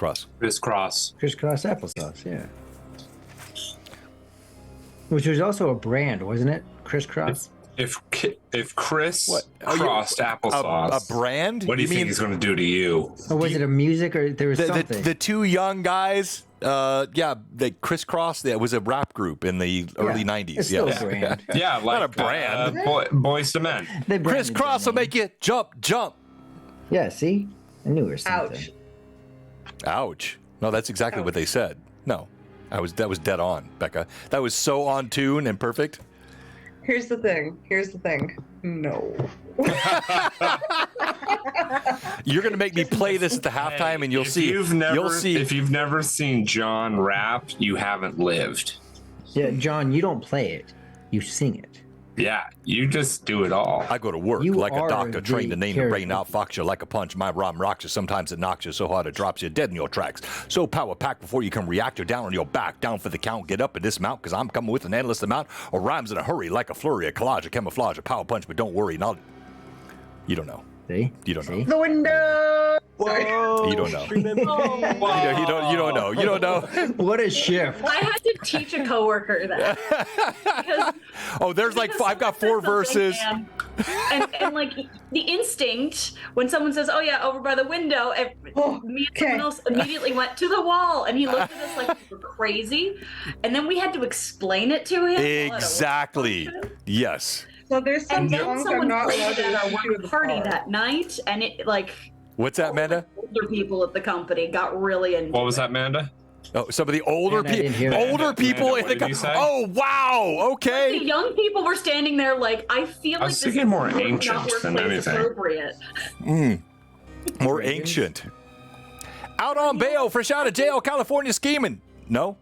Crisscross. Crisscross applesauce, yeah. Which was also a brand, wasn't it? Crisscross. If Chris What? crossed applesauce, A brand? what do you think he's going to do to you? Or was it a music, or there was something? The two young guys, they crisscrossed. It was a rap group in the early 90s. It's still a brand. Yeah, like Not a brand. Boys to Men. They branded Crisscross will their name. make you jump. Yeah, see? I knew it was something. Ouch. No, that's exactly what they said. No, that was dead on, Becca. That was so on tune and perfect. Here's the thing. No. You're gonna make me play this at the halftime, and you'll see. If you've never seen John rap, you haven't lived. Yeah, John, you don't play it. You sing it. Yeah, you just do it all. I go to work You like a are doctor, trained to the name the brain character. out, fox you like a punch. My rhyme rocks you, sometimes it knocks you so hard it drops you dead in your tracks. So power packed before you can react, you're down on your back, down for the count, get up and dismount, because I'm coming with an endless amount of rhymes in a hurry, like a flurry, a collage, a camouflage, a power punch, but don't worry, you don't know. See? You don't See? know. The window. You don't know. You don't know. You don't know. What a shift. I had to teach a coworker that. Because, Oh, there's like I've got 4 verses. And like the instinct when someone says, "Oh yeah, over by the window," me and someone else immediately went to the wall, and he looked at us like we were crazy. And then we had to explain it to him. Exactly. Yes. So there's some And then songs I'm someone not played allowed it to at our listen to in work the party car. that night, and it like What's that, Amanda? older people at the company got really into. What was that, Amanda? Oh, some of the older Man, I didn't hear people. that. Older people Amanda, in the what did you say? Oh wow. The Okay. young people were standing there like, I feel I like was this thinking is more not ancient than workplace anything. appropriate. More ancient. Out on bail, fresh out of jail, California scheming. No.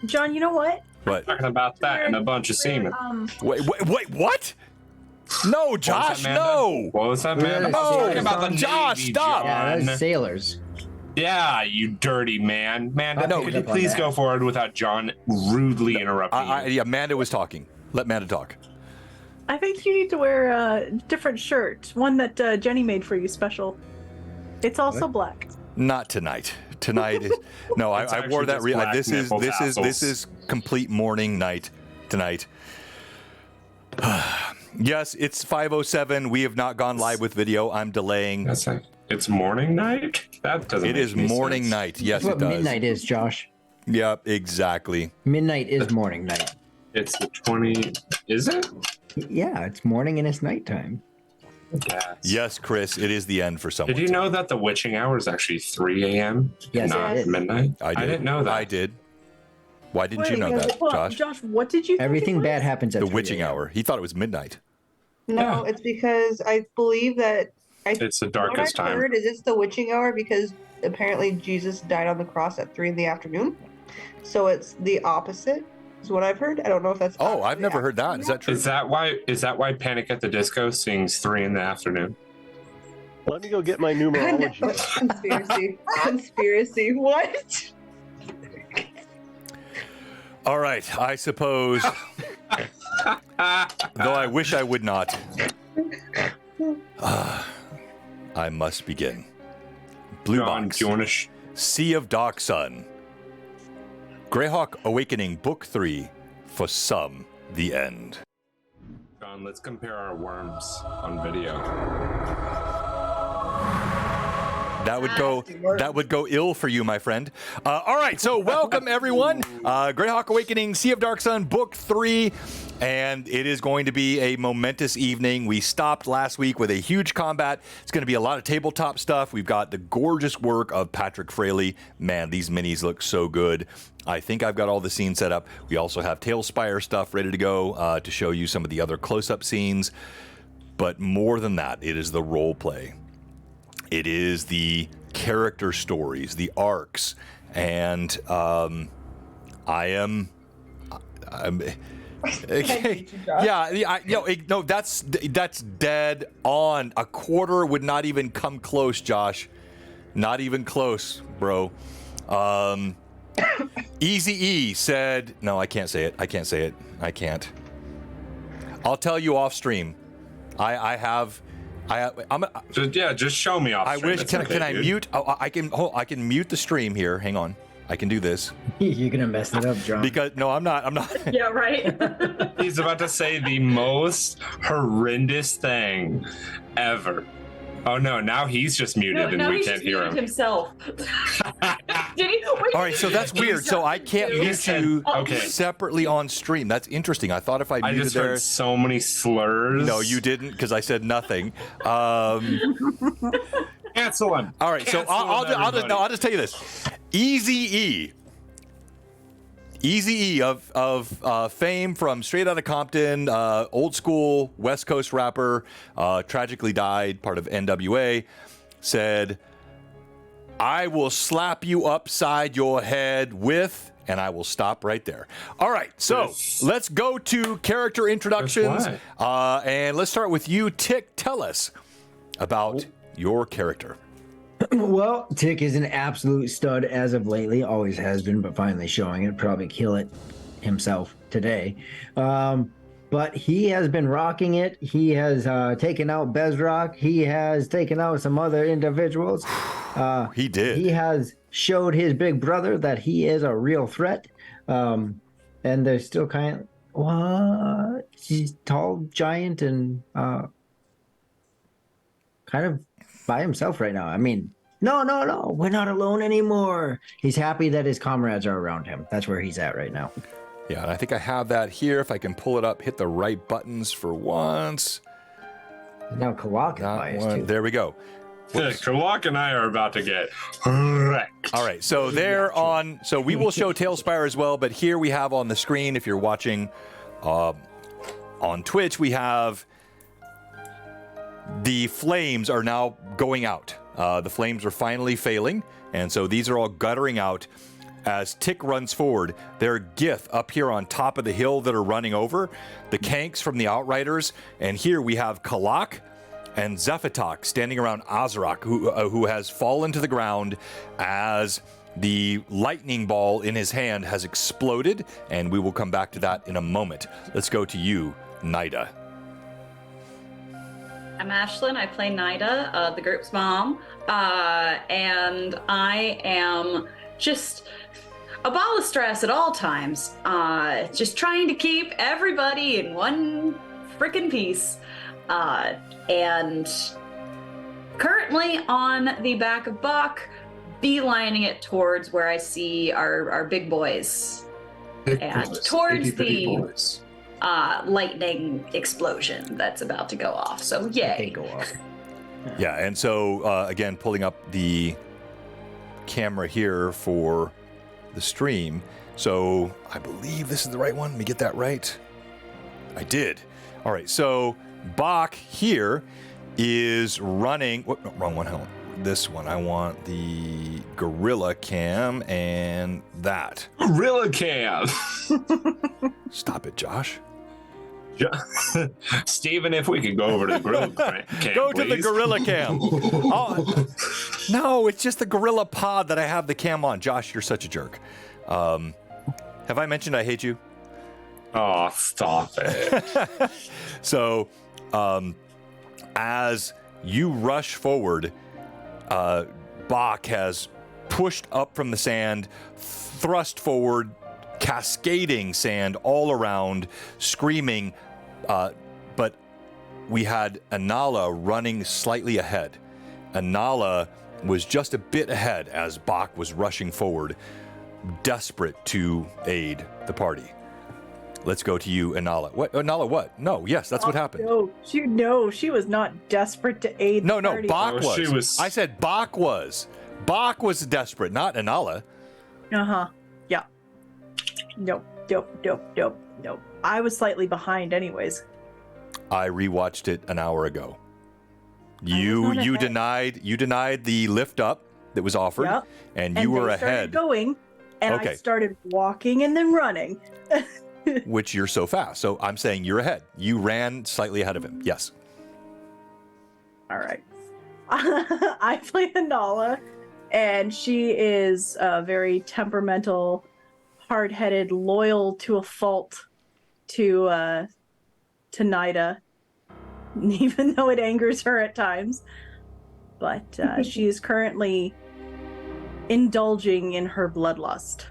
John, you know what? What? Talking about that and a bunch of semen. Wait, what? No, Josh, Amanda? no. What was that, man? No, I was talking about the Josh, Navy, stop. Yeah, John. those sailors. Yeah, you dirty man. Amanda, I'll could pick you up on please that. go forward without John rudely interrupting you? Yeah, Amanda was talking. Let Amanda talk. I think you need to wear a different shirt, one that Jenny made for you special. It's also black. Not tonight. Tonight is no. It's I wore actually that. just black This nipple is tassels. complete morning night tonight. Yes, it's 5:07. We have not gone live with video. I'm delaying. That's like, it's morning night? That doesn't It make is any morning sense. night. Yes, That's it what does. midnight is, Josh. Yep, exactly. Midnight is morning night. It's the 20... Is it? Yeah, it's morning and it's nighttime. Yes. Yes, Chris, it is the end for someone. Did you know that the witching hour is actually 3 a.m. Yes, not I did. midnight? I did. didn't know that. I did. Why didn't you Wait, know yeah, that, well, Josh? Josh, what did you think Everything it was? bad happens at The 3 witching a.m. hour. He thought it was midnight. No, it's because I believe that It's the what darkest I've time. heard is it's the witching hour because apparently Jesus died on the cross at 3 in the afternoon. So it's the opposite, is what I've heard. I don't know if that's. Oh, I've actually never heard that. Is that true? Is that why Panic at the Disco sings 3 in the afternoon? Let me go get my numerology. Conspiracy. What? All right, I suppose. Though I wish I would not. I must begin. Blue John, Box. do you want to... Sea of Dark Sun. Greyhawk Awakening Book 3. For some, the end. John, let's compare our worms on video. That would go ill for you, my friend. All right, so welcome everyone. Greyhawk Awakening, Sea of Dark Sun, Book 3, and it is going to be a momentous evening. We stopped last week with a huge combat. It's going to be a lot of tabletop stuff. We've got the gorgeous work of Patrick Fraley. Man, these minis look so good. I think I've got all the scenes set up. We also have Tailspire stuff ready to go to show you some of the other close-up scenes. But more than that, it is the role play. It is the character stories, the arcs, and I'm no, that's dead on. A quarter would not even come close, Josh. Not even close, bro. Eazy-E said, no, I can't say it. I can't. I'll tell you off stream. I have Just show me off. I stream. wish. It's Can okay, I dude. mute? Oh, I can mute the stream here. Hang on. I can do this You're gonna mess it up, John. because no, I'm not. I'm not. Yeah, right. He's about to say the most horrendous thing ever. Oh no! Now he's just muted and no, we he's can't just hear muted him. himself. Did he? Wait, All right, so that's weird. So I can't You mute said- you okay. separately on stream. That's interesting. I thought if I I muted just there. heard so many slurs. No, you didn't, because I said nothing. Cancel him. All right, so Cancel I'll him, I'll just tell you this. Easy E of fame from Straight Outta Compton, old school West Coast rapper, tragically died, part of NWA, said, "I will slap you upside your head with," and I will stop right there. All right, so let's go to character introductions, and let's start with you, Tick. Tell us about your character. Well, Tick is an absolute stud as of lately. Always has been, but finally showing it. Probably kill it himself today. But he has been rocking it. He has taken out Bezrock. He has taken out some other individuals. He did. He has showed his big brother that he is a real threat. And they're still kind of, what? He's tall, giant, and kind of by himself right now. I mean, no, we're not alone anymore. He's happy that his comrades are around him. That's where he's at right now. Yeah, and I think I have that here. If I can pull it up, hit the right buttons for once. Now Kawak is That biased one. too. There we go. Kawak and I are about to get wrecked. All right, so they're on. So we will show Tailspire as well, but here we have on the screen, if you're watching on Twitch, we have the flames are now going out. The flames are finally failing, and so these are all guttering out. As Tick runs forward, there are Gith up here on top of the hill that are running over, the Kanks from the Outriders, and here we have Kalak and Zephatok standing around Azarak, who has fallen to the ground as the lightning ball in his hand has exploded, and we will come back to that in a moment. Let's go to you, Nida. I'm Ashlyn. I play Nida, the group's mom, and I am just a ball of stress at all times. Just trying to keep everybody in one freaking piece. And currently on the back of Bach, beelining it towards where I see our big boys. And towards the lightning explosion that's about to go off. So They yay. go off. Yeah, and so again, pulling up the camera here for the stream. So I believe this is the right one. Let me get that right. I did. All right, so Bach here is running. What? No, wrong one. Hold on. This one. I want the gorilla cam and that. Gorilla Cam. Stop it, Josh. Steven, if we could go over to the gorilla cam, Go to the please. gorilla cam. Oh, no, it's just the gorilla pod that I have the cam on. Josh, you're such a jerk. Have I mentioned I hate you? Oh, stop it. So, as you rush forward, Bach has pushed up from the sand, thrust forward, cascading sand all around, screaming. But we had Anala running slightly ahead. Anala was just a bit ahead as Bach was rushing forward, desperate to aid the party. Let's go to you, Anala. What? Anala, what? No, yes, that's what happened. No, she was not desperate to aid the No, party. Bach Oh, was. she was- I said Bach was. Bach was desperate, not Anala. Uh-huh. Yeah. Nope. I was slightly behind anyways. I rewatched it an hour ago. was You not ahead. denied the lift up that was offered, Yep. and And you were they started ahead, going, and Okay. I started walking and then running. which you're so fast. So I'm saying you're ahead. You ran slightly ahead of him. Yes. All right. I play Anala, and she is very hard-headed, loyal to a fault to Nida. even though it angers her at times. But she is currently indulging in her bloodlust.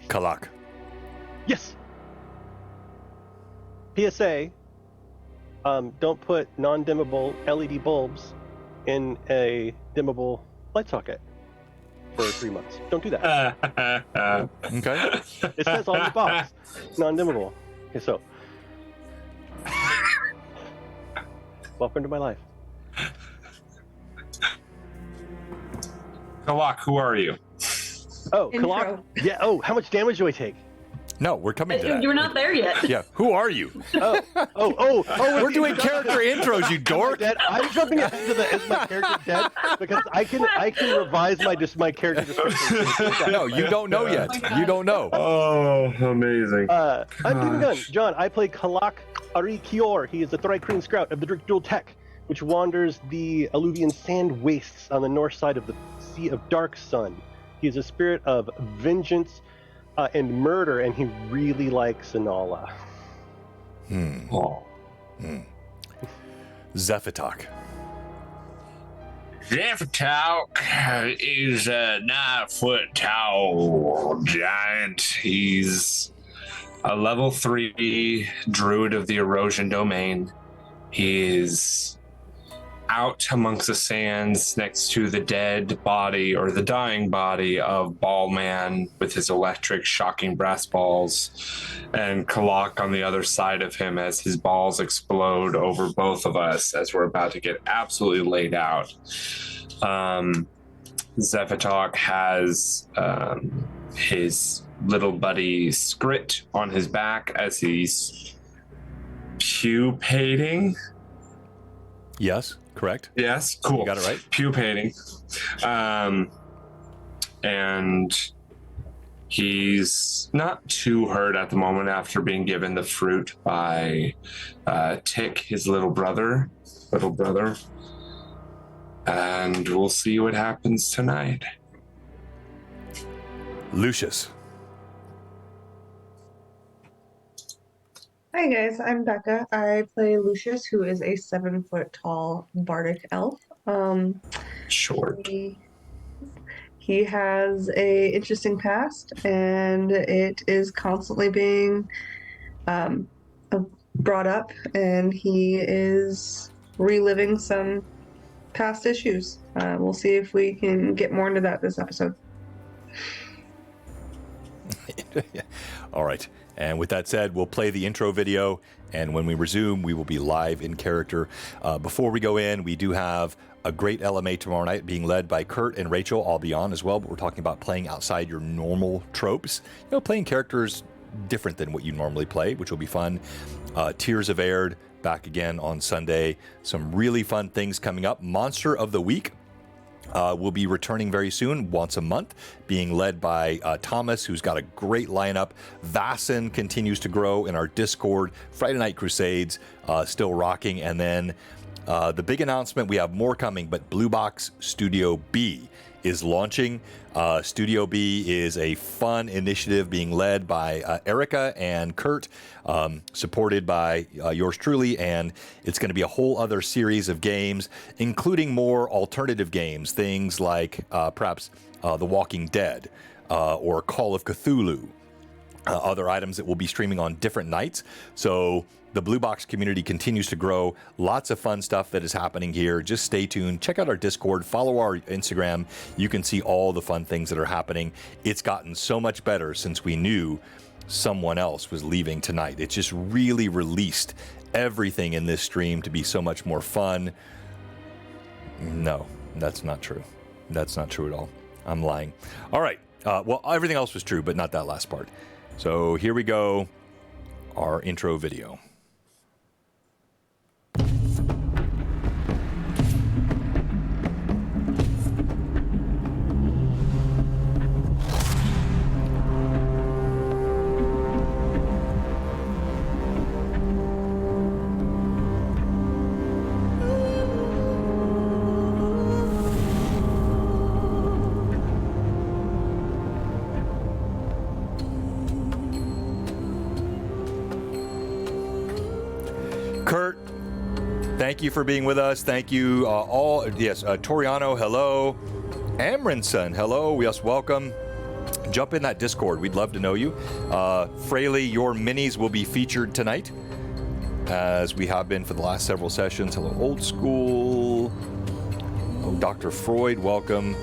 Kalak. Yes. PSA. Don't put non-dimmable LED bulbs in a dimmable light socket for 3 months. Don't do that. Okay. It says on the box, non-dimmable. Okay, so. Welcome to my life. Kalak, who are you? Oh, Intro. Kalak. Yeah. Oh, how much damage do I take? No, we're coming to that. You're not there yet. Yeah. Who are you? Oh. We're doing character intros, you dork. Dead. I'm jumping into the is my character dead because I can revise my character description. No, you don't know yet. You don't know. Oh, amazing. I'm Stephen Gunn. John, I play Kalak Ari Kior. He is the Thri-Kreen Scout of the Driftdual Tech, which wanders the alluvian sand wastes on the north side of the Sea of Dark Sun. He is a spirit of vengeance and murder, and he really likes Inala. Zephytalk. Zephytalk is a 9-foot tall giant. He's a level 3 druid of the erosion domain. He is out amongst the sands next to the dead body or the dying body of Ballman with his electric shocking brass balls, and Kalak on the other side of him as his balls explode over both of us as we're about to get absolutely laid out. Zephytalk has his little buddy Skrit on his back as he's pupating. Yes, correct. Yes, cool. You got it right. Pupating. And he's not too hurt at the moment after being given the fruit by Tick, his little brother. And we'll see what happens tonight. Lucius. Hi guys, I'm Becca. I play Lucius, who is a 7-foot tall bardic elf. Short. He has a interesting past, and it is constantly being brought up, and he is reliving some past issues. We'll see if we can get more into that this episode. All right. And with that said, we'll play the intro video, and when we resume, we will be live in character. Before we go in, we do have a great LMA tomorrow night being led by Kurt and Rachel. I'll be on as well, but we're talking about playing outside your normal tropes. You know, playing characters different than what you normally play, which will be fun. Tears of Aird back again on Sunday. Some really fun things coming up. Monster of the Week will be returning very soon, once a month, being led by Thomas, who's got a great lineup. Vasen continues to grow in our Discord. Friday Night Crusades still rocking. And then the big announcement, we have more coming, but Blue Box Studio B is launching. Studio B is a fun initiative being led by Erica and Kurt, supported by yours truly, and it's going to be a whole other series of games, including more alternative games, things like perhaps The Walking Dead or Call of Cthulhu, other items that will be streaming on different nights. So the Blue Box community continues to grow. Lots of fun stuff that is happening here. Just stay tuned. Check out our Discord. Follow our Instagram. You can see all the fun things that are happening. It's gotten so much better since we knew someone else was leaving tonight. It's just really released everything in this stream to be so much more fun. No, that's not true. That's not true at all. I'm lying. All right. Well, everything else was true, but not that last part. So here we go. Our intro video. Thank you for being with us. Thank you all. Yes, Toriano, hello. Amrinson, hello. Yes, welcome. Jump in that Discord. We'd love to know you. Fraley, your minis will be featured tonight, as we have been for the last several sessions. Hello, Old School. Oh, Dr. Freud, welcome.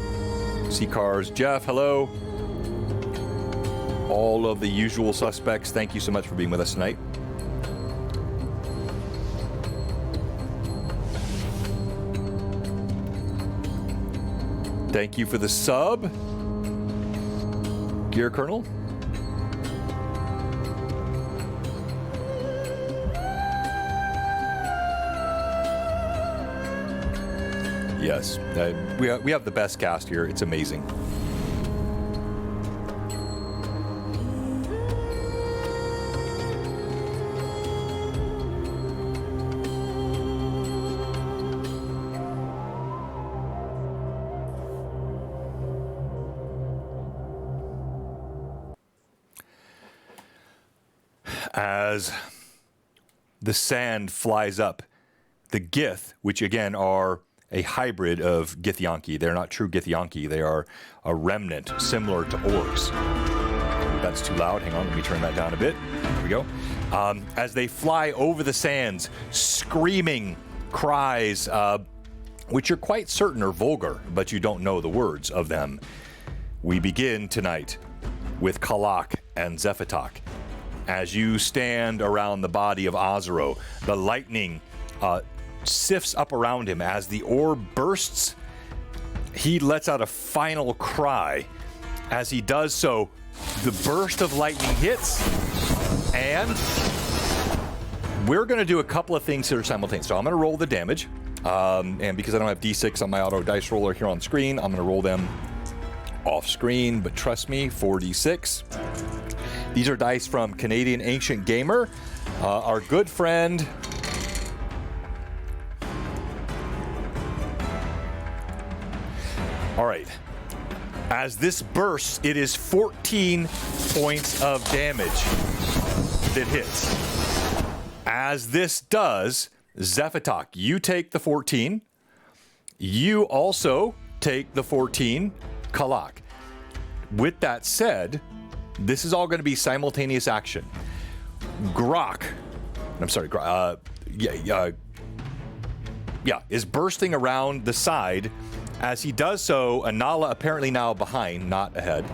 C-Cars, Jeff, hello. All of the usual suspects, thank you so much for being with us tonight. Thank you for the sub, Gear Colonel. Yes, we have the best cast here. It's amazing. As the sand flies up, the Gith, which again are a hybrid of Githyanki. They're not true Githyanki. They are a remnant similar to orcs. That's too loud. Hang on, let me turn that down a bit. There we go. As they fly over the sands, screaming cries, which you're quite certain are vulgar, but you don't know the words of them. We begin tonight with Kalak and Zephatok. As you stand around the body of Azaro, the lightning sifts up around him. As the orb bursts, he lets out a final cry. As he does so, the burst of lightning hits, and we're going to do a couple of things here simultaneously. So I'm going to roll the damage, and because I don't have D6 on my auto dice roller here on screen, I'm going to roll them off screen, but trust me, 4d6. These are dice from Canadian Ancient Gamer, our good friend. All right. As this bursts, it is 14 points of damage that hits. As this does, Zephatok, you take the 14. You also take the 14, Kalak. With that said, this is all going to be simultaneous action. Grok, is bursting around the side. As he does so, Anala, apparently now behind, not ahead,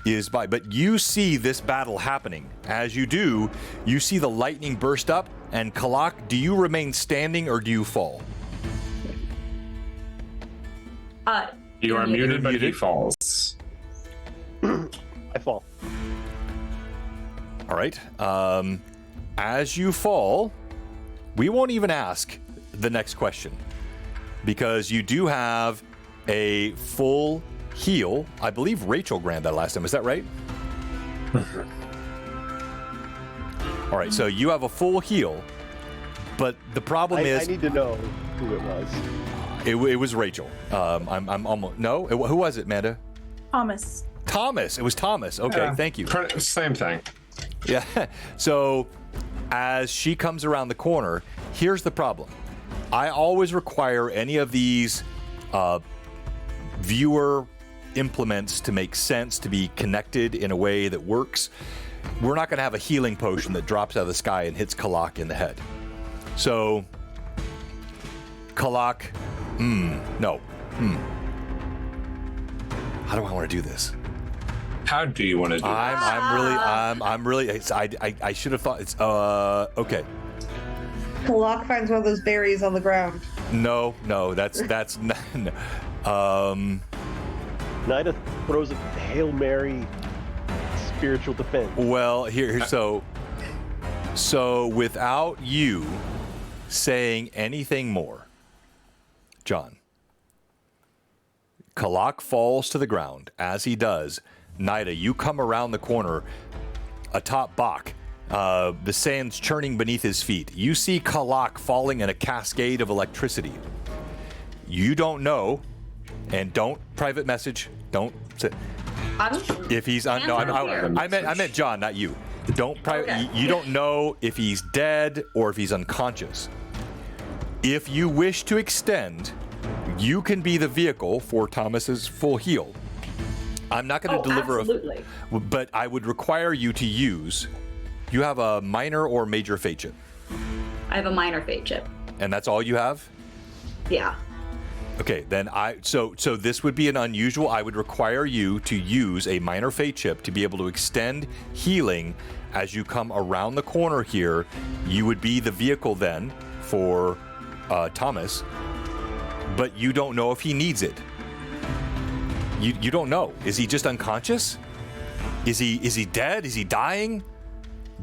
is by. But you see this battle happening. As you do, you see the lightning burst up, and Kalak, do you remain standing or do you fall? You are muted, but he falls. I fall. All right. As you fall, we won't even ask the next question, because you do have a full heal. I believe Rachel grabbed that last time. Is that right? All right, so you have a full heal, but the problem is... I need to know who it was. It was Rachel. I'm almost... No? Who was it, Amanda? Thomas. Thomas. It was Thomas. Okay, Yeah, thank you. Same thing. Yeah. So as she comes around the corner, here's the problem. I always require any of these viewer implements to make sense, to be connected in a way that works. We're not going to have a healing potion that drops out of the sky and hits Kalak in the head. So, Kalak, no. How do I want to do this? How do you want to do I'm really, I should have thought, it's, okay. Kalak finds one of those berries on the ground. No, that's not, no. Nida throws a Hail Mary spiritual defense. Well, so without you saying anything more, John, Kalak falls to the ground. As he does, Nida, you come around the corner atop Bach. The sand's churning beneath his feet. You see Kalak falling in a cascade of electricity. You don't know, and don't private message. Don't say, if he's I meant John, not you. Don't private. Okay. You don't know if he's dead or if he's unconscious. If you wish to extend, you can be the vehicle for Thomas's full heal. I'm not going to deliver absolutely. but I would require you to use. You have a minor or major fate chip, I have a minor fate chip. and that's all you have. Yeah. Okay, then so this would be an unusual. I would require you to use a minor fate chip to be able to extend healing as you come around the corner here. You would be the vehicle then for Thomas, but you don't know if he needs it. You don't know. Is he just unconscious? Is he dead? Is he dying?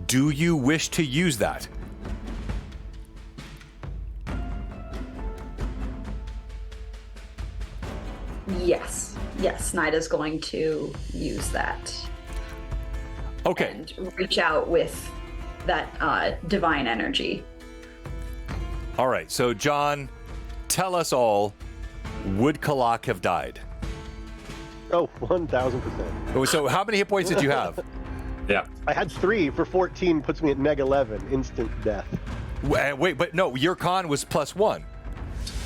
Do you wish to use that? Yes. Yes, Nida's going to use that. Okay. And reach out with that divine energy. All right. So, John, tell us all, would Kalak have died? Oh, 1,000%. So how many hit points did you have? Yeah. I had 3 for 14, puts me at neg 11, instant death. Wait, but no, your con was +1.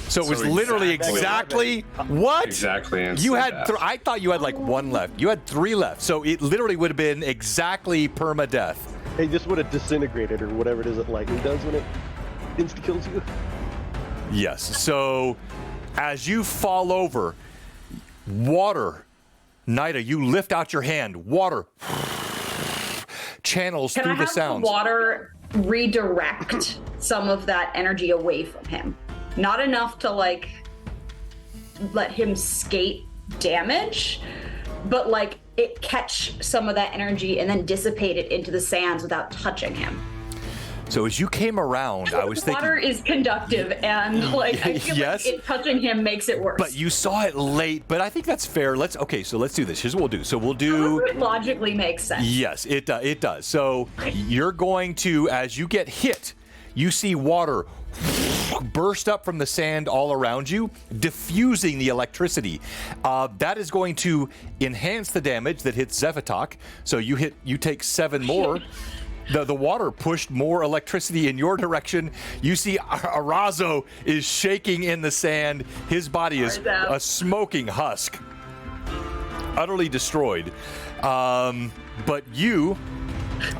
So it was So literally exactly. what? Exactly. You had, instant death. I thought you had like 1 left. You had 3 left. So it literally would have been exactly permadeath. It just would have disintegrated or whatever it is that lightning does when it insta-kills you. Yes. So as you fall over, water, Nida, you lift out your hand, water channels Can through I have the sounds. the water redirect some of that energy away from him? Not enough to like let him skate damage, but like it catch some of that energy and then dissipate it into the sands without touching him. So as you came around, I was thinking. Water is conductive, and like I feel Yes. like it touching him makes it worse. But you saw it late, but I think that's fair. So let's do this. Here's what we'll do. So we'll do. However it logically makes sense. Yes, it does. So you're going to, as you get hit, you see water burst up from the sand all around you, diffusing the electricity. That is going to enhance the damage that hits Zevatok. So you take 7 more. The water pushed more electricity in your direction. You see Arazo is shaking in the sand. His body is a smoking husk, utterly destroyed. But you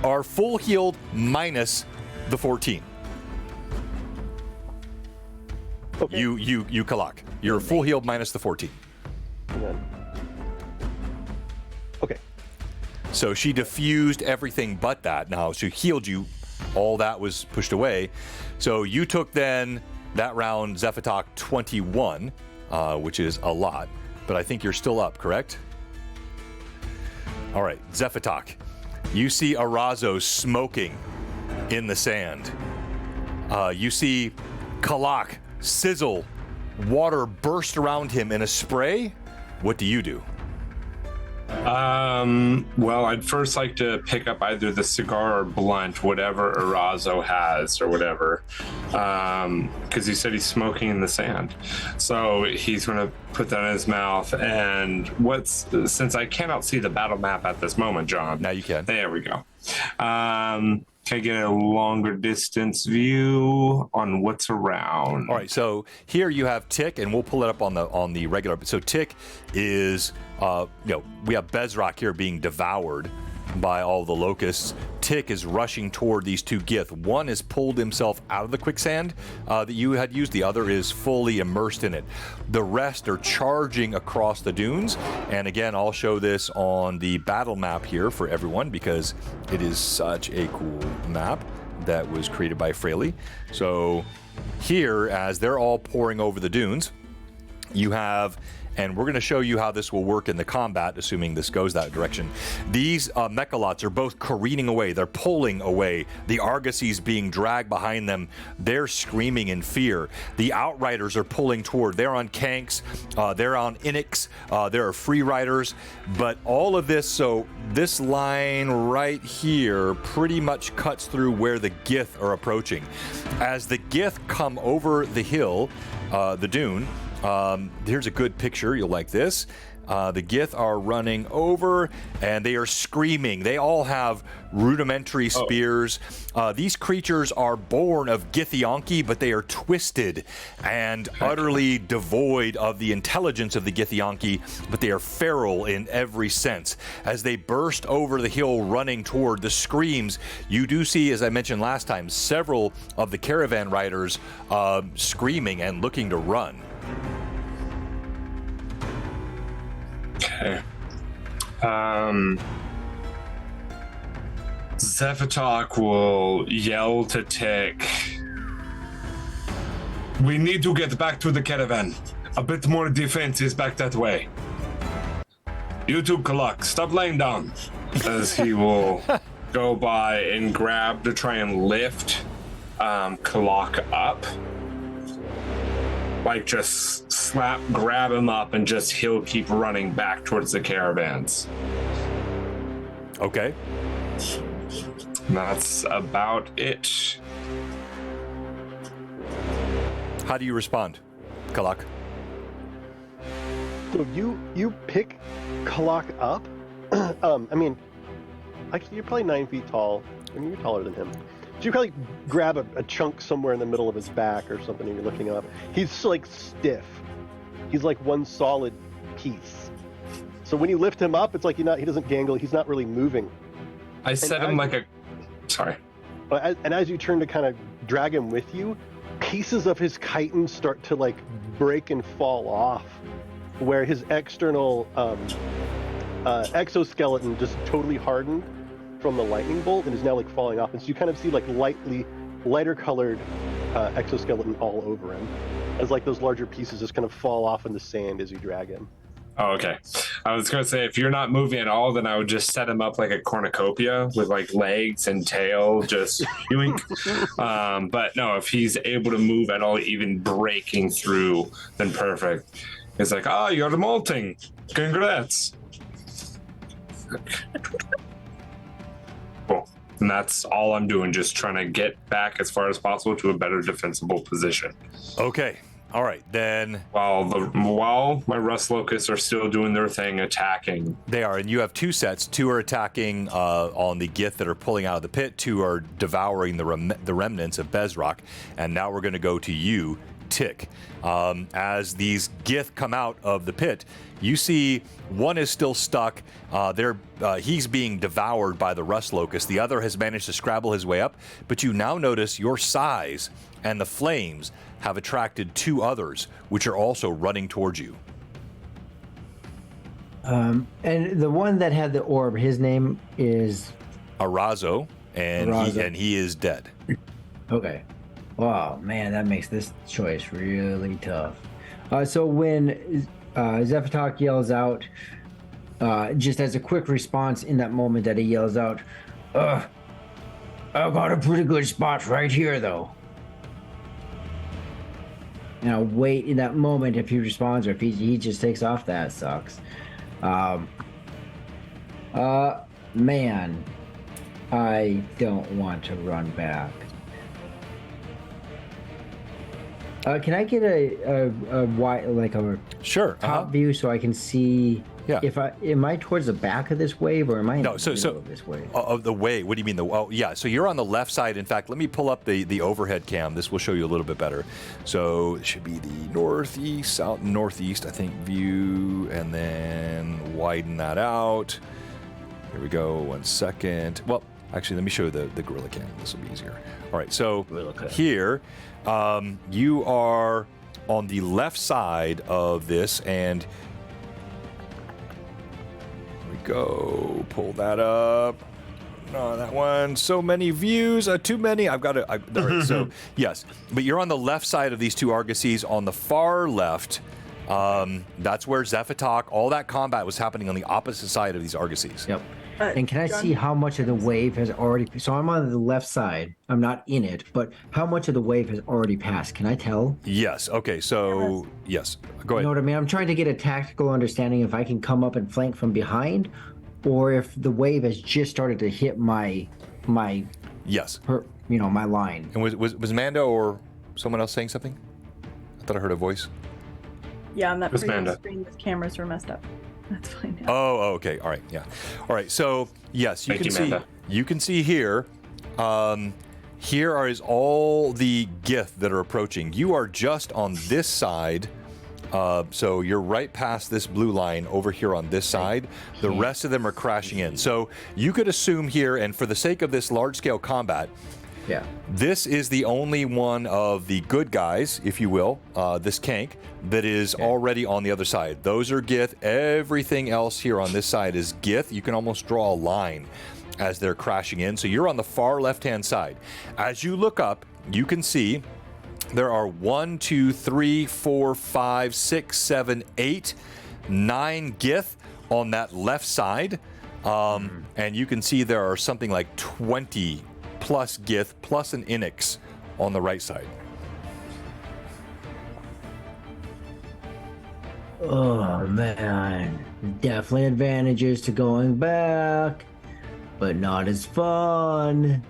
are full healed minus the 14. Okay. You Kalak. You're full healed minus the 14. Hang on. Okay. So she diffused everything but that. Now, she healed you. All that was pushed away. So you took then that round Zephatoc 21, which is a lot. But I think you're still up, correct? All right, Zephatoc. You see Arazo smoking in the sand. You see Kalak sizzle. Water burst around him in a spray. What do you do? Well, I'd first like to pick up either the cigar or blunt, whatever Arazo has or whatever. Because he said he's smoking in the sand. So he's going to put that in his mouth. And since I cannot see the battle map at this moment, John. Now you can. There we go. Can I get a longer distance view on what's around? All right, so here you have Tick, and we'll pull it up on the regular. So Tick is, we have Bezrock here being devoured by all the locusts. Tick is rushing toward these 2 Gith. One has pulled himself out of the quicksand that you had used. The other is fully immersed in it. The rest are charging across the dunes. And again, I'll show this on the battle map here for everyone because it is such a cool map that was created by Fraley. So here, as they're all pouring over the dunes, you have, and we're going to show you how this will work in the combat, assuming this goes that direction. These mechalots are both careening away. They're pulling away. The Argosies being dragged behind them. They're screaming in fear. The Outriders are pulling toward. They're on Kanks. They're on Inix. There are Free Riders. But all of this, so this line right here pretty much cuts through where the Gith are approaching. As the Gith come over the hill, the dune, here's a good picture. You'll like this. The Gith are running over, and they are screaming. They all have rudimentary spears. These creatures are born of Githyanki, but they are twisted and utterly devoid of the intelligence of the Githyanki, but they are feral in every sense. As they burst over the hill running toward the screams, you do see, as I mentioned last time, several of the caravan riders screaming and looking to run. Okay. Zephatok will yell to Tick. We need to get back to the caravan. A bit more defense is back that way. You two, Kalak, stop laying down. As he will go by and grab to try and lift Kalak up. Like, just grab him up, and just he'll keep running back towards the caravans. Okay. And that's about it. How do you respond, Kalak? So you pick Kalak up. I mean, actually, you're probably 9 feet tall. I mean, you're taller than him. So you probably grab a chunk somewhere in the middle of his back or something, and you're looking up. He's like stiff. He's like one solid piece. So when you lift him up, it's like he doesn't gangle. He's not really moving. I set him like a. Sorry. And as you turn to kind of drag him with you, pieces of his chitin start to like break and fall off, where his external exoskeleton just totally hardened from the lightning bolt and is now like falling off. And so you kind of see like lighter colored exoskeleton all over him, as like those larger pieces just kind of fall off in the sand as you drag him. Oh, okay. I was going to say, if you're not moving at all, then I would just set him up like a cornucopia with like legs and tail, just doing. But no, if he's able to move at all, even breaking through, then perfect. It's like, you're molting. Congrats. Cool. And that's all I'm doing, just trying to get back as far as possible to a better defensible position. Okay. All right, then. While my rust locusts are still doing their thing, attacking. They are, and you have two sets. Two are attacking on the Gith that are pulling out of the pit. Two are devouring the remnants of Bezrock. And now we're going to go to you, Tick. As these Gith come out of the pit, you see one is still stuck. He's being devoured by the rust locust. The other has managed to scrabble his way up. But you now notice your size and the flames have attracted two others, which are also running towards you. And the one that had the orb, his name is Arazo, and he is dead. Okay. Wow, man, that makes this choice really tough. So when Zephatok yells out, just as a quick response in that moment that he yells out, I've got a pretty good spot right here, though. And I'll wait in that moment if he responds, or if he just takes off. That sucks. Man, I don't want to run back. Can I get a wide, like a top view so I can see? Yeah. Am I towards the back of this wave, or am I in the middle of this wave? Of the wave. What do you mean? Yeah. So you're on the left side. In fact, let me pull up the overhead cam. This will show you a little bit better. So it should be the northeast, south, northeast, I think, view, and then widen that out. Here we go. 1 second. Well, actually, let me show you the gorilla cam. This will be easier. All right. So here, you are on the left side of this, and go pull that up. No, that one. So many views. Too many. I've got to. All right, so yes, but you're on the left side of these two Argosies. On the far left, that's where Zephatok. All that combat was happening on the opposite side of these Argosies. Yep. And can I see how much of the wave has already? So I'm on the left side. I'm not in it, but how much of the wave has already passed? Can I tell? Yes. Okay. So yes. Go ahead. You know what I mean? I'm trying to get a tactical understanding if I can come up and flank from behind, or if the wave has just started to hit my yes, my line. And was Mando or someone else saying something? I thought I heard a voice. Yeah, on that previous Manda. screen, the cameras were messed up. That's fine now. Oh, okay. All right. Yeah. All right. So yes, you Thank can you, see. Amanda. You can see here. Here is all the Gith that are approaching. You are just on this side. So you're right past this blue line over here on this side. The rest of them are crashing in. So you could assume here, and for the sake of this large-scale combat, Yeah. this is the only one of the good guys, if you will, this Kank, that is already on the other side. Those are Gith. Everything else here on this side is Gith. You can almost draw a line as they're crashing in. So you're on the far left-hand side. As you look up, you can see there are 1, 2, 3, 4, 5, 6, 7, 8, 9 Gith on that left side. And you can see there are something like 20 plus Gith plus an Inix on the right side. Oh man, definitely advantages to going back, but not as fun.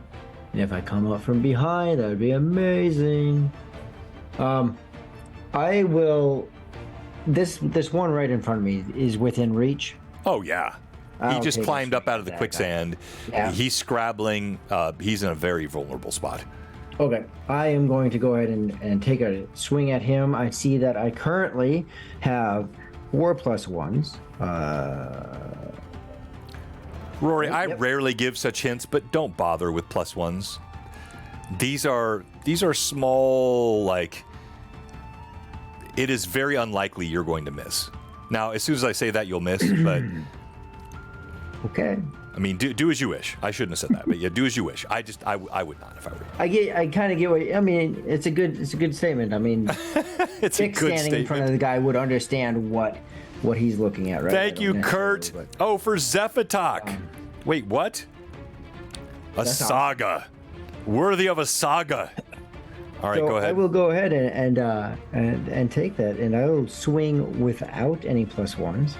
And if I come up from behind, that would be amazing. I will. This one right in front of me is within reach. Oh, yeah. He I'll just take climbed a up out of the swing at that quicksand. Yeah. He's scrabbling. He's in a very vulnerable spot. Okay, I am going to go ahead and take a swing at him. I see that I currently have 4 plus 1s. Rory, I Yep. rarely give such hints, but don't bother with plus ones. These are small, like, it is very unlikely you're going to miss. Now, as soon as I say that, you'll miss, but Okay. I mean, do as you wish. I shouldn't have said that, but yeah, do as you wish. I would not if I were you. I kind of get what I mean. It's a good statement. I mean, It's a Dick good standing in front of statement. the guy would understand what he's looking at, right? I Thank don't you, necessarily, Kurt. but- Oh, for Zephatok. Wait, what? A That's saga. Worthy of a saga. All right, So go ahead. I will go ahead and take that, and I will swing without any plus 1s,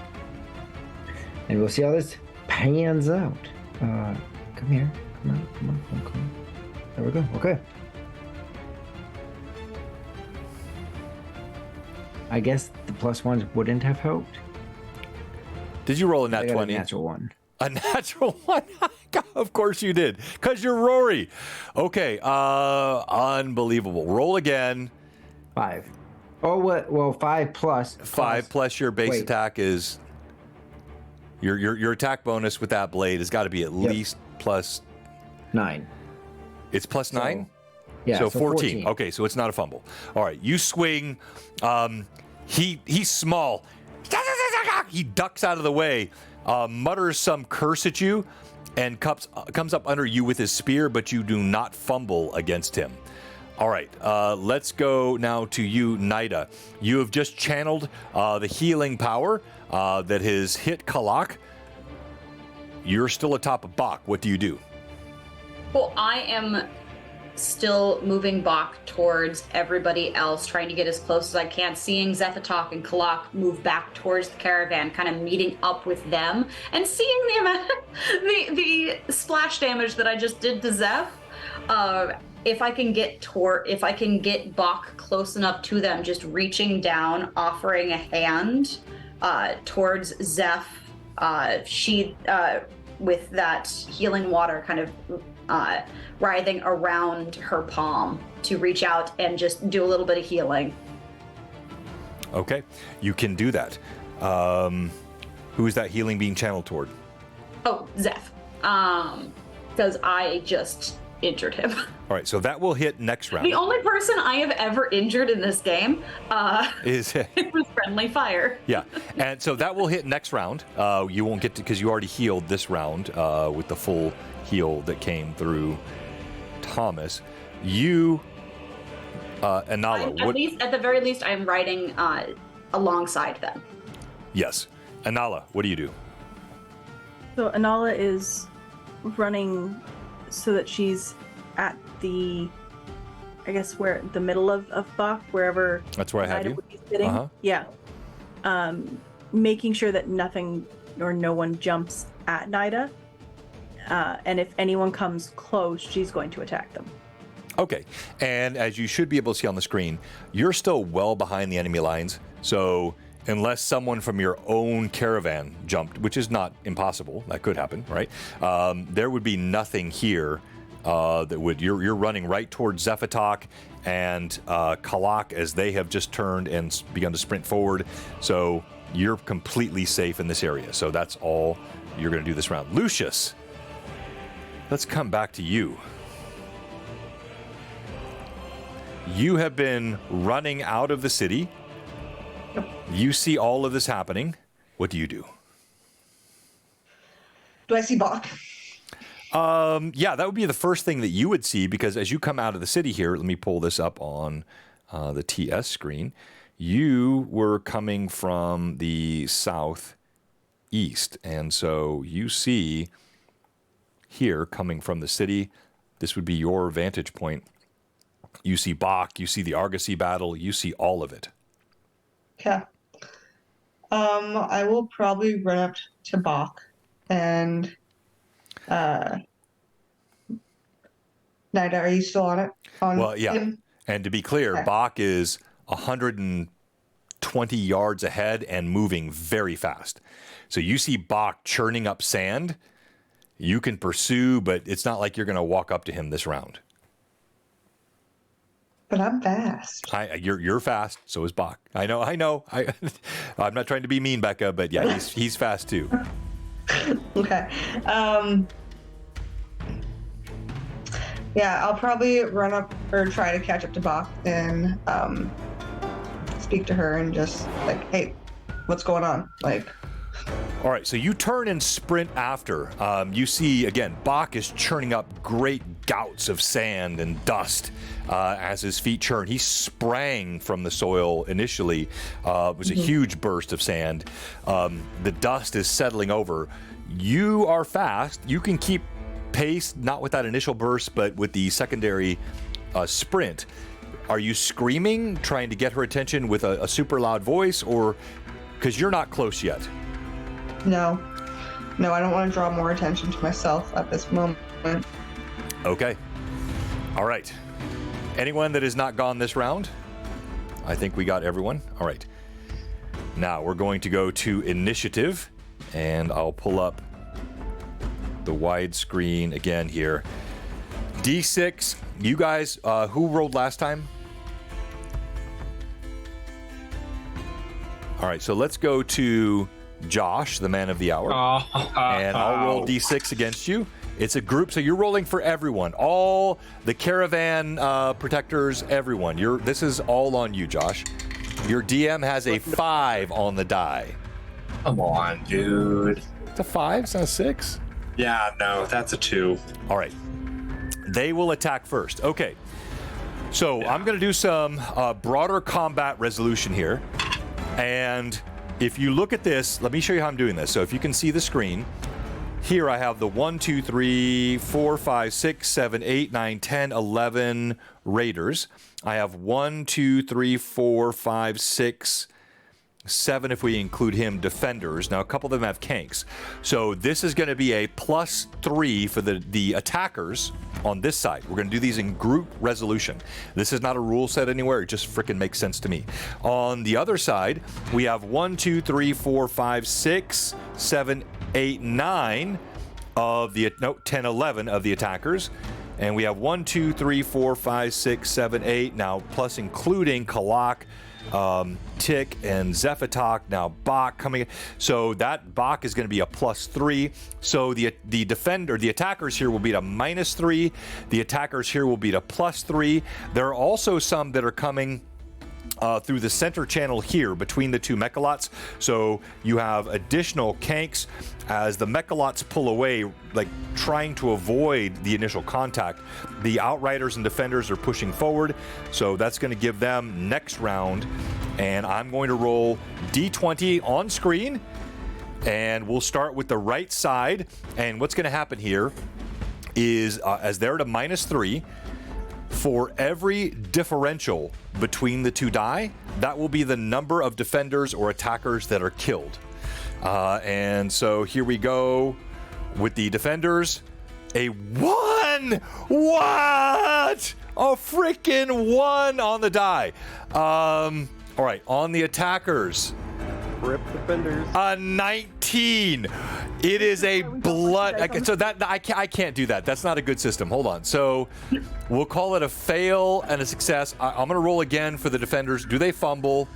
and we'll see how this pans out. Come here, come on. There we go. Okay. I guess the plus 1s wouldn't have helped. Did you roll a I nat got 20? a natural 1. A natural one? Of course you did. Because you're Rory. Okay, unbelievable. Roll again. 5. Oh, what? Well, 5 plus. 5 plus your base Wait. attack is... Your attack bonus with that blade has got to be at least plus... 9. It's plus So, 9? Yeah. So 14. Okay, so it's not a fumble. All right, you swing. He's small. He ducks out of the way, mutters some curse at you, and comes up under you with his spear, but you do not fumble against him. All right, let's go now to you, Nida. You have just channeled the healing power that has hit Kalak. You're still atop of Bach. What do you do? Well, I am still moving Bach towards everybody else, trying to get as close as I can, seeing Zephatok and Kalak move back towards the caravan, kind of meeting up with them, and seeing the amount, the splash damage that I just did to Zeph. If I can get Bach close enough to them, just reaching down, offering a hand towards Zeph, she with that healing water kind of writhing around her palm to reach out and just do a little bit of healing. Okay, you can do that. Who is that healing being channeled toward? Oh, Zeph. Because I just injured him. All right, so that will hit next round. The only person I have ever injured in this game Is it was friendly fire. yeah, and so that will hit next round. You won't get to because you already healed this round with the full heal that came through Thomas. You, Anala. At the very least, I'm riding alongside them. Yes, Anala. What do you do? So Anala is running so that she's at the, I guess, where the middle of Bach, wherever That's where I have Nida you. would be sitting. Uh-huh. Yeah. Making sure that nothing or no one jumps at Nida. And if anyone comes close, she's going to attack them. Okay, and as you should be able to see on the screen, you're still well behind the enemy lines. So unless someone from your own caravan jumped, which is not impossible. That could happen, right? There would be nothing here that would. You're running right towards Zephatok and Kalak as they have just turned and begun to sprint forward. So you're completely safe in this area. So that's all you're going to do this round. Lucius, let's come back to you. You have been running out of the city. Yep. You see all of this happening. What do you do? Do I see Bach? Yeah, that would be the first thing that you would see, because as you come out of the city here, let me pull this up on the TS screen. You were coming from the southeast, and so you see here coming from the city, this would be your vantage point. You see Bach, you see the Argosy battle, you see all of it. Okay. I will probably run up to Bach and Nida, are you still on it? Well, yeah. Him? And to be clear, Okay. Bach is 120 yards ahead and moving very fast. So you see Bach churning up sand. You can pursue, but it's not like you're going to walk up to him this round. But I'm fast. You're fast. So is Bach. I know. I'm not trying to be mean, Becca, but yeah, he's fast too. Okay. Yeah, I'll probably run up or try to catch up to Bach and speak to her and just like, hey, what's going on? Like, all right, so you turn and sprint after. You see, again, Bach is churning up great gouts of sand and dust as his feet churn. He sprang from the soil initially. It was a huge burst of sand. The dust is settling over. You are fast. You can keep pace, not with that initial burst, but with the secondary sprint. Are you screaming, trying to get her attention with a super loud voice, or because you're not close yet? no, I don't want to draw more attention to myself at this moment. Okay. All right. Anyone that has not gone this round? I think we got everyone. All right. Now we're going to go to initiative, and I'll pull up the widescreen again here. D6. You guys, who rolled last time? All right, so let's go to Josh, the man of the hour. And I'll roll D6 against you. It's a group, so you're rolling for everyone. All the caravan protectors, everyone. This is all on you, Josh. Your DM has a 5 on the die. Come on, dude. It's a 5? It's not a 6? Yeah, no, that's a 2. All right. They will attack first. Okay. So I'm going to do some broader combat resolution here. And if you look at this, let me show you how I'm doing this. So if you can see the screen, here I have the 1, 2, 3, 4, 5, 6, 7, 8, 9, 10, 11 raiders. I have 1, 2, 3, 4, 5, 6, 7 if we include him, defenders. Now a couple of them have kanks. So this is going to be a +3 for the attackers on this side. We're going to do these in group resolution. This is not a rule set anywhere. It just freaking makes sense to me. On the other side, we have 1, 2, 3, 4, 5, 6, 7, 8, 9 of the 10, 11 of the attackers. And we have 1, 2, 3, 4, 5, 6, 7, 8 now, plus including Kalak, Tick, and Zephatok. Now Bach coming. So that Bach is going to be a +3. So the attackers here will be at a -3. The attackers here will be at a +3. There are also some that are coming through the center channel here between the two Mechalots. So you have additional kanks as the Mechalots pull away, like trying to avoid the initial contact. The Outriders and Defenders are pushing forward, so that's going to give them next round. And I'm going to roll D20 on screen, and we'll start with the right side. And what's going to happen here is as they're at a -3, for every differential between the two die, that will be the number of defenders or attackers that are killed. And so here we go with the defenders. A 1! What? A freaking 1 on the die. All right, on the attackers, Rip defenders. A 19. It is a blood. Okay, so that I can't do that. That's not a good system. Hold on. So we'll call it a fail and a success. I'm going to roll again for the defenders. Do they fumble?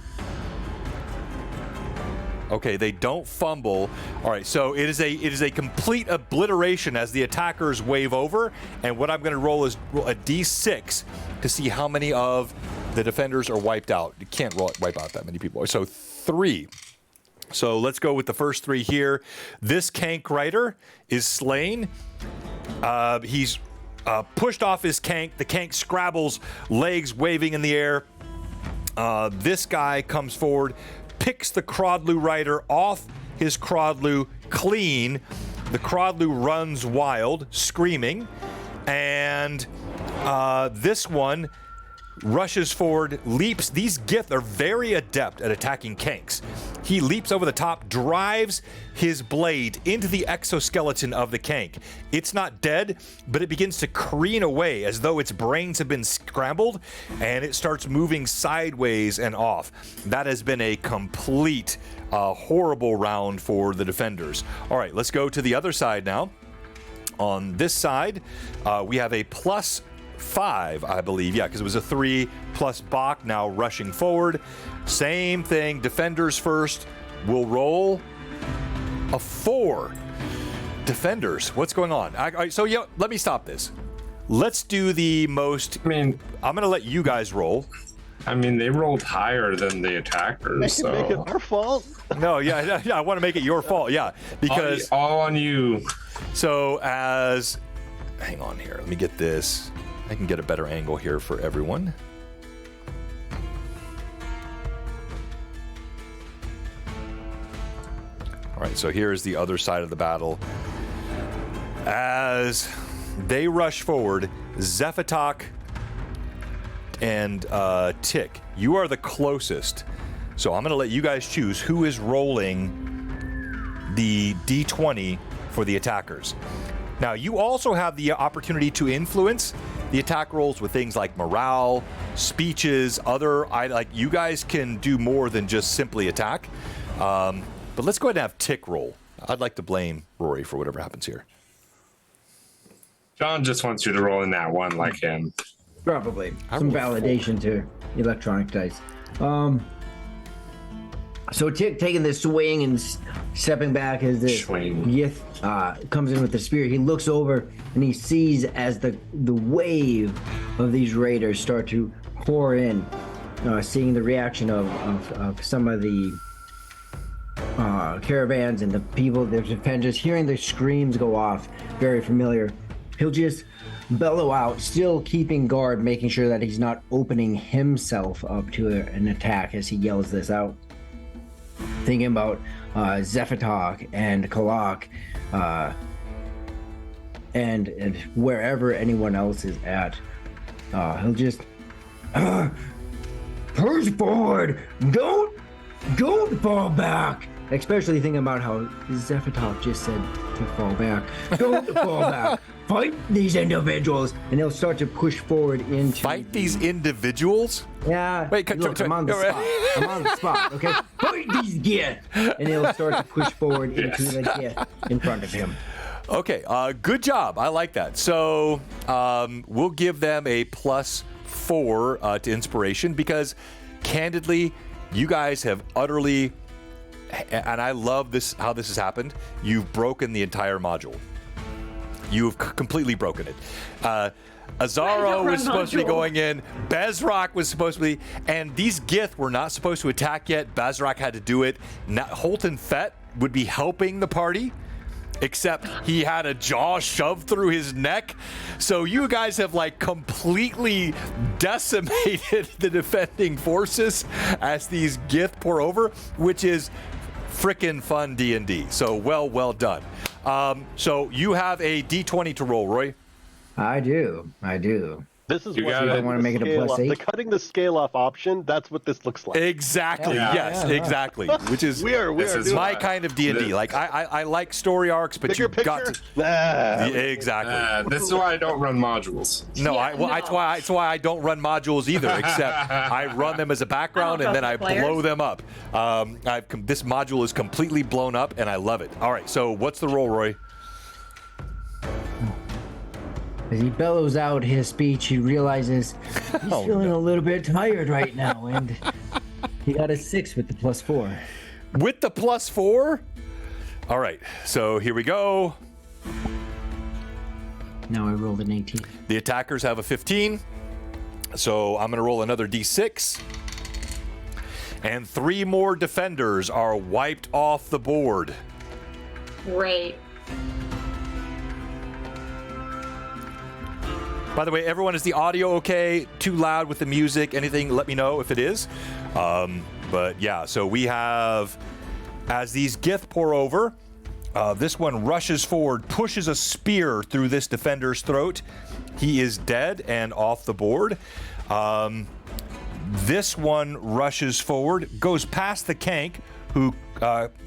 Okay, they don't fumble. All right, so it is a complete obliteration as the attackers wave over. And what I'm going to roll is a d6 to see how many of the defenders are wiped out. You can't wipe out that many people. So 3. So let's go with the first 3 here. This Kank Rider is slain. He's pushed off his Kank. The Kank scrabbles, legs waving in the air. This guy comes forward, picks the Crodlu Rider off his Crodlu clean. The Crodlu runs wild, screaming. And this one rushes forward, leaps. These Gith are very adept at attacking Kanks. He leaps over the top, drives his blade into the exoskeleton of the Kank. It's not dead, but it begins to careen away as though its brains have been scrambled, and it starts moving sideways and off. That has been a complete horrible round for the defenders. All right, let's go to the other side now. On this side, we have a +5, I believe. Yeah, because it was a 3 plus Bach now rushing forward. Same thing. Defenders first. We'll roll a 4. Defenders. What's going on? So let me stop this. Let's do the most. I mean, I'm going to let you guys roll. I mean, they rolled higher than the attackers. Make it our fault. No, yeah, I want to make it your fault. Yeah, because all on you. So hang on here. Let me get this. I can get a better angle here for everyone. All right, so here's the other side of the battle. As they rush forward, Zephatok and Tick, you are the closest. So I'm going to let you guys choose who is rolling the D20 for the attackers. Now, you also have the opportunity to influence the attack rolls with things like morale, speeches, you guys can do more than just simply attack. But let's go ahead and have Tick roll. I'd like to blame Rory for whatever happens here. John just wants you to roll in that one like him. Probably. Some validation to electronic dice. So Tick taking this swing and stepping back as the Gith comes in with the spear. He looks over and he sees as the wave of these raiders start to pour in, seeing the reaction of some of the caravans and the people, their defenders, hearing the screams go off, very familiar. He'll just bellow out, still keeping guard, making sure that he's not opening himself up to an attack as he yells this out. Thinking about Zephatok and Kalak, and wherever anyone else is at, he'll just push forward. Don't fall back. Especially thinking about how Zephatok just said to fall back. Don't fall back. Fight these individuals, and they'll start to push forward into. Fight these individuals? Yeah. Wait, look, I'm on the spot. I'm on the spot. Okay. Fight these Gith, and they'll start to push forward into the Gith in front of him. Okay. Good job. I like that. So we'll give them a +4 to inspiration because, candidly, you guys have utterly, and I love this how this has happened. You've broken the entire module. You've completely broken it. Azaro was supposed to be going in. Bezrak was supposed to be, and these Gith were not supposed to attack yet. Bezrak had to do it. Holton Fett would be helping the party, except he had a jaw shoved through his neck. So you guys have completely decimated the defending forces as these Gith pour over, which is frickin' fun D&D. So well done. So you have a D20 to roll, Roy. I do. This is You what gotta- cutting wanna the make it a scale plus off- 8? The cutting the scale off option. That's what this looks like. Exactly. Yeah, yes. yeah. Exactly. Which is We are This is doing my what- kind of D&D. Like I like story arcs, but bigger you picture. got to. Nah. Yeah, exactly. This is why I don't run modules. No, Yeah, well, no. That's why I don't run modules either. Except I run them as a background and then I trust the players. blow them up. This module is completely blown up and I love it. All right, so what's the roll, Roy? As he bellows out his speech, he realizes he's Oh, feeling a little bit tired right now, and he got a 6 with the +4. With the +4. All right, so here we go. Now I rolled an 18. The attackers have a 15. So I'm going to roll another d6. And 3 more defenders are wiped off the board. Great. By the way, everyone, is the audio okay? Too loud with the music? Anything? Let me know if it is. But yeah, so we have, as these Gith pour over, this one rushes forward, pushes a spear through this defender's throat. He is dead and off the board. This one rushes forward, goes past the Kank, who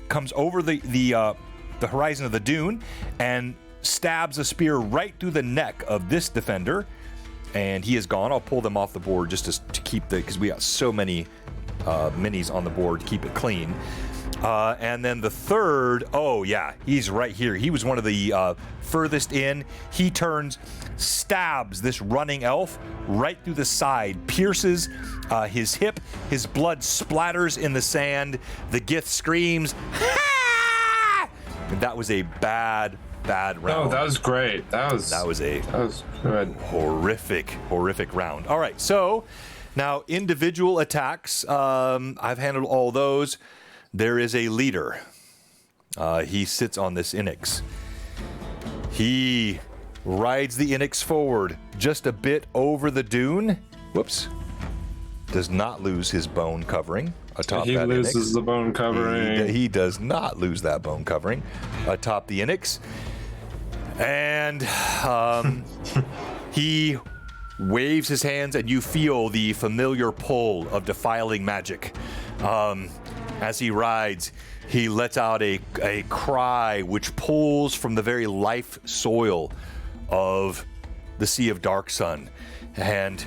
comes over the horizon of the dune, and stabs a spear right through the neck of this defender, and he is gone. I'll pull them off the board just to keep because we got so many minis on the board to keep it clean. And then the third, oh yeah, he's right here. He was one of the furthest in. He turns, stabs this running elf right through the side, pierces his hip. His blood splatters in the sand. The Gith screams, "Ha!" And that was a bad round. No, that was great. That was good. horrific round. All right, so now individual attacks. I've handled all those. There is a leader. He sits on this Onyx. He rides the Onyx forward just a bit over the dune. Whoops. Does not lose his bone covering atop He that loses Onyx. the bone covering. He does not lose that bone covering atop the Onyx. And he waves his hands, and you feel the familiar pull of defiling magic. As he rides, he lets out a cry which pulls from the very life soil of the Sea of Dark Sun. And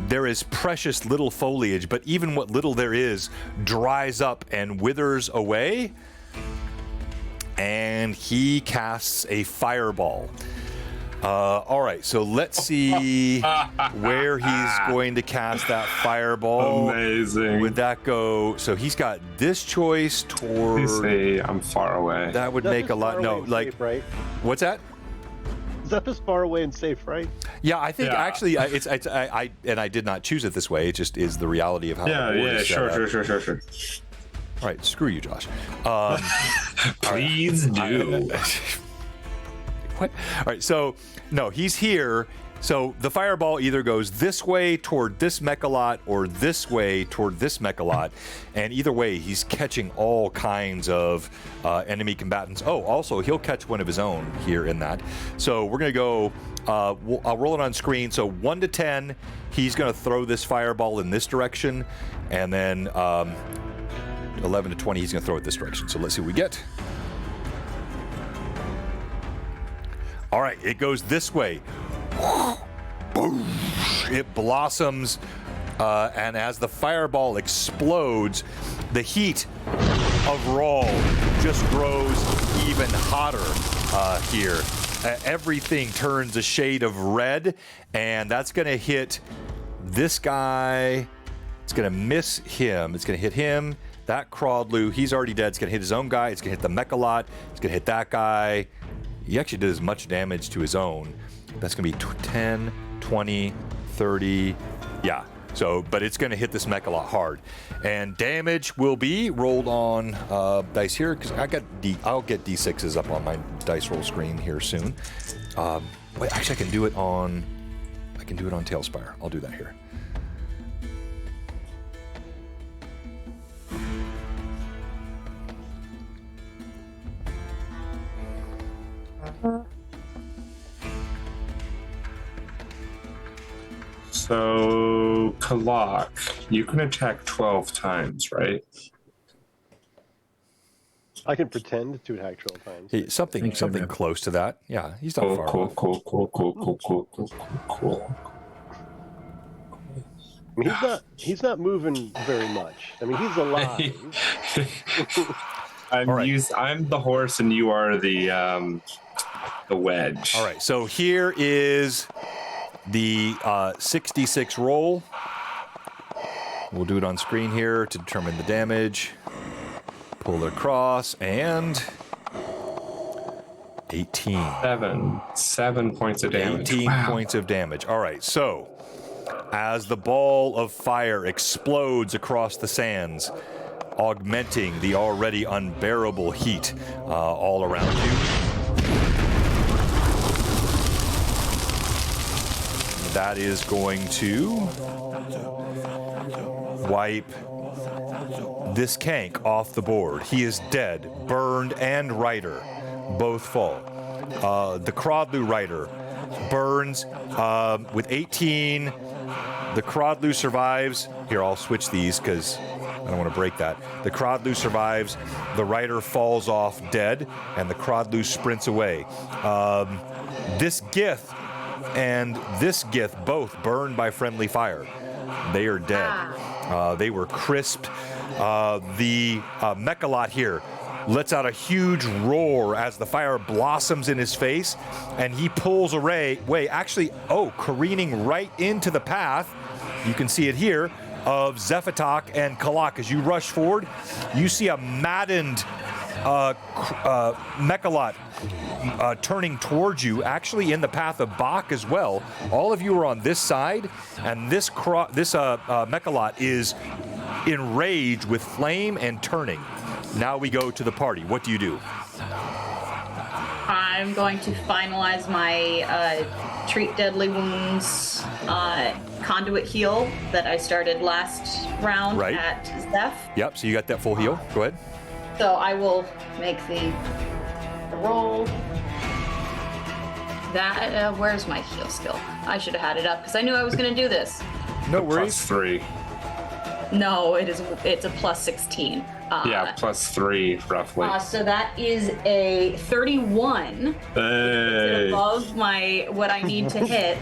there is precious little foliage, but even what little there is dries up and withers away. And he casts a fireball. All right, so let's see where he's going to cast that fireball. Amazing. Would that go? So he's got this choice toward. You say I'm far away. That would Zeph make is a lot. far No, away and like safe, right? what's that? Zeph is far away and safe, right? Yeah, I think Yeah. actually I did not choose it this way. It just is the reality of how. the board is set up. sure. All right, screw you, Josh. Please do. What? All right, so no, he's here. So the fireball either goes this way toward this Mechalot or this way toward this Mechalot, and either way, he's catching all kinds of enemy combatants. Oh, also, he'll catch one of his own here in that. So we're gonna go. I'll roll it on screen. So 1 to 10, he's gonna throw this fireball in this direction, and then 11 to 20, he's gonna throw it this direction. So let's see what we get. All right, it goes this way. It blossoms, and as the fireball explodes, the heat of Rawl just grows even hotter here. Everything turns a shade of red, and that's going to hit this guy. It's going to miss him. It's going to hit him. That Crawdloo, he's already dead. It's going to hit his own guy. It's going to hit the Mechalot. It's going to hit that guy. He actually did as much damage to his own. That's going to be 10, 20, 30. Yeah. So, but it's going to hit this mech a lot hard. And damage will be rolled on dice here, because I'll get D6s up on my dice roll screen here soon. Wait, actually, I can do it on Tailspire. I'll do that here. So, Kalak, you can attack 12 times, right? I can pretend to attack 12 times. Hey, something so, something yeah. close to that. Yeah, he's not Cool, far cool, off. cool. I mean, he's not moving very much. I mean, he's alive. I'm All right. I'm the horse and you are the wedge. All right, so here is the 66 roll. We'll do it on screen here to determine the damage. Pull it across, and 18. 7 points of damage. 18 Wow. points of damage. All right, so as the ball of fire explodes across the sands, augmenting the already unbearable heat all around you. That is going to wipe this Kank off the board. He is dead. Burned and Ryder both fall. The Crodlu Ryder burns with 18. The Crodlu survives. Here, I'll switch these because I don't want to break that. The Crodlu survives. The Ryder falls off dead, and the Crodlu sprints away. This Gith and this Gith both burned by friendly fire. They are dead. They were crisped. The Mechalot here lets out a huge roar as the fire blossoms in his face, and he pulls away, actually, careening right into the path. You can see it here, of Zephatok and Kalak. As you rush forward, you see a maddened Mechalot turning towards you, actually in the path of Bach as well. All of you are on this side, and this Mechalot is enraged with flame and turning. Now we go to the party. What do you do? I'm going to finalize my treat deadly wounds conduit heal that I started last round Right. at Zeph. Yep, so you got that full heal. Go ahead. So I will make the roll. That where's my heal skill? I should have had it up because I knew I was going to do this. No worries. +3. No, it's a plus 16. Yeah, +3 roughly. So that is a 31. Hey. Above what I need to hit.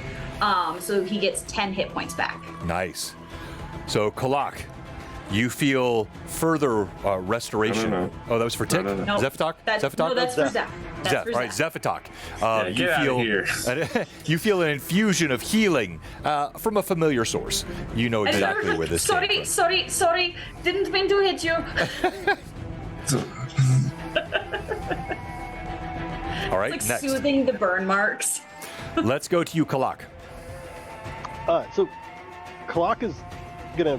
So he gets 10 hit points back. Nice. So, Kalak, you feel further restoration. No. Oh, that was for Tick? No. No, Zephatok? that's Zephatok? no, that's for Zeph. That's Zeph. for All right, Zeph. Zephatok. Get out of here. You feel an infusion of healing from a familiar source. You know exactly where this came from. Sorry. Didn't mean to hit you. All right, Like next. soothing the burn marks. Let's go to you, Kalak. So Kalak is gonna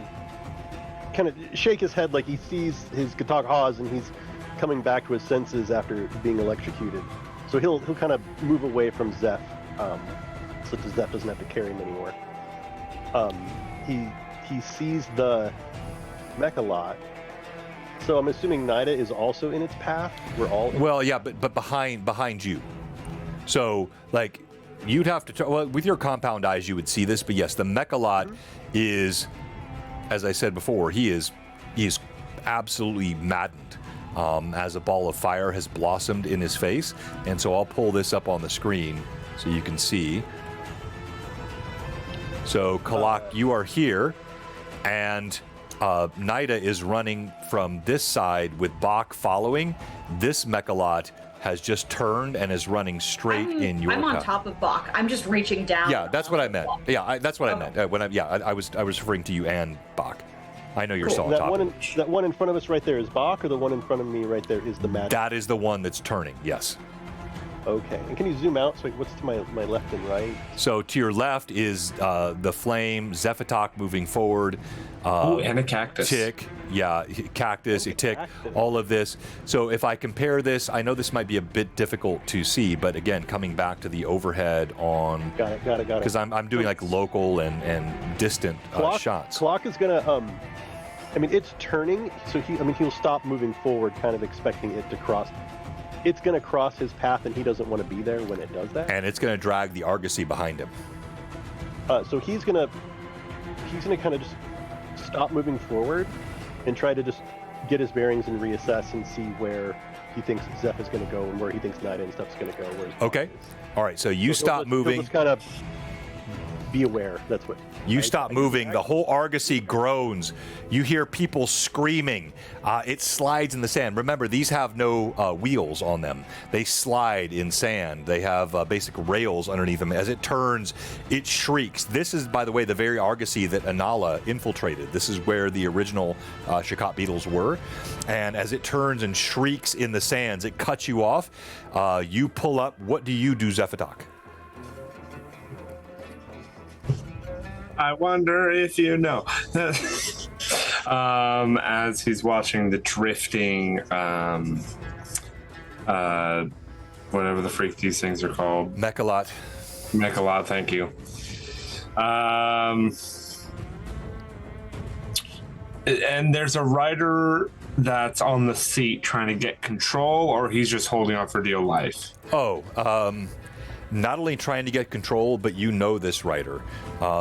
kind of shake his head like he sees his Gatok Hawes and he's coming back to his senses after being electrocuted. So he'll kind of move away from Zeph, so that Zeph doesn't have to carry him anymore. He sees the Mechalot. So I'm assuming Nida is also in its path. We're all Well, yeah, but behind you. So, like, you'd have to with your compound eyes you would see this, but yes, the Mechalot is, as I said before, he is absolutely maddened as a ball of fire has blossomed in his face. And so I'll pull this up on the screen so you can see. So, Kalak, you are here, and Nida is running from this side with Bach following. This Mechalot has just turned and is running straight in your I'm on path. top of Bach. I'm just reaching down. Yeah, that's what I meant. Yeah, that's what I Okay. meant. I was referring to you and Bach. I know you're still on that top. that one in front of us right there is Bach, or the one in front of me right there is the Mad. That is the one that's turning. Yes. Okay. And can you zoom out? So what's to my left and right? So to your left is the flame, Zephatok moving forward. Oh, and a cactus. Tick, yeah, cactus, a tick, cactus. all of this. So if I compare this, I know this might be a bit difficult to see, but again, coming back to the overhead on, Got it. because I'm doing like local and distant shots. Clock is gonna I mean it's turning, so he'll stop moving forward, kind of expecting it to cross. It's gonna cross his path, and he doesn't want to be there when it does that. And it's going to drag the Argosy behind him. So he's gonna he's going to kind of just stop moving forward and try to just get his bearings and reassess and see where he thinks Zeph is going to go and where he thinks Nida and stuff's going to go. Okay. All right. So you stop moving. He'll just kind of be aware. That's what. You stop moving. The whole Argosy groans. You hear people screaming. It slides in the sand. Remember, these have no wheels on them. They slide in sand. They have basic rails underneath them. As it turns, it shrieks. This is, by the way, the very Argosy that Anala infiltrated. This is where the original Shakot beetles were. And as it turns and shrieks in the sands, it cuts you off. You pull up. What do you do, Zephatok? I wonder if you know. As he's watching the drifting, whatever the freak these things are called. Mechalot. Mechalot, thank you. And there's a rider that's on the seat trying to get control, or he's just holding on for dear life? Not only trying to get control, but you know this rider.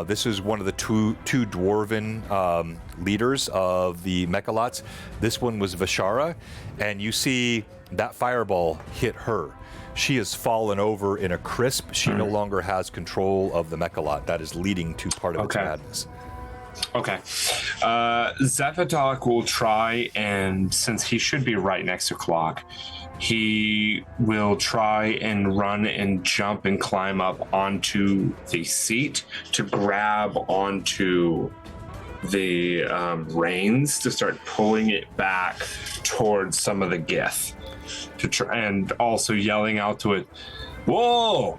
This is one of the two dwarven leaders of the Mechalots. This one was Vishara, and you see that fireball hit her. She has fallen over in a crisp. She no longer has control of the Mechalot. That is leading to part of its madness. Okay. Zephatok will try, and since he should be right next to Clock, he will try and run and jump and climb up onto the seat to grab onto the reins to start pulling it back towards some of the Gith, and also yelling out to it, "Whoa!"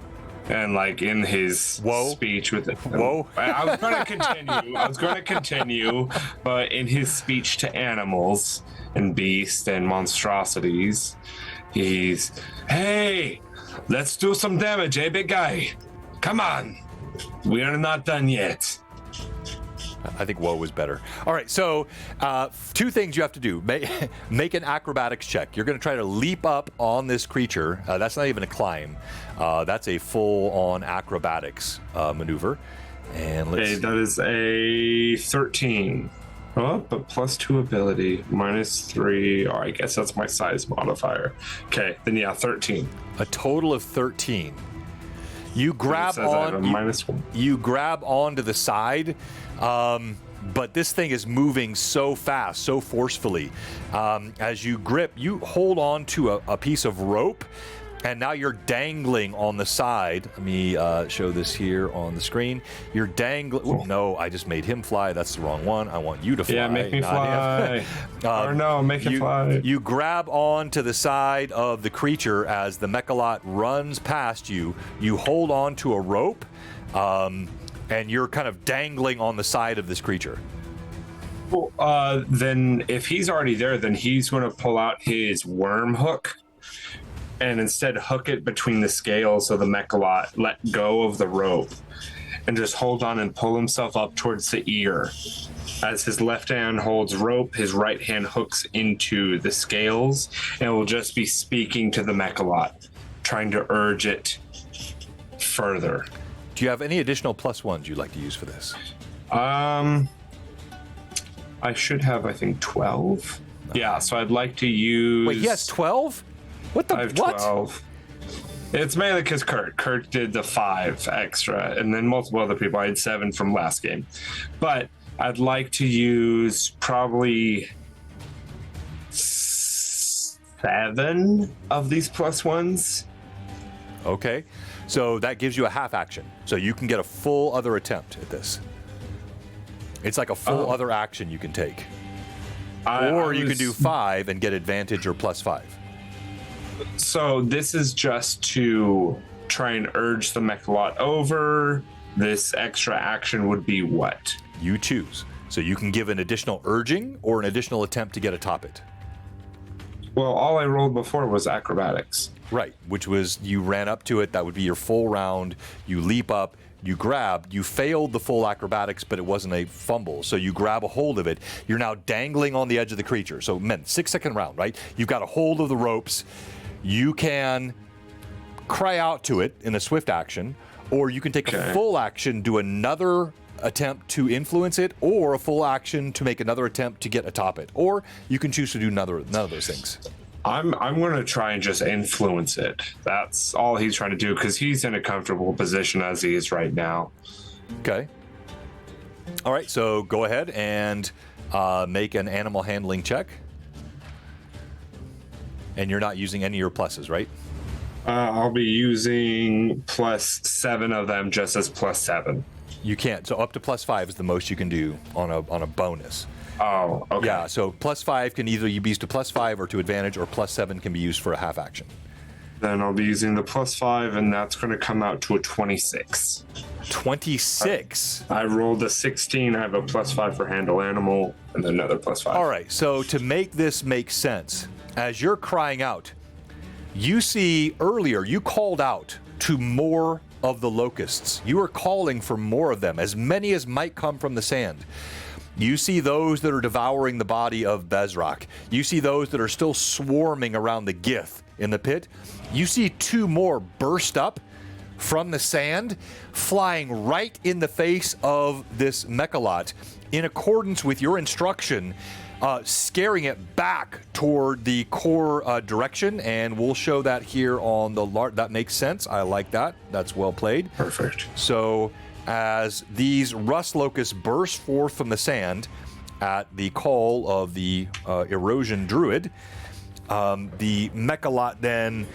And like in his speech with it, whoa! I was going to continue, but in his speech to animals and beasts and monstrosities, he's, "Hey, let's do some damage, eh, big guy? Come on, we are not done yet." I think "whoa" was better. All right, so two things you have to do. Make an acrobatics check. You're going to try to leap up on this creature. That's not even a climb. That's a full-on acrobatics maneuver. And let's. That is a 13. Oh, but +2 ability, -3. Oh, I guess that's my size modifier. Okay, then yeah, 13. A total of 13. You grab on. -1. You grab onto the side. But this thing is moving so fast, so forcefully. As you grip, you hold on to a piece of rope, and now you're dangling on the side. Let me show this here on the screen. You're dangling. No, I just made him fly. That's the wrong one. I want you to fly. Yeah, make me fly. Or no, make it fly. You grab on to the side of the creature as the Mechalot runs past you. You hold on to a rope. And you're kind of dangling on the side of this creature. Well, then if he's already there, then he's going to pull out his worm hook and instead hook it between the scales so the Mechalot let go of the rope and just hold on and pull himself up towards the ear. As his left hand holds rope, his right hand hooks into the scales and will just be speaking to the Mechalot, trying to urge it further. Do you have any additional +1s you'd like to use for this? I should have, I think, 12. Yeah, so I'd like to use. Wait, yes, 12? What the? I have what? 12. It's mainly because Kurt did the 5 extra, and then multiple other people. I had 7 from last game, but I'd like to use probably 7 of these +1s. Okay. So that gives you a half action. So you can get a full other attempt at this. It's like a full other action you can take. Or you can do 5 and get advantage or +5. So this is just to try and urge the Mechalot over. This extra action would be what? You choose. So you can give an additional urging or an additional attempt to get atop it. Well, all I rolled before was acrobatics. Right, which was you ran up to it. That would be your full round. You leap up, you grab. You failed the full acrobatics, but it wasn't a fumble. So you grab a hold of it. You're now dangling on the edge of the creature. So, 6-second round, right? You've got a hold of the ropes. You can cry out to it in a swift action, or you can take a full action, do another attempt to influence it, or a full action to make another attempt to get atop it. Or you can choose to do none of those things. I'm going to try and just influence it. That's all he's trying to do because he's in a comfortable position as he is right now. Okay. All right, so go ahead and make an animal handling check. And you're not using any of your pluses, right? I'll be using +7 of them just as +7. You can't. So up to +5 is the most you can do on a bonus. Oh, okay. Yeah, so +5 can either be used to +5 or to advantage, or +7 can be used for a half action. Then I'll be using the +5, and that's going to come out to a 26. 26. I rolled a 16. I have a +5 for handle animal, and then another +5. All right, so to make this make sense, as you're crying out, you see earlier you called out to more of the locusts. You are calling for more of them, as many as might come from the sand. You see those that are devouring the body of Bezrak. You see those that are still swarming around the Gith in the pit. You see 2 more burst up from the sand, flying right in the face of this Mechalot, in accordance with your instruction, scaring it back toward the core direction. And we'll show that here on the that makes sense. I like that. That's well played. Perfect. So as these rust locusts burst forth from the sand at the call of the erosion druid, the Mechalot then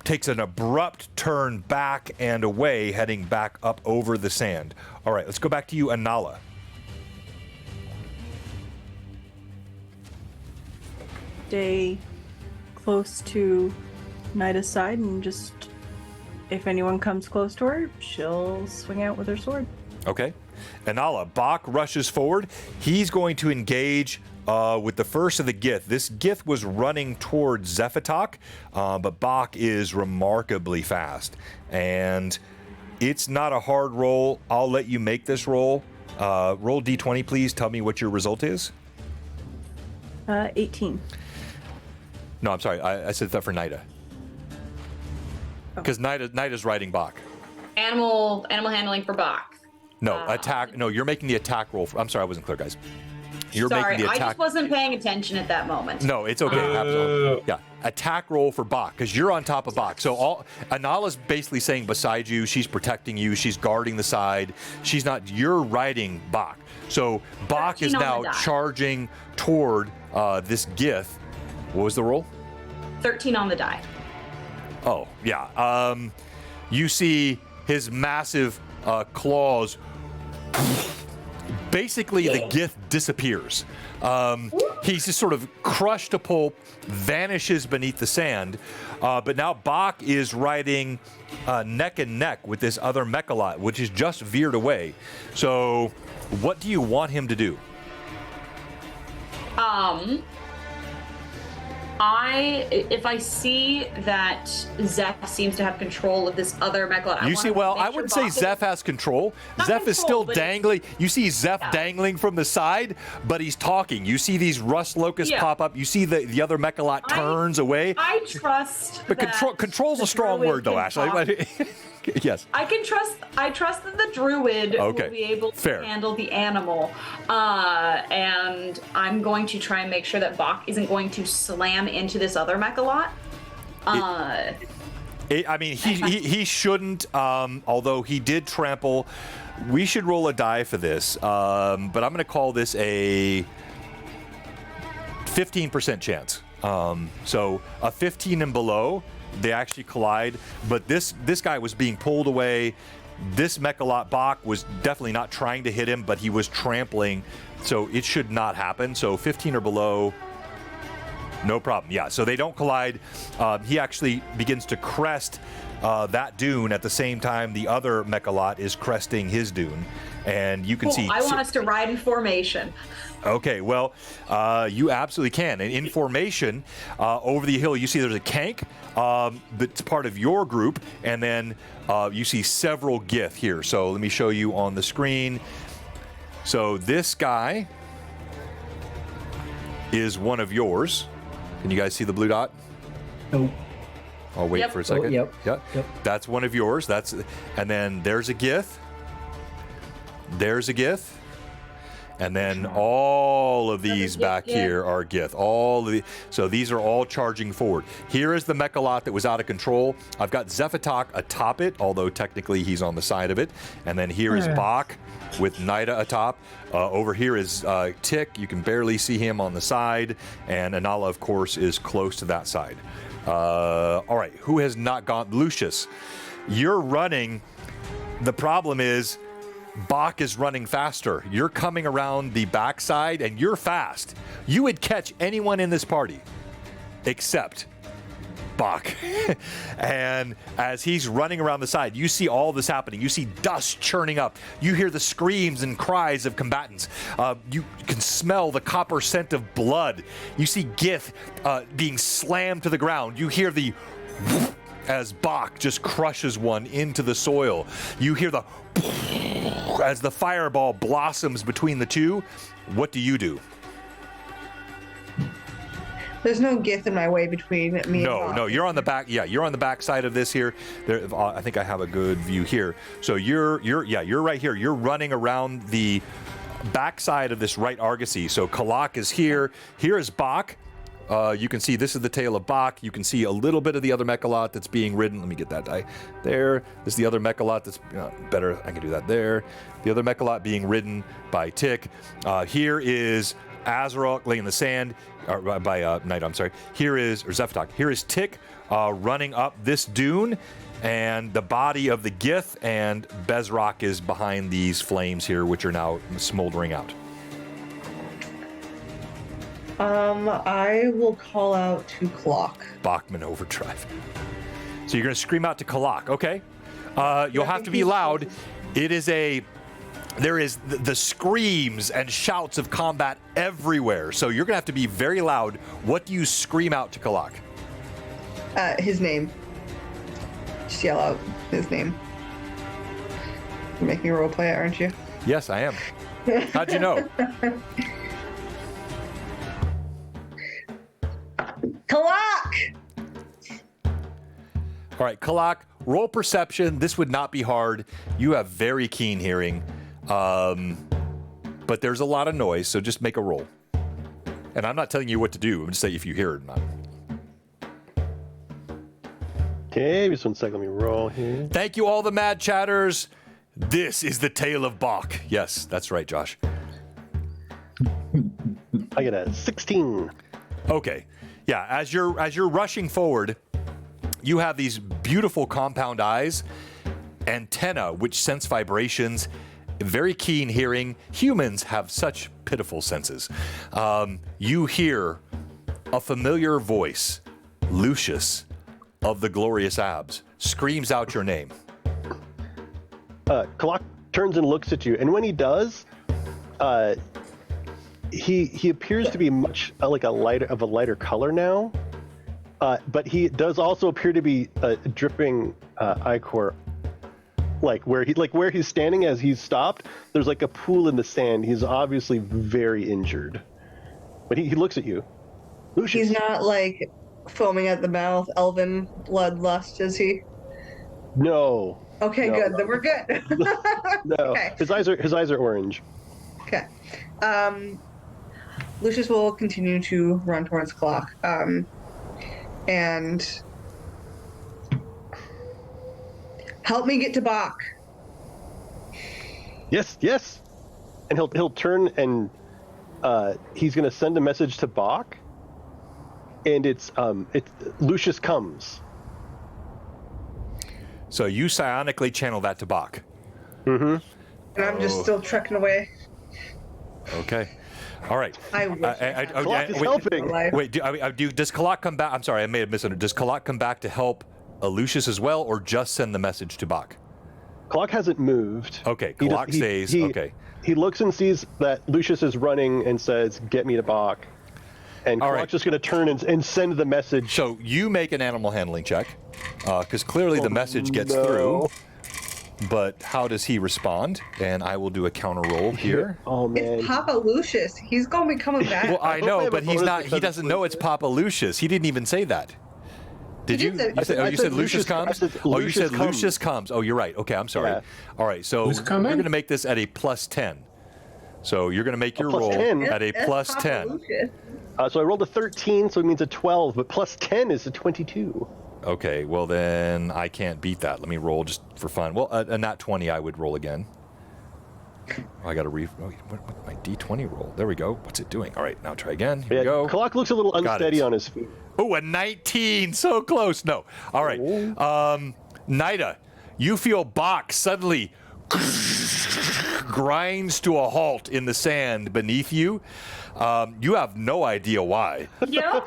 takes an abrupt turn back and away, heading back up over the sand. All right, let's go back to you, Anala. Stay close to Nida's side and just, if anyone comes close to her, she'll swing out with her sword. Okay. Anala, Bach rushes forward. He's going to engage with the first of the Gith. This Gith was running towards Zephatok, but Bach is remarkably fast. And it's not a hard roll. I'll let you make this roll. Roll D20, please. Tell me what your result is. 18. No, I'm sorry. I said that for Nida. Because Nida's riding Bach. Animal handling for Bach. No, attack. No, you're making the attack roll. I'm sorry, I wasn't clear, guys. You're Sorry, making the attack. I just wasn't paying attention at that moment. No, it's okay. Absolutely. Yeah, attack roll for Bach because you're on top of Bach. So Anala's basically saying beside you, she's protecting you, she's guarding the side. She's not. You're riding Bach. So Bach is now charging toward this Gith. What was the roll? 13 on the die. Oh yeah. You see his massive claws. Basically, the Gith disappears. He's just sort of crushed to pulp, vanishes beneath the sand. But now Bach is riding neck and neck with this other Mechalot, which is just veered away. So, what do you want him to do? If I see that Zeph seems to have control of this other Mechalot, I wouldn't say Zeph has control. Zeph is still dangling. You see Zeph dangling from the side, but he's talking. You see these rust locusts pop up. You see the other Mechalot turns away. I trust. But control's a strong word, though, Ashley. Yes. I trust that the druid will be able to handle the animal, and I'm going to try and make sure that Bach isn't going to slam into this other Mechalot. He shouldn't. Although he did trample, we should roll a die for this. But I'm going to call this a 15% chance. So a 15 and below, they actually collide, but this guy was being pulled away. This Mechalot Bach was definitely not trying to hit him, but he was trampling, so it should not happen. So 15 or below, no problem. Yeah, so they don't collide. He actually begins to crest that dune at the same time the other Mechalot is cresting his dune, and you can see. I want us to ride in formation. Okay, well, you absolutely can. And in formation, over the hill, you see there's a Kank that's part of your group, and then you see several Gith here. So let me show you on the screen. So this guy is one of yours. Can you guys see the blue dot? Nope. I'll wait for a second. Yep. That's one of yours. And then there's a Gith. There's a Gith. And then all of these back here are Gith. So these are all charging forward. Here is the Mechalot that was out of control. I've got Zephatok atop it, although technically he's on the side of it. And then here is Bach with Nida atop. Over here is Tick. You can barely see him on the side. And Anala, of course, is close to that side. All right, who has not gone? Lucius, you're running. The problem is Bach is running faster. You're coming around the backside and you're fast. You would catch anyone in this party except Bach. And as he's running around the side, you see all this happening. You see dust churning up. You hear the screams and cries of combatants. You can smell the copper scent of blood. You see Gith being slammed to the ground. You hear the as Bach just crushes one into the soil. You hear the as the fireball blossoms between the two. What do you do? There's no Gith in my way between me and Bach. No, you're on the back. Yeah, you're on the back side of this here. There, I think I have a good view here. So you're right here. You're running around the backside of this right Argosy. So Kalak is here. Here is Bach. You can see this is the tail of Bach. You can see a little bit of the other Mechalot that's being ridden. Let me get that die there. This is the other Mechalot that's better. I can do that there. The other Mechalot being ridden by Tick. Here is Azarok laying in the sand by Night. I'm sorry. Here is Zephatok. Here is Tick running up this dune, and the body of the Gith, and Bezrok is behind these flames here, which are now smoldering out. I will call out to Clock. Bachman overdrive. So you're going to scream out to Kalak, okay? You'll have to be loud. There is the screams and shouts of combat everywhere. So you're going to have to be very loud. What do you scream out to Kalak? His name. Just yell out his name. You're making a role play it, aren't you? Yes, I am. How'd you know? Kalak! All right, Kalak, roll perception. This would not be hard. You have very keen hearing, but there's a lot of noise, so just make a roll. And I'm not telling you what to do. I'm just saying if you hear it or not. Okay, just 1 second. Let me roll here. Thank you, all the mad chatters. This is the tale of Bach. Yes, that's right, Josh. I get a 16. Okay. Yeah, as you're rushing forward, you have these beautiful compound eyes, antenna which sense vibrations, very keen hearing. Humans have such pitiful senses. You hear a familiar voice, Lucius of the Glorious Abs, screams out your name. Kalak turns and looks at you, and when he does, he appears to be much like a lighter color now, but he does also appear to be dripping ichor, where he's standing as he's stopped. There's like a pool in the sand. He's obviously very injured, but he looks at you. Lucius. He's not like foaming at the mouth, elven bloodlust, is he? No. Okay, no, good. no. Then we're good. No, Okay. his eyes are orange. Okay. Lucius will continue to run towards Clock. And help me get to Bach. Yes. And he'll turn and he's gonna send a message to Bach. And it's Lucius comes. So you psionically channel that to Bach. Mm-hmm. And I'm just still trekking away. Okay. All right. I wish Clock is helping. Wait, does Kalak come back? I'm sorry, I may have misunderstood. Does Kalak come back to help Lucius as well, or just send the message to Bach? Clock hasn't moved. Okay, Kalak stays. Okay. He looks and sees that Lucius is running and says, "Get me to Bach." And All Clock's right. just going to turn and send the message. So you make an animal handling check, because clearly the message gets through. But how does he respond? And I will do a counter roll here. Oh man. It's Papa Lucius. He's going to be coming back. Well, I hope I know, have but a he's bonus not. He because doesn't it's know it's Papa Lucius. He didn't even say that. Did He you? did say- You said Lucius comes? I said Oh, you said Lucius Lucius comes. Oh, you're right. Okay, I'm sorry. Yeah. All right, so Who's you're coming? going to make this at a plus 10. So you're going to make your plus roll 10? at a That's plus Papa 10. Lucius. So I rolled a 13, so it means a 12, but plus 10 is a 22. Okay, well then I can't beat that. Let me roll just for fun. Well, a nat 20 I would roll again. Oh, I got to what my D20 roll. There we go. What's it doing? All right, now try again. Here we go. Kalak looks a little Got unsteady it. on his feet. Oh, a 19. So close. No. All right. Nida, you feel Bach suddenly grinds to a halt in the sand beneath you. You have no idea why. Yep.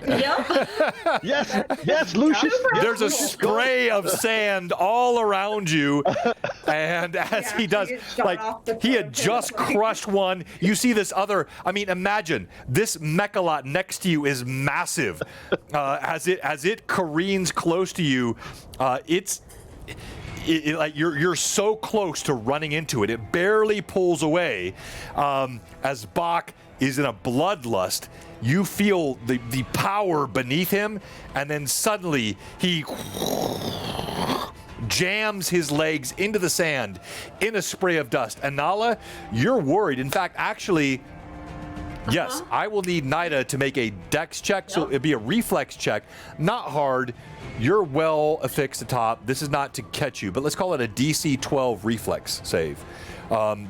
Yep. Yes, Lucius. Yes, There's a Lucius, spray of sand all around you, and as Yeah, he does, you get shot like off the he had front. just crushed one. You see this other. I mean, imagine this mechalot next to you is massive. As it careens close to you, it's. Like you're so close to running into it. It barely pulls away. As Bach is in a bloodlust, you feel the power beneath him, and then suddenly he jams his legs into the sand in a spray of dust. And Nala, you're worried. In fact, actually, yes, I will need Nida to make a dex check, so it'd be a reflex check. Not hard. You're well affixed atop. This is not to catch you, but let's call it a DC 12 reflex save.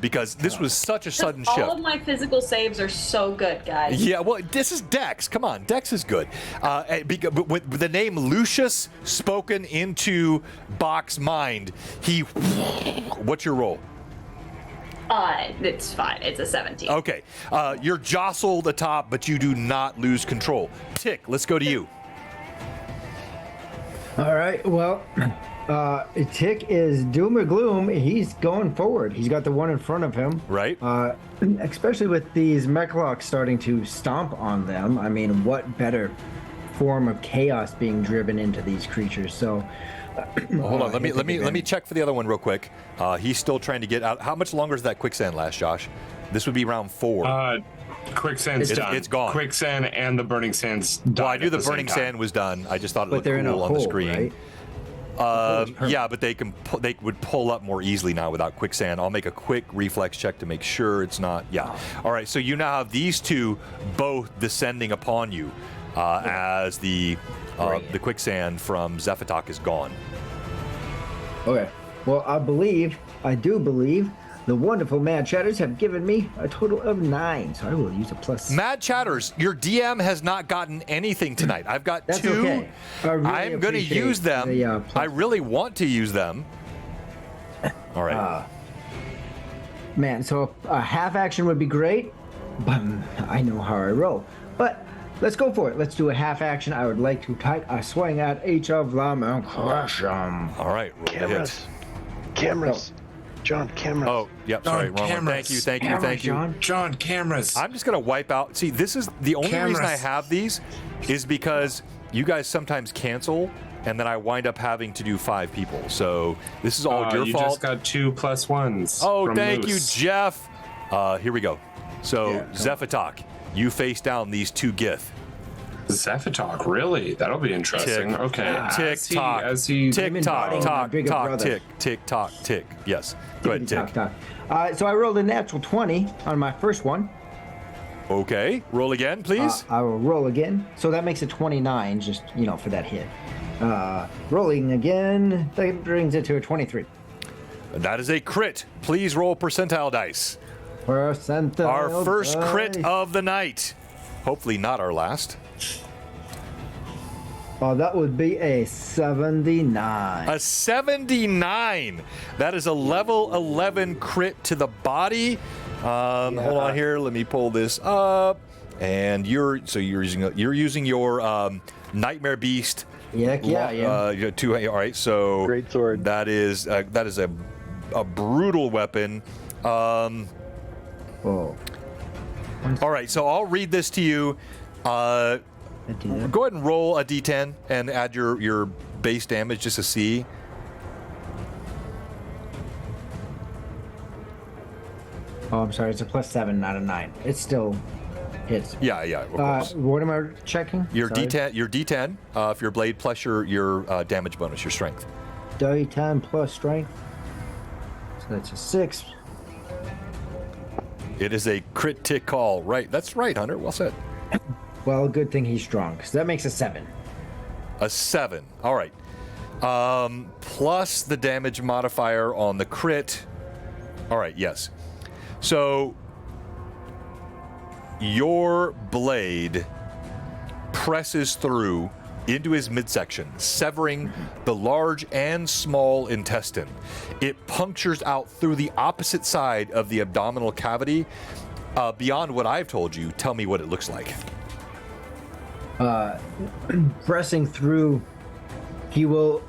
Because this was such a sudden shift. All of my physical saves are so good, guys. Yeah, well, this is Dex. Come on, Dex is good. But with the name Lucius spoken into Bach's mind, he. What's your roll? It's fine. It's a 17. Okay, you're jostled atop, but you do not lose control. Tick, let's go to you. All right. Well, Tick is doom or gloom. He's going forward. He's got the one in front of him. Right. Especially with these Mechalocs starting to stomp on them. I mean, what better form of chaos being driven into these creatures? So, Hold on. Let me check for the other one real quick. He's still trying to get out. How much longer does that quicksand last, Josh? This would be round 4. Quicksand's done. It's gone. Quicksand and the burning sand's done. Well, I knew at the the same burning time. sand was done. I just thought it but looked they're in a cool on hole, the screen. right? Yeah, but they would pull up more easily now without quicksand. I'll make a quick reflex check to make sure it's not. Yeah. All right. So you now have these two both descending upon you as the quicksand from Zephatok is gone. Okay. Well, I do believe, the wonderful Mad Chatters have given me a total of 9, so I will use a plus. Mad Chatters, your DM has not gotten anything tonight. I've got That's 2. okay. I really I'm going to appreciate use them. the, plus. I really want to use them. All right. Man, so a half action would be great, but I know how I roll. But let's go for it. Let's do a half action. I would like to take a swing at each of them and crush them. All right. Roll the Cameras. hit. Cameras. John, cameras. Oh, yep. Sorry. John, Wrong one. cameras. Thank you. John. John, cameras. I'm just going to wipe out. See, this is the only reason I Cameras. have these is because you guys sometimes cancel, and then I wind up having to do 5 people. So this is all your you fault. just got 2 +1s. Oh, from thank Moose. you, Jeff. Here we go. So, Yeah, Zephatok, you face down these 2 Gith. Zephatok, really? That'll be interesting. Tick. Okay. Tick, As he- tock. As he, Tick, been tock, fighting my tock, bigger tock, brother. tick, tick, tock, tick. Yes. Go ahead, Talk, tick. talk. So I rolled a natural 20 on my first one. Okay. Roll again, please. I will roll again. So that makes it 29, just, for that hit. Rolling again, that brings it to a 23. That is a crit. Please roll percentile dice. Percentile Our first crit dice. of the night. Hopefully not our last. That would be a 79. A 79. That is a level 11 crit to the body. Hold on here. Let me pull this up. And you're using your Nightmare Beast. Yeah. You got 2. All right. So Great sword. That is a brutal weapon. Oh. All right. So I'll read this to you. Go ahead and roll a d10 and add your base damage just to see. Oh, I'm sorry. It's a +7, not a 9. It's still hits. Yeah, of course. What am I checking? Your Sorry. D10, your D10 for your blade plus your damage bonus, your strength. D10 plus strength. So that's a 6. It is a critical. Right, that's right, Hunter. Well said. Well, good thing he's strong, because that makes a 7. A 7. All right. Plus the damage modifier on the crit. All right, yes. So your blade presses through into his midsection, severing the large and small intestine. It punctures out through the opposite side of the abdominal cavity. Beyond what I've told you, tell me what it looks like. Pressing through, he will,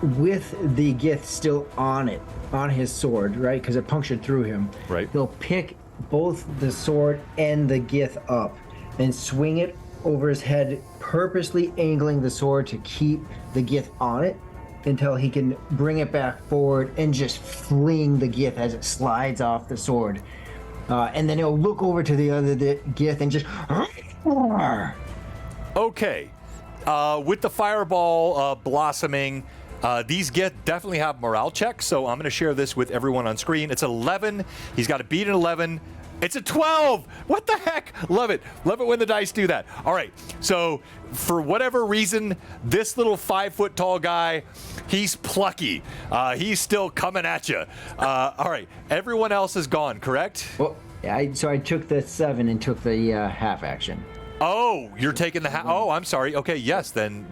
with the Gith still on it, on his sword, right? Because it punctured through him. Right. He'll pick both the sword and the Gith up and swing it over his head, purposely angling the sword to keep the Gith on it until he can bring it back forward and just fling the Gith as it slides off the sword. And then he'll look over to the other Gith and just... Okay. With the fireball blossoming, these Gith definitely have morale checks, so I'm going to share this with everyone on screen. It's 11. He's got to beat an 11. It's a 12. What the heck? Love it. Love it when the dice do that. All right. So for whatever reason, this little 5-foot-tall guy, he's plucky. He's still coming at you. All right. Everyone else is gone, correct? Well, so I took the 7 and took the half action. Oh, you're taking the Oh, I'm sorry. Okay, yes, then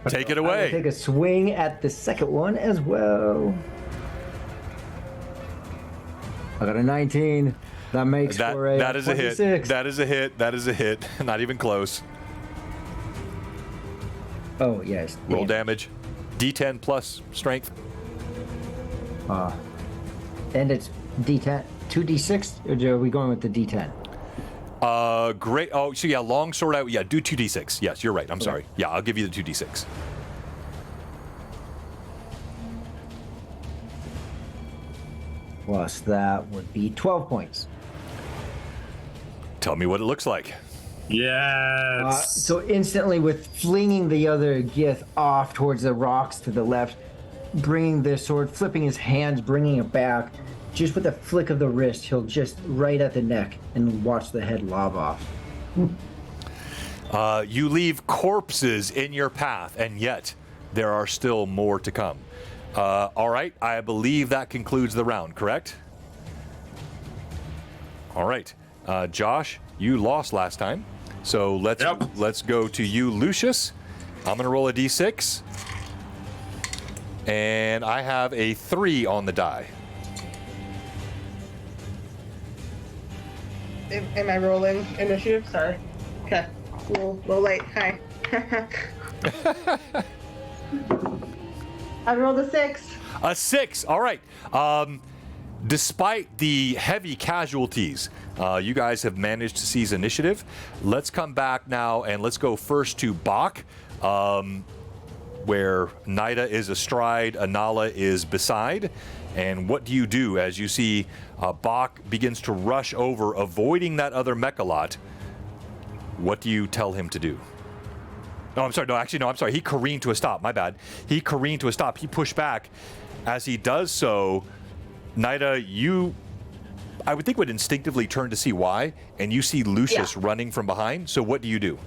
take it I'll away. take a swing at the second one as well. I got a 19. That makes for a that is 26. a hit. That is a hit. That is a hit. Not even close. Oh, yes. Roll damage. D10 plus strength. And it's D10. 2d6? Or are we going with the D10? Great. Oh, so yeah, long sword out. Yeah, do 2d6. Yes, you're right. I'm sorry. Yeah, I'll give you the 2d6. Plus that would be 12 points. Tell me what it looks like. Yes. So instantly, with flinging the other Gith off towards the rocks to the left, bringing the sword, flipping his hands, bringing it back, just with a flick of the wrist, he'll just right at the neck and watch the head lob off. You leave corpses in your path, and yet there are still more to come. All right, I believe that concludes the round, correct? All right. Josh, you lost last time, so let's go to you, Lucius. I'm gonna roll a d6, and I have a 3 on the die. Am I rolling initiative? Sorry. Okay. A little late. Hi. I rolled a 6. A 6. All right. Despite the heavy casualties, you guys have managed to seize initiative. Let's come back now and let's go first to Bach, where Nida is astride, Anala is beside. And what do you do as you see Bach begins to rush over, avoiding that other Mechalot? What do you tell him to do? No, I'm sorry. No, actually, no, I'm sorry. He careened to a stop. My bad. He careened to a stop. He pushed back. As he does so, Nida, I would think would instinctively turn to see why, and you see Lucius running from behind. So what do you do?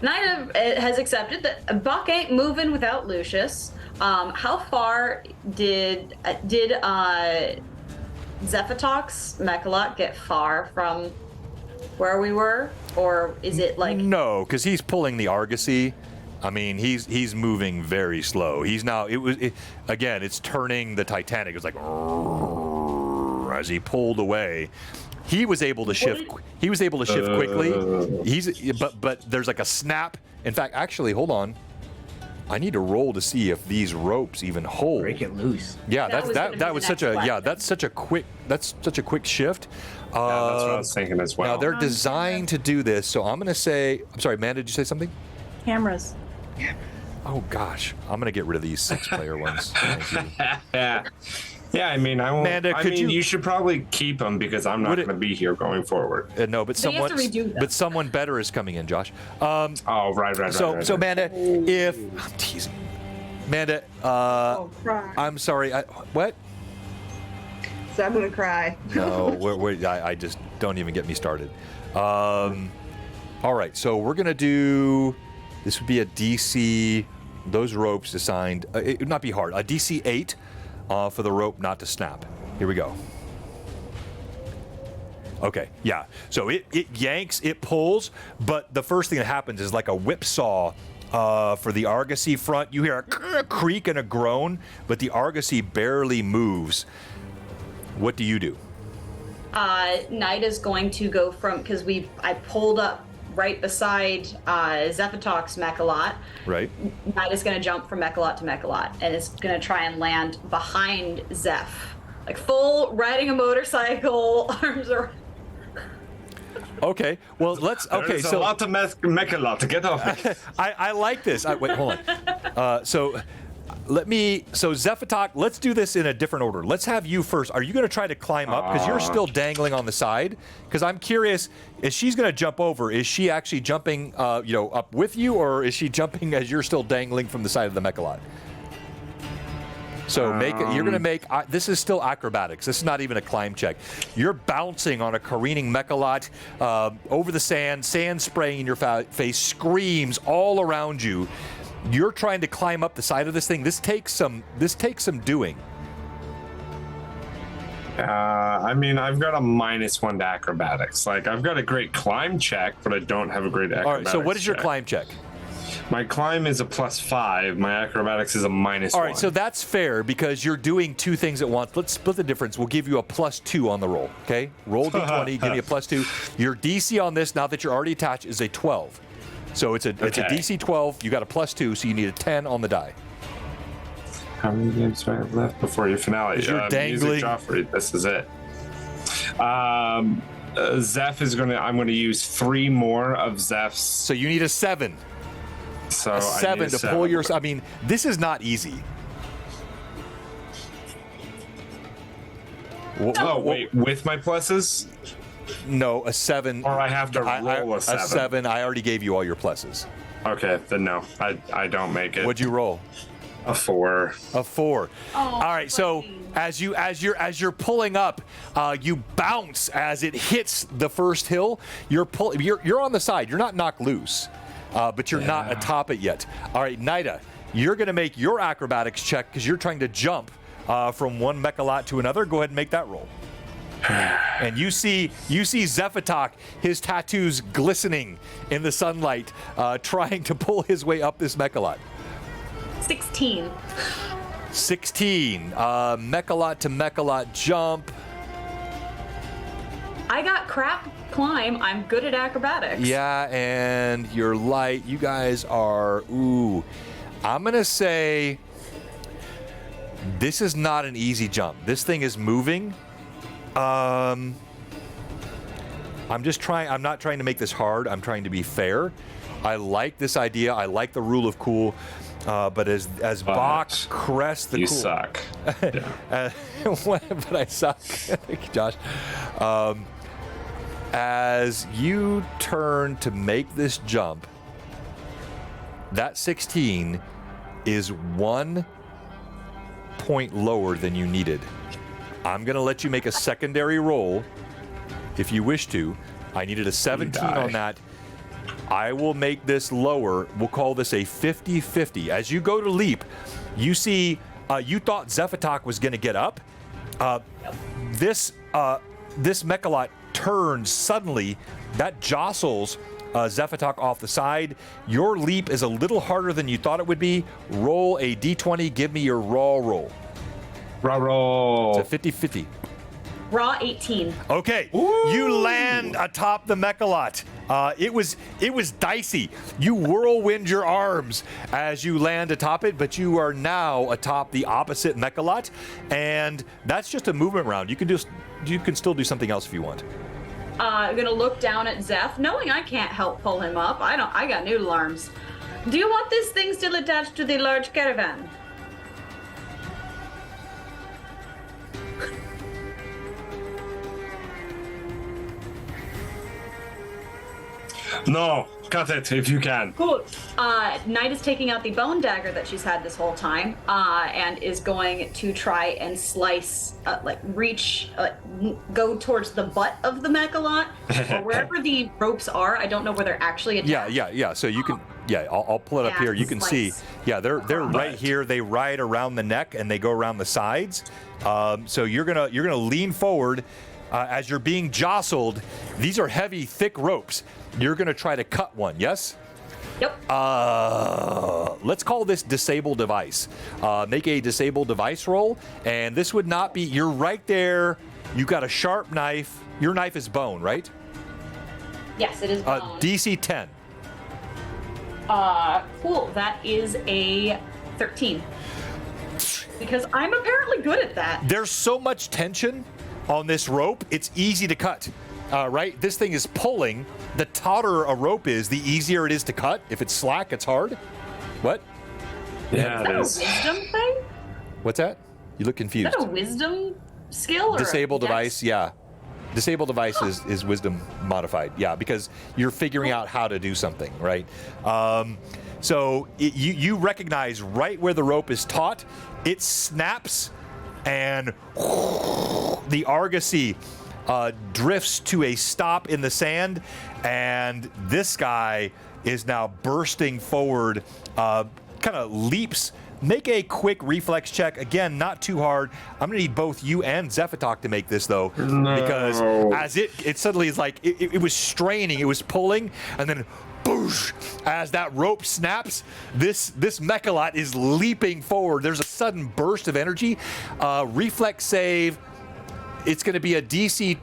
Nida has accepted that Buck ain't moving without Lucius. How far did Zephatox Mechalot get far from where we were, or is it like? No, because he's pulling the Argosy. I mean, he's moving very slow. He's now again. It's turning the Titanic. It's like as he pulled away. He was able to shift. He was able to shift quickly. But there's like a snap. In fact, actually, hold on. I need to roll to see if these ropes even hold. Break it loose. Yeah, that was such a question. that's such a quick shift. That's what I was thinking as well. Now they're designed to do this, so I'm gonna say. I'm sorry, man. Did you say something? Cameras. Oh gosh, I'm gonna get rid of these 6-player ones. Thank you. Yeah, I mean, I won't. Amanda, I could mean, you- you should probably keep them because I'm not Would it- going to be here going forward. No, but They have to redo them. but someone better is coming in, Josh. Oh, right. So Amanda, if I'm teasing, Amanda, Oh, cry. I'm sorry. What? So I'm gonna cry. No, I just don't even get me started. All right, so we're gonna do. This would be a DC. Those ropes assigned. It would not be hard. A DC 8 for the rope not to snap. Here we go. Okay, yeah. So it yanks, it pulls, but the first thing that happens is like a whipsaw for the Argosy front. You hear a creak and a groan, but the Argosy barely moves. What do you do? Knight is going to go from, because I pulled up right beside Zephytalk's Mechalot. Right. Knight is going to jump from Mechalot to Mechalot, and it's going to try and land behind Zeph. Like full riding a motorcycle, arms around. Okay, well, let's. Okay, There's so a lot of Mechalot to get off. I like this. Wait, hold on. So Zephytalk, let's do this in a different order. Let's have you first. Are you going to try to climb up? Because you're still dangling on the side. Because I'm curious, if she's going to jump over, is she actually jumping, up with you, or is she jumping as you're still dangling from the side of the Mechalot? So you're going to make, this is still acrobatics. This is not even a climb check. You're bouncing on a careening Mechalot over the sand spraying in your face, screams all around you. You're trying to climb up the side of this thing. This takes some doing. I mean, I've got a -1 to acrobatics. Like, I've got a great climb check, but I don't have a great acrobatics. All right, so what is your check. climb check? My climb is a +5. My acrobatics is a -1. All right, so that's fair because you're doing two things at once. Let's split the difference. We'll give you a +2 on the roll, okay? Roll d20, give me a +2. Your DC on this, now that you're already attached, is a 12. So it's a DC 12. You got a +2, so you need a 10 on the die. How many games do I have left before your finale? You're dangling. Music Joffrey, this is it. Zeph is I'm going to use 3 more of Zeph's. So you need a 7. So A 7 to pull your. I mean, this is not easy. Oh, wait, with my pluses? No, a 7. Or I have to roll a 7. A 7. I already gave you all your pluses. Okay, then no, I don't make it. What'd you roll? A 4. A 4. Oh, All right. So as you're pulling up, you bounce as it hits the first hill. You're on the side. You're not knocked loose, but you're not atop it yet. All right, Nida, you're gonna make your acrobatics check because you're trying to jump from one Mechalot to another. Go ahead and make that roll. And you see Zephytalk, his tattoos glistening in the sunlight, trying to pull his way up this Mechalot. 16. 16. Mechalot to Mechalot jump. I got crap climb. I'm good at acrobatics. Yeah, and you're light. You guys are, I'm going to say this is not an easy jump. This thing is moving. I'm not trying to make this hard. I'm trying to be fair. I like this idea. I like the rule of cool. But as Bach crests the you cool. suck. Yeah. But I suck. Thank you, Josh. As you turn to make this jump, that 16 is 1 point lower than you needed. I'm going to let you make a secondary roll if you wish to. I needed a 17 on that. I will make this lower. We'll call this a 50-50. As you go to leap, you see, you thought Zephytalk was going to get up. This Mechalot turns suddenly. That jostles Zephytalk off the side. Your leap is a little harder than you thought it would be. Roll a d20. Give me your raw roll. Raw roll. It's a 50-50. Raw 18. Okay, you land atop the Mechalot. It was dicey. You whirlwind your arms as you land atop it, but you are now atop the opposite Mechalot, and that's just a movement round. You can still do something else if you want. I'm gonna look down at Zeph, knowing I can't help pull him up. I got noodle arms. Do you want this thing still attached to the large caravan? No, cut it if you can. Cool. Knight is taking out the bone dagger that she's had this whole time, and is going to try and slice, go towards the butt of the Mechalot, or wherever the ropes are. I don't know where they're actually attached. Yeah. So you can, I'll pull it up here. You can see, they're right here. They ride around the neck and they go around the sides. So you're gonna lean forward. As you're being jostled, these are heavy, thick ropes. You're going to try to cut one, yes? Yep. Let's call this disable device. Make a disable device roll, and this would not be, you're right there. You got a sharp knife. Your knife is bone, right? Yes, it is bone. DC 10. Cool. That is a 13. Because I'm apparently good at that. There's so much tension on this rope, it's easy to cut, right? This thing is pulling. The tauter a rope is, the easier it is to cut. If it's slack, it's hard. What? Yeah, it is. Is that a wisdom thing? What's that? You look confused. Is that a wisdom skill? Or Disable dex? device, yeah. Disable device is wisdom modified, yeah, because you're figuring out how to do something, right? So you recognize right where the rope is taut, it snaps, and the Argosy drifts to a stop in the sand, and this guy is now bursting forward, kind of leaps. Make a quick reflex check. Again, not too hard. I'm going to need both you and Zephatok to make this, though, because as it suddenly is like, it was straining, it was pulling, and then boosh, as that rope snaps, this Mechalot is leaping forward. There's a sudden burst of energy. Reflex save, it's going to be a DC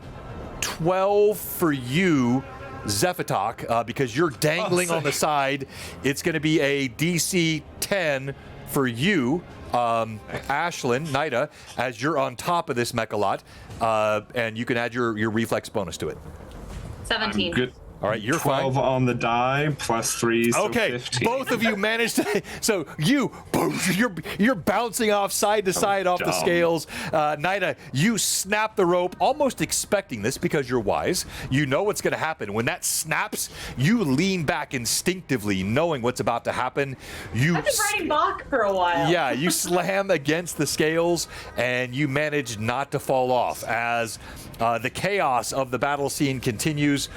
12 for you, Zephatok, because you're dangling on the side. It's going to be a DC 10 for you, Ashlyn, Nida, as you're on top of this Mechalot, and you can add your reflex bonus to it. 17. Good. All right, you're 12 fine. on the die, plus 3, so Okay, 15. both of you managed to. So you're bouncing off side to side off the dumb. scales. Nida, you snap the rope, almost expecting this because you're wise. You know what's going to happen when that snaps. You lean back instinctively, knowing what's about to happen. I've been writing Bach for a while. Yeah, you slam against the scales, and you manage not to fall off. As the chaos of the battle scene continues,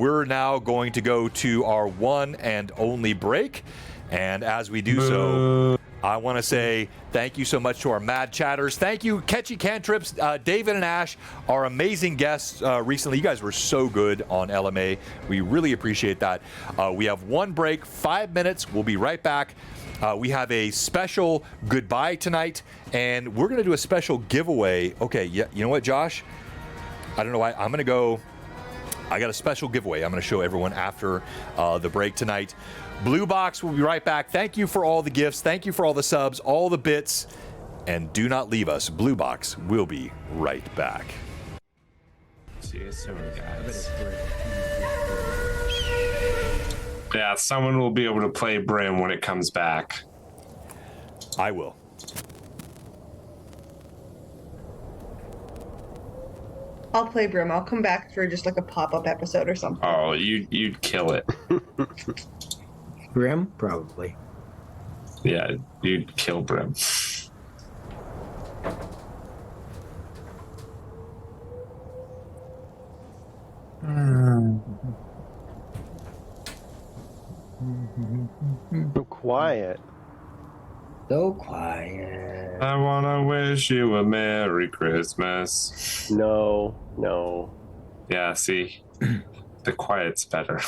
we're now going to go to our one and only break. And as we do so, I want to say thank you so much to our mad chatters. Thank you, Catchy Cantrips, David and Ash, our amazing guests recently. You guys were so good on LMA. We really appreciate that. We have one break, 5 minutes. We'll be right back. We have a special goodbye tonight, and we're going to do a special giveaway. Okay, yeah, you know what, Josh? I don't know why. I'm going to go. I got a special giveaway I'm going to show everyone after the break tonight. Blue Box will be right back. Thank you for all the gifts. Thank you for all the subs, all the bits. And do not leave us. Blue Box will be right back. See you soon, guys. Yeah, someone will be able to play Brim when it comes back. I will. I'll play Brim. I'll come back for just like a pop-up episode or something. Oh, you'd kill it. Grim? Probably. Yeah, you'd kill Brim. So quiet. So quiet. I wanna wish you a Merry Christmas. No. Yeah, see, the quiet's better.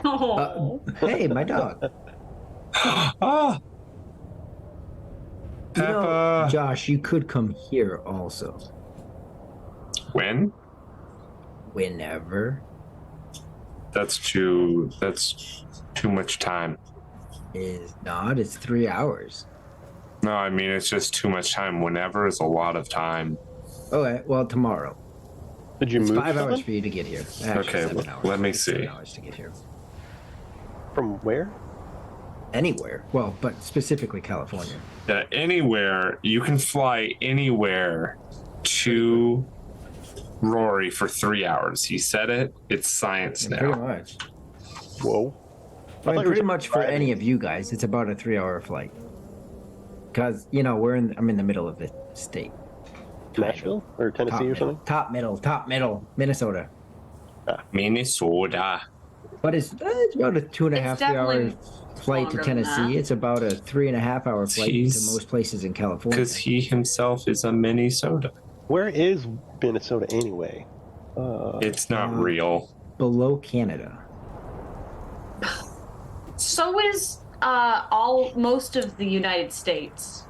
Oh. Hey, my dog. Ah, You know, Peppa. Josh, you could come here also. When? Whenever. That's too much time. Is not. It's 3 hours. No, I mean it's just too much time. Whenever is a lot of time. Okay, well, tomorrow. Did you It's move 5 hours something? for you to get here. Actually, Okay, 7 hours. let me It's 7 see. hours to get here. From where? Anywhere. Well, but specifically California. Yeah, anywhere you can fly anywhere to Rory for 3 hours. He said it. It's science Yeah, pretty now. much. Whoa. I thought mean, you were pretty much for driving. any of you guys, it's about a 3-hour flight. Because I'm in the middle of the state. Nashville or Tennessee or something? Top middle, Minnesota. Minnesota. But it's about a 2.5, 3 hour definitely flight to longer than Tennessee. that. It's about a 3.5 hour flight to Jeez. most places in California. Because he himself is a Minnesota. Where is Minnesota anyway? It's not real. Below Canada. So is most of the United States.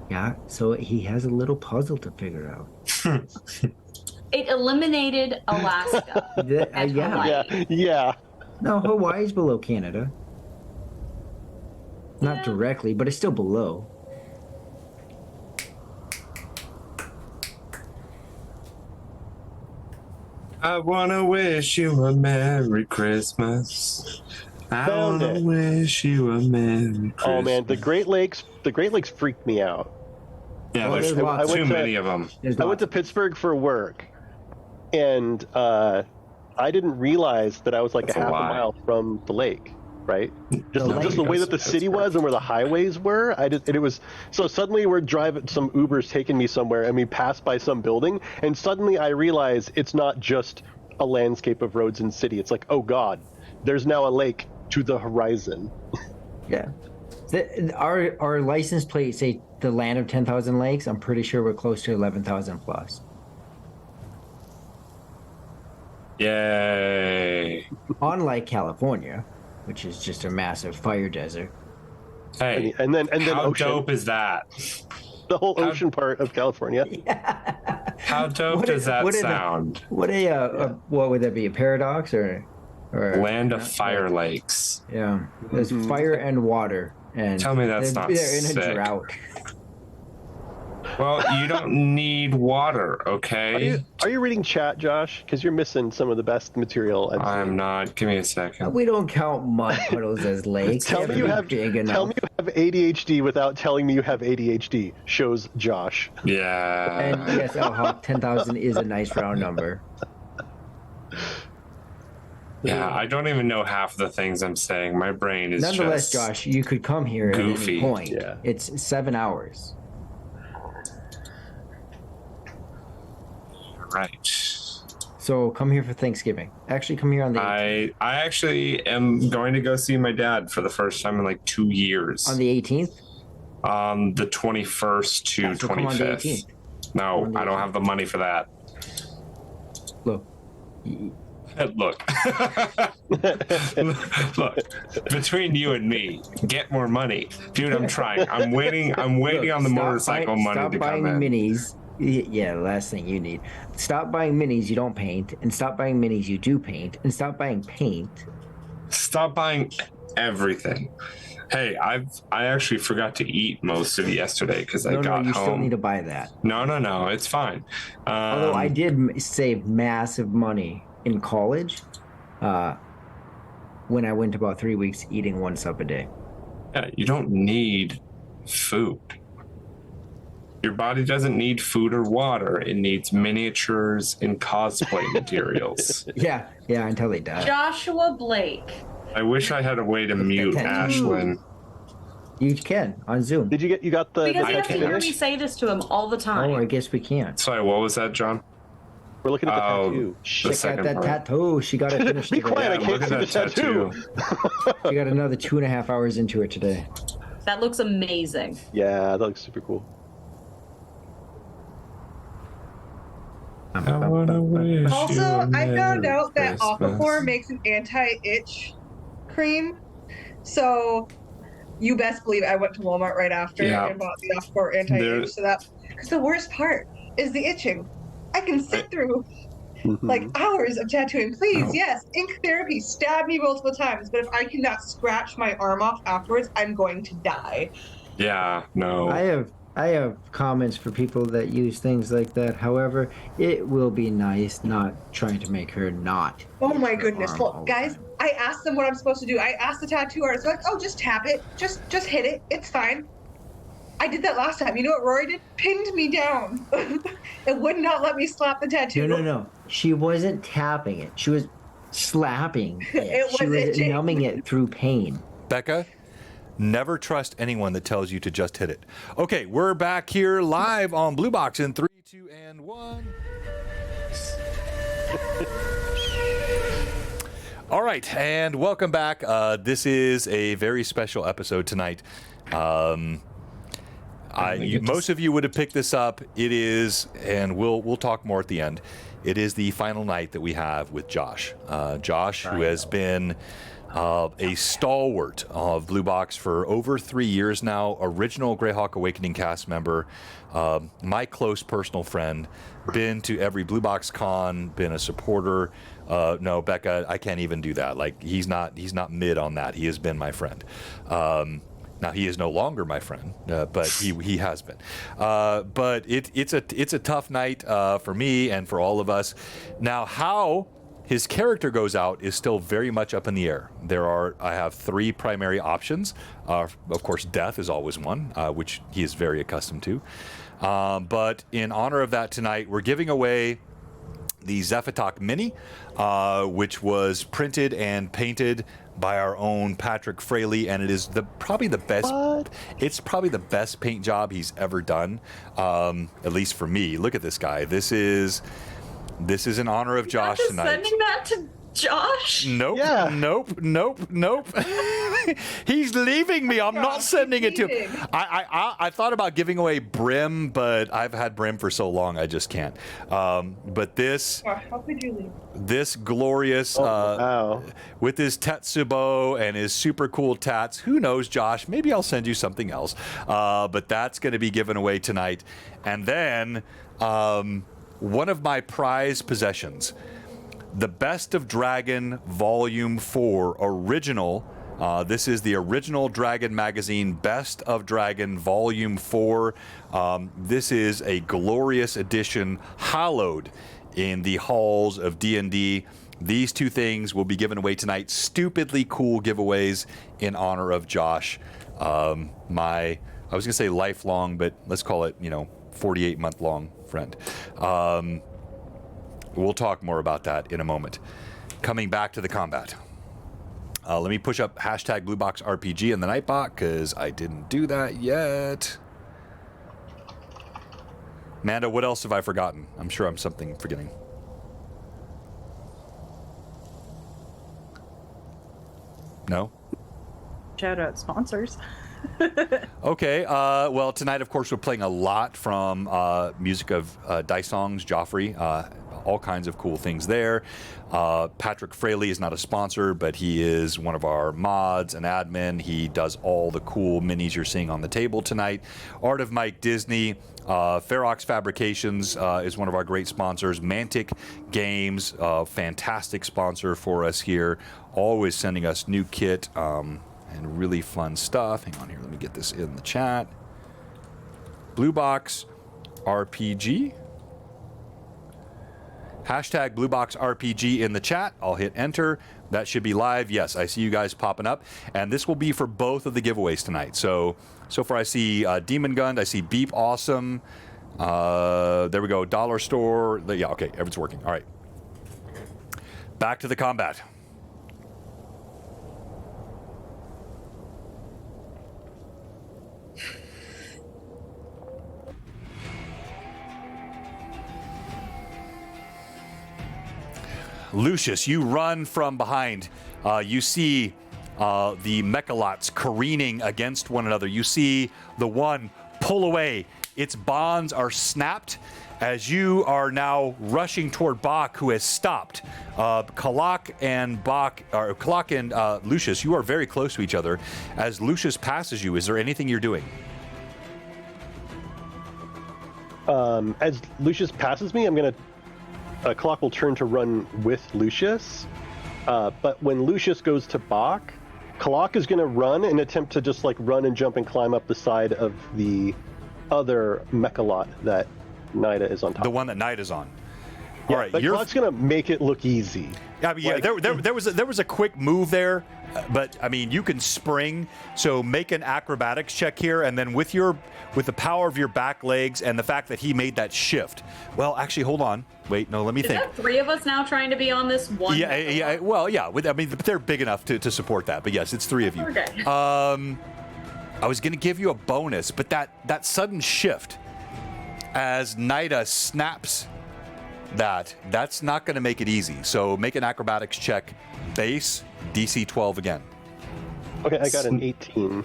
Yeah, so he has a little puzzle to figure out. It eliminated Alaska. And Yeah. Hawaii. Yeah. No, Hawaii's below Canada. Not Yeah. directly, but it's still below. I wanna wish you a Merry Christmas. I Found wanna it. wish you a Merry Christmas. Oh man, the Great Lakes freaked me out. Yeah, Oh, there's there's lots. too I went to- many of them. There's I went to lots. Pittsburgh for work, and I didn't realize that I was like That's a a half a lie. mile from the lake, right? Just lake. the way that the city was and where the highways were. It was so suddenly we're driving, some Uber's taking me somewhere, and we pass by some building, and suddenly I realize it's not just a landscape of roads and city. It's like, oh god, there's now a lake to the horizon. Yeah. Our license plate say the land of 10,000 lakes. I'm pretty sure we're close to 11,000 plus. Yay. Unlike California, which is just a massive fire desert. Hey, And then how ocean, dope is that? the whole how- ocean part of California. How dope What does is- that what is a- sound? What what would that be? A paradox or Land of Fire Lakes. Yeah, there's Mhm. fire and water, and Tell me that's they're not in a sick. drought. Well, you don't need water, okay? Are you reading chat, Josh? Because you're missing some of the best material. I've I'm seen. not. Give me a second. We don't count mud puddles as lakes. Tell me you have big enough. Tell me you have ADHD without telling me you have ADHD. Shows Josh. Yeah. And yes, El Hawk 10,000 is a nice round number. Yeah, I don't even know half the things I'm saying. My brain is Nonetheless, just Josh, you could come here at goofy. any point. Yeah. It's 7 hours. right. So come here for Thanksgiving. Actually, come here on the 18th. I actually am going to go see my dad for the first time in like 2 years. On the 18th. The 21st to Yeah, so come on the 25th. 18th. No, On the I don't 18th. have the money for that. Look, Look. Look. Between you and me, get more money. Dude, I'm trying. I'm waiting look, on the stop motorcycle buying- money stop to buying come in. minis. Yeah, the last thing you need. Stop buying minis you don't paint, and stop buying minis you do paint, and stop buying paint. Stop buying everything. Hey, I actually forgot to eat most of yesterday because I No, got you home. still need to buy that. No, it's fine. Although I did save massive money in college when I went about 3 weeks eating 1 sub a day. Yeah, you don't need food. Your body doesn't need food or water. It needs miniatures and cosplay materials. Yeah, until they die. Joshua Blake. I wish I had a way to mute tattoo. Ashlyn. You can on Zoom. Did you got the? Because I you have to can't. hear me say this to him all the time. Oh, I guess we can't. Sorry, what was that, John? We're looking at the Oh, tattoo. the Check out second that part. tattoo. She got it finished Be today. quiet, I Yeah, can't look see at the that tattoo. She got another 2.5 hours into it today. That looks amazing. Yeah, that looks super cool. I wanna wish Also, you a I found Merry out that Christmas. Aquaphor makes an anti-itch cream. So you best believe I went to Walmart right after Yeah. and bought the Aquaphor anti-itch. There- So that, because the worst part is the itching. I can sit through like hours of tattooing. Please, Oh. yes, ink therapy, stab me multiple times. But if I cannot scratch my arm off afterwards, I'm going to die. Yeah, no. I have comments for people that use things like that. However, it will be nice not trying to make her not. Oh itch my her goodness. arm all Look, the guys, time. I asked them what I'm supposed to do. I asked the tattoo artist, like, oh, just tap it. Just hit it. It's fine. I did that last time. You know what Rory did? Pinned me down. It would not let me slap the tattoo. No. She wasn't tapping it. She was slapping it. It She was was itching. numbing it through pain. Becca, never trust anyone that tells you to just hit it. Okay, we're back here live on Blue Box in 3, 2, and 1. All right, and welcome back. This is a very special episode tonight. Most of you would have picked this up. It is, and we'll talk more at the end. It is the final night that we have with Josh. Josh, who has been a stalwart of Blue Box for over 3 years now, original Greyhawk Awakening cast member, my close personal friend, been to every Blue Box con, been a supporter. No, Becca, I can't even do that. Like he's not mid on that. He has been my friend. Now he is no longer my friend, but he has been. But it's a tough night for me and for all of us. Now how his character goes out is still very much up in the air. I have 3 primary options. Of course, death is always one, which he is very accustomed to. But in honor of that tonight, we're giving away the Zephatok Mini, which was printed and painted by our own Patrick Fraley, and it is probably the best. What? It's probably the best paint job he's ever done, at least for me. Look at this guy. This is in honor of Josh tonight. Sending that to Josh? Nope. Yeah. Nope. He's leaving me. I'm not sending it to him. I thought about giving away Brim, but I've had Brim for so long I just can't. But this, How could you leave? this glorious, Wow. with his Tetsubo and his super cool tats. Who knows, Josh? Maybe I'll send you something else. But that's going to be given away tonight. And then one of my prized possessions, the Best of Dragon Volume 4 original. This is the original Dragon magazine, Best of Dragon Volume 4. This is a glorious edition, hallowed in the halls of D&D. These 2 things will be given away tonight. Stupidly cool giveaways in honor of Josh. I was going to say lifelong, but let's call it, 48-month-long friend. We'll talk more about that in a moment. Coming back to the combat. Let me push up hashtag BlueBoxRPG in the Nightbot, because I didn't do that yet. Amanda, what else have I forgotten? I'm sure I'm forgetting. No? Shout out sponsors. Okay, well, tonight, of course, we're playing a lot from music of Dice Songs, Joffrey, all kinds of cool things there. Patrick Fraley is not a sponsor, but he is one of our mods and admin. He does all the cool minis you're seeing on the table tonight. Art of Mike Disney, Ferox Fabrications is one of our great sponsors. Mantic Games, fantastic sponsor for us here, always sending us new kit and really fun stuff. Hang on here, let me get this in the chat. Blue Box RPG. Hashtag BlueBoxRPG in the chat. I'll hit enter. That should be live. Yes, I see you guys popping up. And this will be for both of the giveaways tonight. So far I see Demon Gun. I see Beep Awesome. There we go. Dollar Store. Yeah, okay. Everything's working. All right. Back to the combat. Lucius, you run from behind. You see the Mechalots careening against one another. You see the one pull away. Its bonds are snapped as you are now rushing toward Bach, who has stopped. Kalak and Lucius, you are very close to each other. As Lucius passes you, is there anything you're doing? As Lucius passes me, I'm going to Kalak will turn to run with Lucius, but when Lucius goes to Bach, Kalak is going to run and attempt to just run and jump and climb up the side of the other Mechalot that Nida is on top. The one that Nida's on. All right, but Kalak's gonna make it look easy. I mean, yeah, there was a quick move there, but I mean, you can spring. So make an acrobatics check here, and then with the power of your back legs and the fact that he made that shift. Well, actually, hold on. Wait, no, let me Is think. that 3 of us now trying to be on this one? Yeah. Well, yeah. I mean, they're big enough to support that. But yes, it's 3 of you. Okay. I was gonna give you a bonus, but that sudden shift as Nida snaps. That's not going to make it easy. So make an acrobatics check, base, DC 12 again. Okay, I got an 18.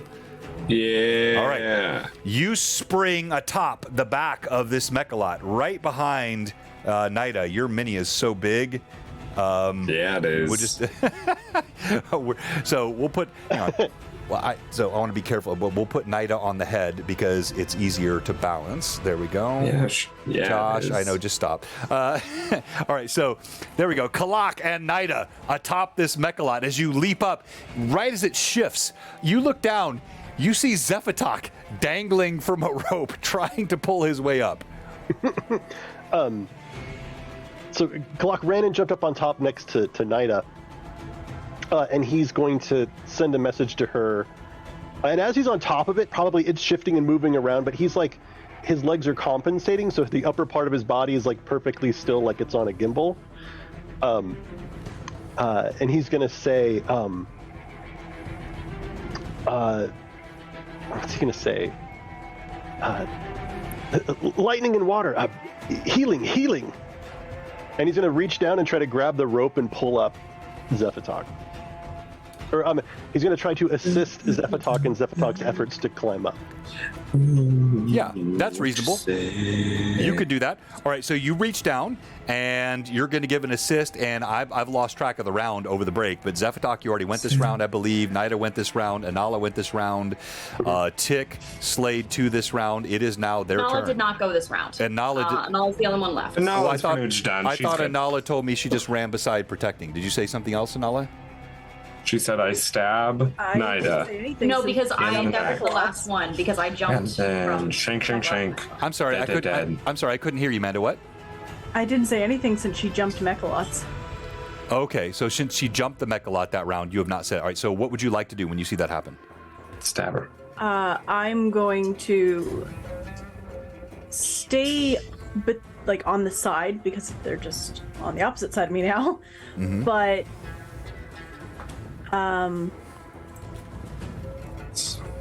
Yeah. All right. You spring atop the back of this Mechalot, right behind Nida. Your mini is so big. Yeah, it is. We'll just so we'll put. Hang on. Well, I want to be careful, but we'll put Nida on the head because it's easier to balance. There we go. Yeah, Josh, I know, just stop. All right, so there we go. Kalak and Nida atop this Mechalot. As you leap up, right as it shifts, you look down, you see Zephatok dangling from a rope, trying to pull his way up. So Kalak ran and jumped up on top next to Nida. And he's going to send a message to her. And as he's on top of it, probably it's shifting and moving around, but he's like, his legs are compensating, so the upper part of his body is like perfectly still, like it's on a gimbal. And he's going to say, what's he going to say? Lightning and water, healing. And he's going to reach down and try to grab the rope and pull up Zephatok. Or he's going to try to assist Zephatok in Zephatok's efforts to climb up. Yeah, that's reasonable. You could do that. All right, so you reach down, and you're going to give an assist, and I've lost track of the round over the break, but Zephatok, you already went this round, I believe. Nida went this round. Anala went this round. Tick, Slade 2 this round. It is now their turn. Nala did not go this round. And Nala Nala's the only one left. Nala's I pretty much done. I She's thought good. Anala told me she just ran beside protecting. Did you say something else, Anala? She said, I stab I didn't Nida. say anything No, since- because And that was the last one, because I jumped. And then from- shank. I'm sorry, Dead. I'm sorry, I couldn't hear you, Amanda. What? I didn't say anything since she jumped Mechalots. Okay, so since she jumped the Mechalot that round, you have not said. All right, so what would you like to do when you see that happen? Stab her. I'm going to stay, but like on the side because they're just on the opposite side of me now. Mm-hmm. But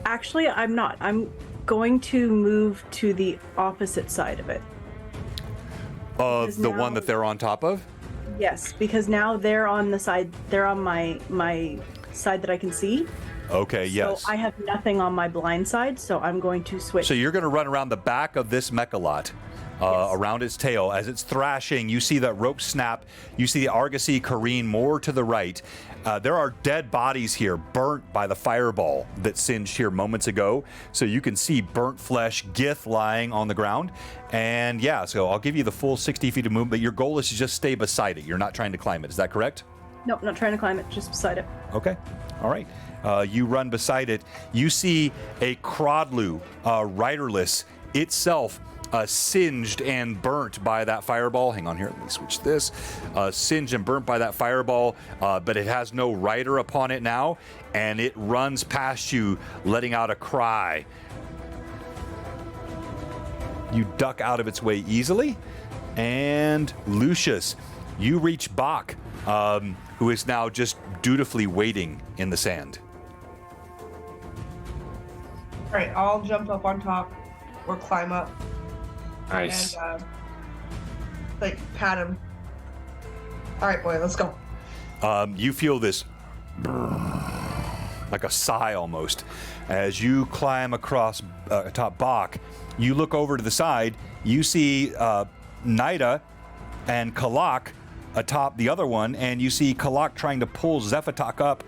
actually, I'm not. I'm going to move to the opposite side of it. Of Because the now- one that they're on top of? Yes, because now they're on the side. They're on my side that I can see. Okay, yes. So I have nothing on my blind side, so I'm going to switch. So you're going to run around the back of this Mechalot, around its tail. As it's thrashing, you see that rope snap. You see the Argosy careen more to the right. There are dead bodies here, burnt by the fireball that singed here moments ago. So you can see burnt flesh, Gith lying on the ground. And yeah, so I'll give you the full 60 feet of movement, but your goal is to just stay beside it. You're not trying to climb it. Is that correct? Nope, not trying to climb it, just beside it. Okay. All right. You run beside it. You see a Crodlu, riderless, itself singed and burnt by that fireball. Hang on here. Let me switch this. Singed and burnt by that fireball, but it has no rider upon it now, and it runs past you, letting out a cry. You duck out of its way easily. And Lucius, you reach Bach, who is now just dutifully waiting in the sand. All right, I'll jump up on top or climb up Nice. and like pat him. All right, boy, let's go. You feel this like a sigh almost as you climb across atop Bach. You look over to the side. You see Nida and Kalak atop the other one, and you see Kalak trying to pull Zephatok up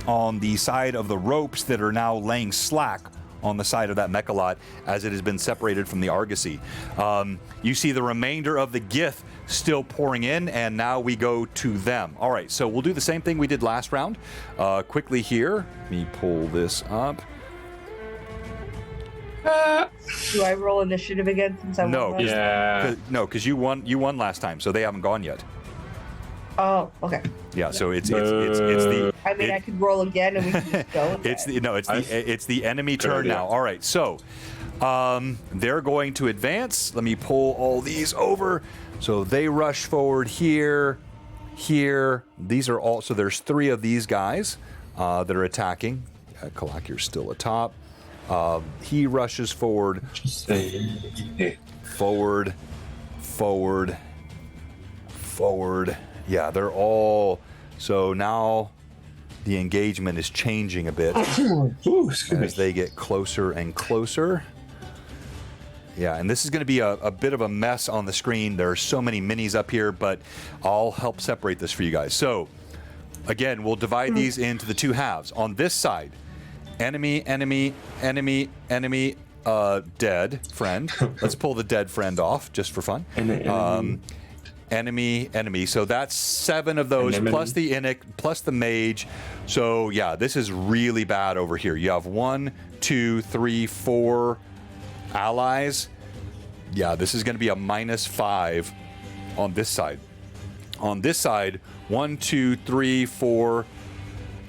on the side of the ropes that are now laying slack on the side of that Mechalot as it has been separated from the Argosy. You see the remainder of the Gith still pouring in, and now we go to them. All right, so we'll do the same thing we did last round. Quickly here, let me pull this up. Do I roll initiative again since I No, won last? Yeah. because you won last time, so they haven't gone yet. Oh, okay. Yeah, so it's the I mean, I could roll again and we can just go. it's the enemy turn idea. now. All right, so they're going to advance. Let me pull all these over. So they rush forward here. These are all. So there's 3 of these guys that are attacking. Kalak, you're still atop. He rushes forward. Forward. Yeah, they're all. So now the engagement is changing a bit as they get closer and closer. Yeah, and this is going to be a bit of a mess on the screen. There are so many minis up here, but I'll help separate this for you guys. So, again, we'll divide these into the 2 halves. On this side, enemy, dead friend. Let's pull the dead friend off just for fun. Enemy. So that's 7 of those, plus the Innic, plus the mage. So, yeah, this is really bad over here. You have 1, 2, 3, 4 allies. Yeah, this is going to be a -5 on this side. On this side, 1, 2, 3, 4,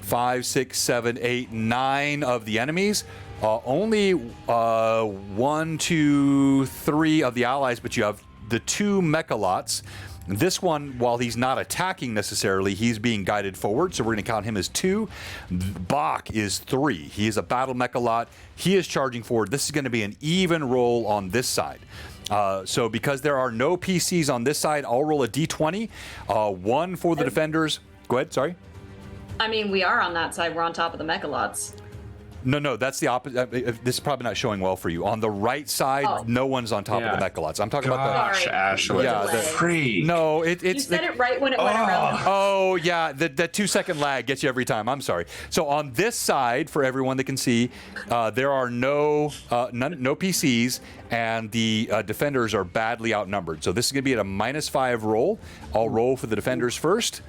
5, 6, 7, 8, 9 of the enemies. Only 1, 2, 3 of the allies, but you have the 2 mechalots. This one, while he's not attacking necessarily, he's being guided forward, so we're going to count him as 2. Bach is 3. He is a battle mechalot. He is charging forward. This is going to be an even roll on this side. So because there are no PCs on this side, I'll roll a d20. 1 for the defenders. Go ahead, sorry. I mean, we are on that side. We're on top of the mechalots. No, that's the opposite. This is probably not showing well for you. On the right side, no one's on top of the mechalots. I'm talking about the... Sorry. Ashley. Yeah, the freak. No, You said it right when it went around. Oh, yeah, the 2-second lag gets you every time. I'm sorry. So on this side, for everyone that can see, there are no PCs, and the defenders are badly outnumbered. So this is going to be at a -5 roll. I'll roll for the defenders first.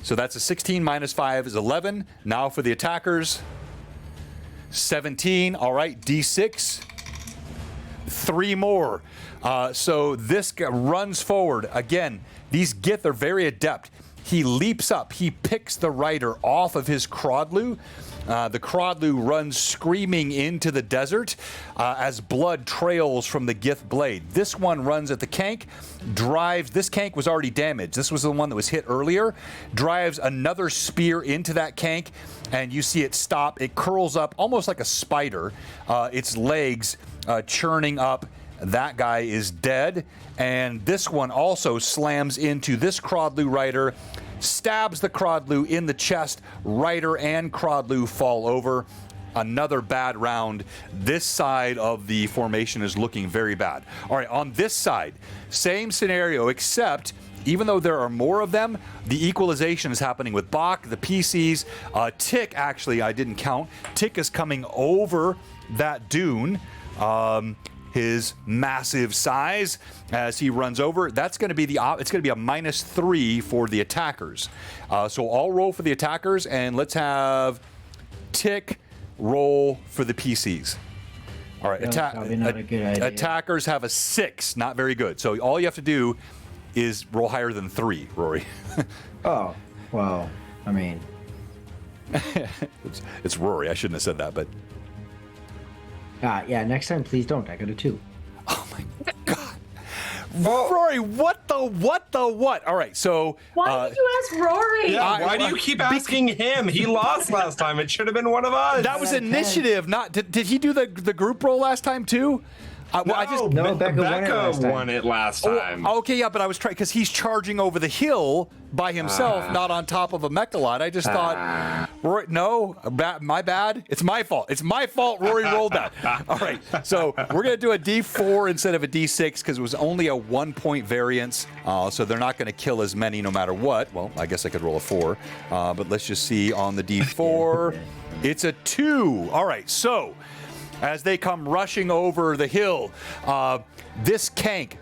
So that's a 16 minus 5 is 11. Now for the attackers, 17. All right, D6. 3 more. So this guy runs forward. Again, these Gith are very adept. He leaps up. He picks the rider off of his Crodlu. The Crodlu runs screaming into the desert as blood trails from the Gith blade. This one runs at the Kank, drives. This Kank was already damaged. This was the one that was hit earlier. Drives another spear into that Kank, and you see it stop. It curls up almost like a spider. Its legs churning up. That guy is dead. And this one also slams into this Crodlu rider, stabs the Crodlu in the chest. Rider and Crodlu fall over. Another bad round. This side of the formation is looking very bad. All right, on this side, same scenario, except even though there are more of them, the equalization is happening with Bach, the PCs. Tick, actually, I didn't count. Tick is coming over that dune. His massive size as he runs over. That's going to be it's going to be a -3 for the attackers. So I'll roll for the attackers, and let's have Tick roll for the PCs. All right, probably not a good idea. Attackers have a 6, not very good. So all you have to do is roll higher than 3, Rory. Oh, well, I mean, it's Rory. I shouldn't have said that, but. yeah, next time, please don't. I got a 2. Oh my God. Rory, what the what? All right, so. Why did you ask Rory? Yeah, why do you keep asking him? He lost last time. It should have been one of us. That was initiative, not. Did he do the group roll last time too? Becca won it last time. Oh, okay, yeah, but I was trying because he's charging over the hill by himself, not on top of a mechalot. I just thought, Rory, no, my bad. It's my fault. It's my fault. Rory rolled that. All right, so we're gonna do a D4 instead of a D6 because it was only a 1-point variance. So they're not gonna kill as many no matter what. Well, I guess I could roll a 4, but let's just see on the D4. It's a 2. All right, so. As they come rushing over the hill, this Kank,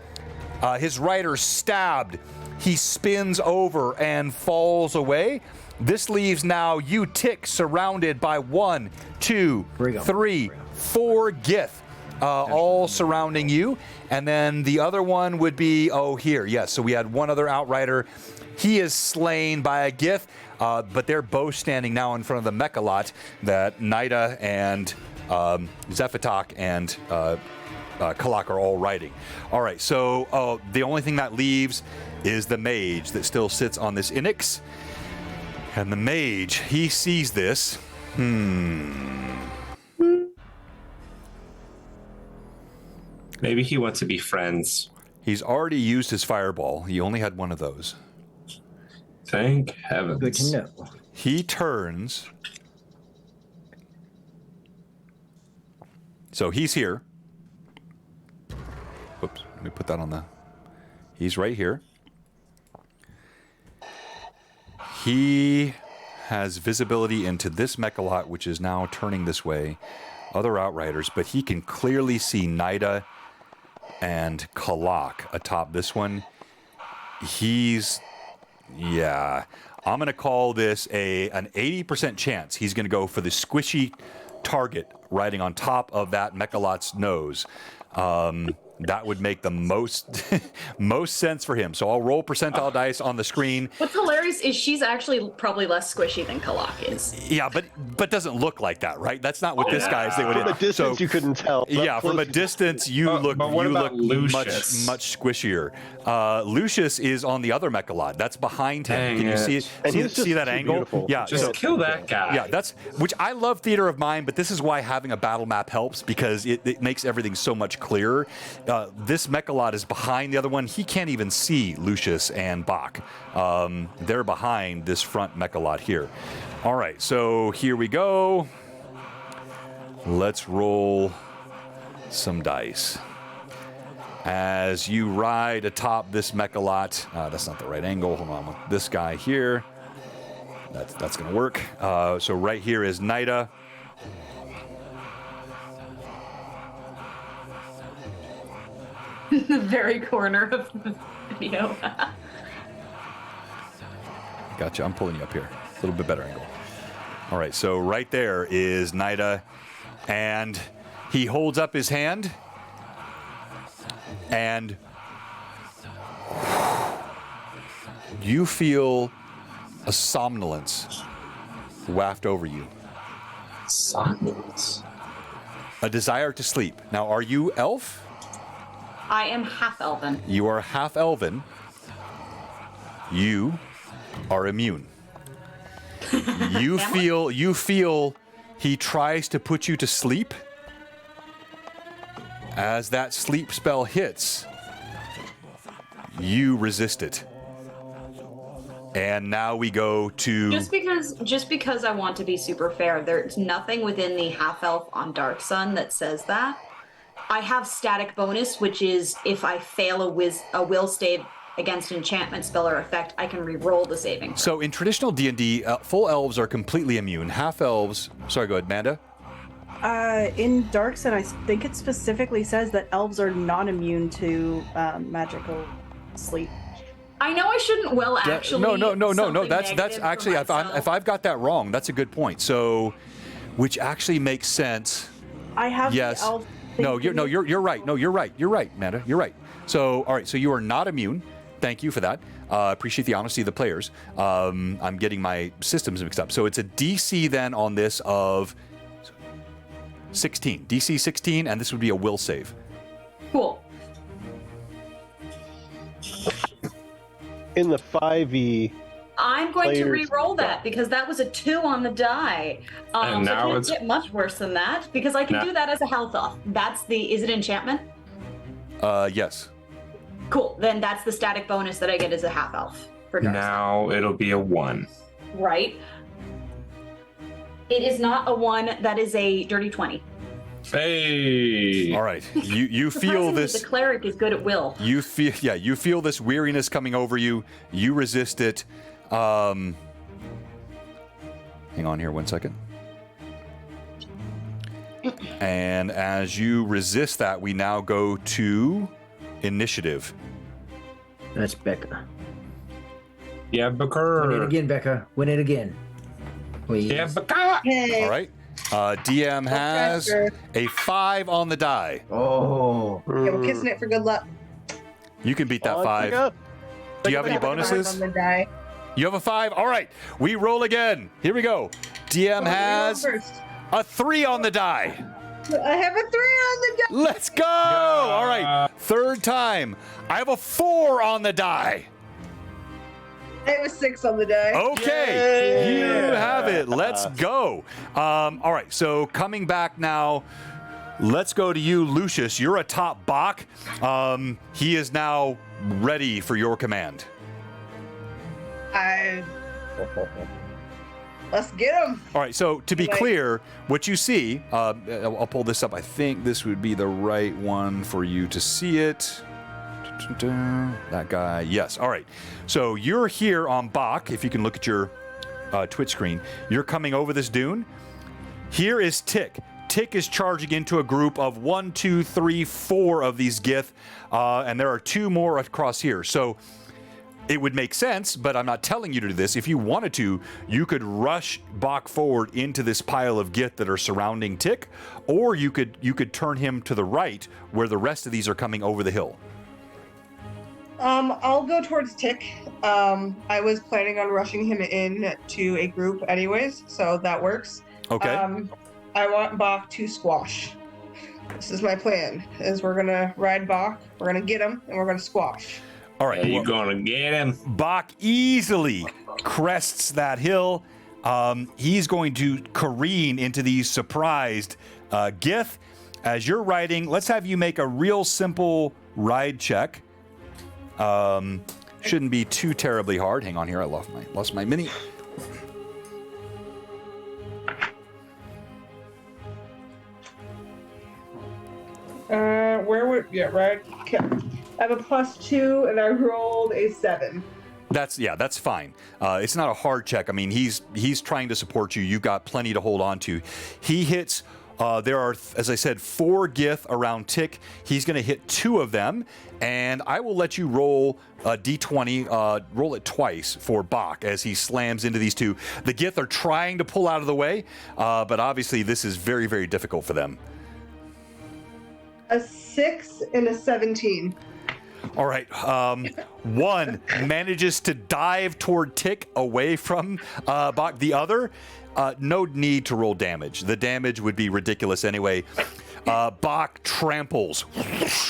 his rider stabbed. he spins over and falls away. This leaves now you, Tick, surrounded by 1, 2, 3, 4 Gith, all surrounding you. And then the other one would be, here. Yes, so we had one other Outrider. He is slain by a Gith, but they're both standing now in front of the Mechalot that Nida and Zephatok and Kalak are all riding. All right, so the only thing that leaves is the mage that still sits on this Inix. And the mage, he sees this. Maybe he wants to be friends. He's already used his fireball. He only had one of those. Thank heavens. Good to know. He turns. So he's here. Whoops, let me put that on the... He's right here. He has visibility into this Mechalot, which is now turning this way. Other Outriders, but he can clearly see Nida and Kalak atop this one. He's... Yeah. I'm going to call this an 80% chance he's going to go for the squishy target riding on top of that Mechalot's nose. That would make the most most sense for him. So I'll roll percentile dice on the screen. What's hilarious is she's actually probably less squishy than Kalak is. Yeah, but doesn't look like that, right? That's not what this guy's doing. From a distance, you couldn't tell. Yeah, from a distance, you look much squishier. Lucius is on the other Mechalot. That's behind him. Dang Can you see it. it? See that angle? Beautiful. Yeah, Just kill that guy. Yeah, that's which I love Theater of Mind, but this is why having a battle map helps because it makes everything so much clearer. This Mechalot is behind the other one. He can't even see Lucius and Bach. They're behind this front Mechalot here. All right, so here we go. Let's roll some dice. As you ride atop this Mechalot, that's not the right angle. Hold on, with this guy here. That's going to work. So right here is Nida. The very corner of the video. Gotcha. I'm pulling you up here. A little bit better angle. All right. So right there is Nida, and he holds up his hand, and you feel a somnolence waft over you. Somnolence. A desire to sleep. Now, are you elf? I am half elven. You are half elven. You are immune. You feel he tries to put you to sleep. As that sleep spell hits, you resist it. And now we go to just because I want to be super fair, there's nothing within the half elf on Dark Sun that says that. I have static bonus, which is if I fail a will save against an enchantment spell or effect, I can re-roll the saving. So in traditional D&D, full elves are completely immune. Half elves. Sorry, go ahead, Manda. In Dark Sun, I think it specifically says that elves are non-immune to magical sleep. I know I shouldn't. Well, actually, no. That's actually if I've got that wrong, that's a good point. So, which actually makes sense. I have yes. the elf. You're right. No, you're right. You're right, Amanda. You're right. So, all right. So you are not immune. Thank you for that. Appreciate the honesty of the players. I'm getting my systems mixed up. So it's a DC then on this of 16. DC 16, and this would be a will save. Cool. In the 5e, I'm going to players- re-roll that because that was a 2 on the die. And so now it can't it's- get much worse than that because I can Now- do that as a health off. Is it enchantment? Yes. Cool. Then that's the static bonus that I get as a half elf for Dark Sun. Now it'll be a 1. Right. It is not a 1. That is a dirty 20. Hey. All right. You feel Surprisingly, this. The cleric is good at will. You feel this weariness coming over you. You resist it. Hang on here 1 second. And as you resist that, we now go to initiative. That's Becca. Yeah, Win it Booker. again, Becca. Win it again. Please. Yeah, Booker. Hey. All right. DM has pressure. a 5 on the die. Oh. Yeah, we're kissing it for good luck. You can beat that On, 5. Becca. Do you have any Becca, bonuses? On the die. You have a 5? All right. We roll again. Here we go. DM has First. a 3 on the die. I have a 3 on the die. Let's go. All right. Third time. I have a 4 on the die. I have a 6 on the die. Okay, you have it. Let's go. All right, so coming back now, let's go to you, Lucius. You're atop Bach. He is now ready for your command. Let's get him. All right, so to be Right. clear, what you see, I'll pull this up. I think this would be the right one for you to see it. That guy, yes. All right. So you're here on Bach. If you can look at your Twitch screen, you're coming over this dune. Here is Tick. Tick is charging into a group of 1, 2, 3, 4 of these Gith, and there are 2 more across here. So it would make sense, but I'm not telling you to do this. If you wanted to, you could rush Bach forward into this pile of Gith that are surrounding Tick, or you could turn him to the right where the rest of these are coming over the hill. I'll go towards Tick. I was planning on rushing him in to a group anyways, so that works. Okay. I want Bach to squash. This is my plan, is we're gonna ride Bach, we're gonna get him, and we're gonna squash. All right. Are you well, gonna get him? Bach easily crests that hill. He's going to careen into these surprised Gith. As you're riding, let's have you make a real simple ride check. Shouldn't be too terribly hard. Hang on here. I lost my mini. Right. Okay. I have a +2 and I rolled a 7. That's fine. It's not a hard check. I mean, he's trying to support you. You got plenty to hold on to. He hits. There are, as I said, 4 Gith around Tick. He's going to hit 2 of them, and I will let you roll a d20. Roll it twice for Bach as he slams into these 2. The Gith are trying to pull out of the way, but obviously this is very, very difficult for them. A 6 and a 17. All right. 1 manages to dive toward Tick away from Bach. The other, no need to roll damage. The damage would be ridiculous anyway. Bach tramples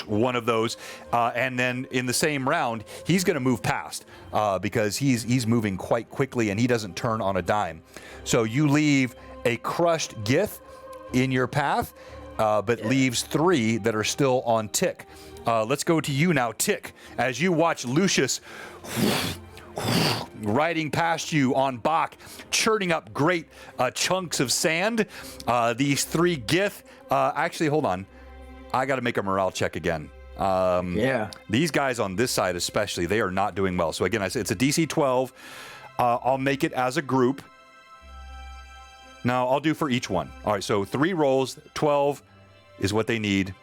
one of those, and then in the same round, he's going to move past because he's moving quite quickly and he doesn't turn on a dime. So you leave a crushed Gith in your path, but leaves 3 that are still on Tick. Let's go to you now, Tick, as you watch Lucius riding past you on Bach, churning up great chunks of sand. These 3 Gith. Actually, hold on. I got to make a morale check again. These guys on this side especially, they are not doing well. So again, I say it's a DC 12. I'll make it as a group. Now, I'll do for each one. All right, so 3 rolls, 12 is what they need.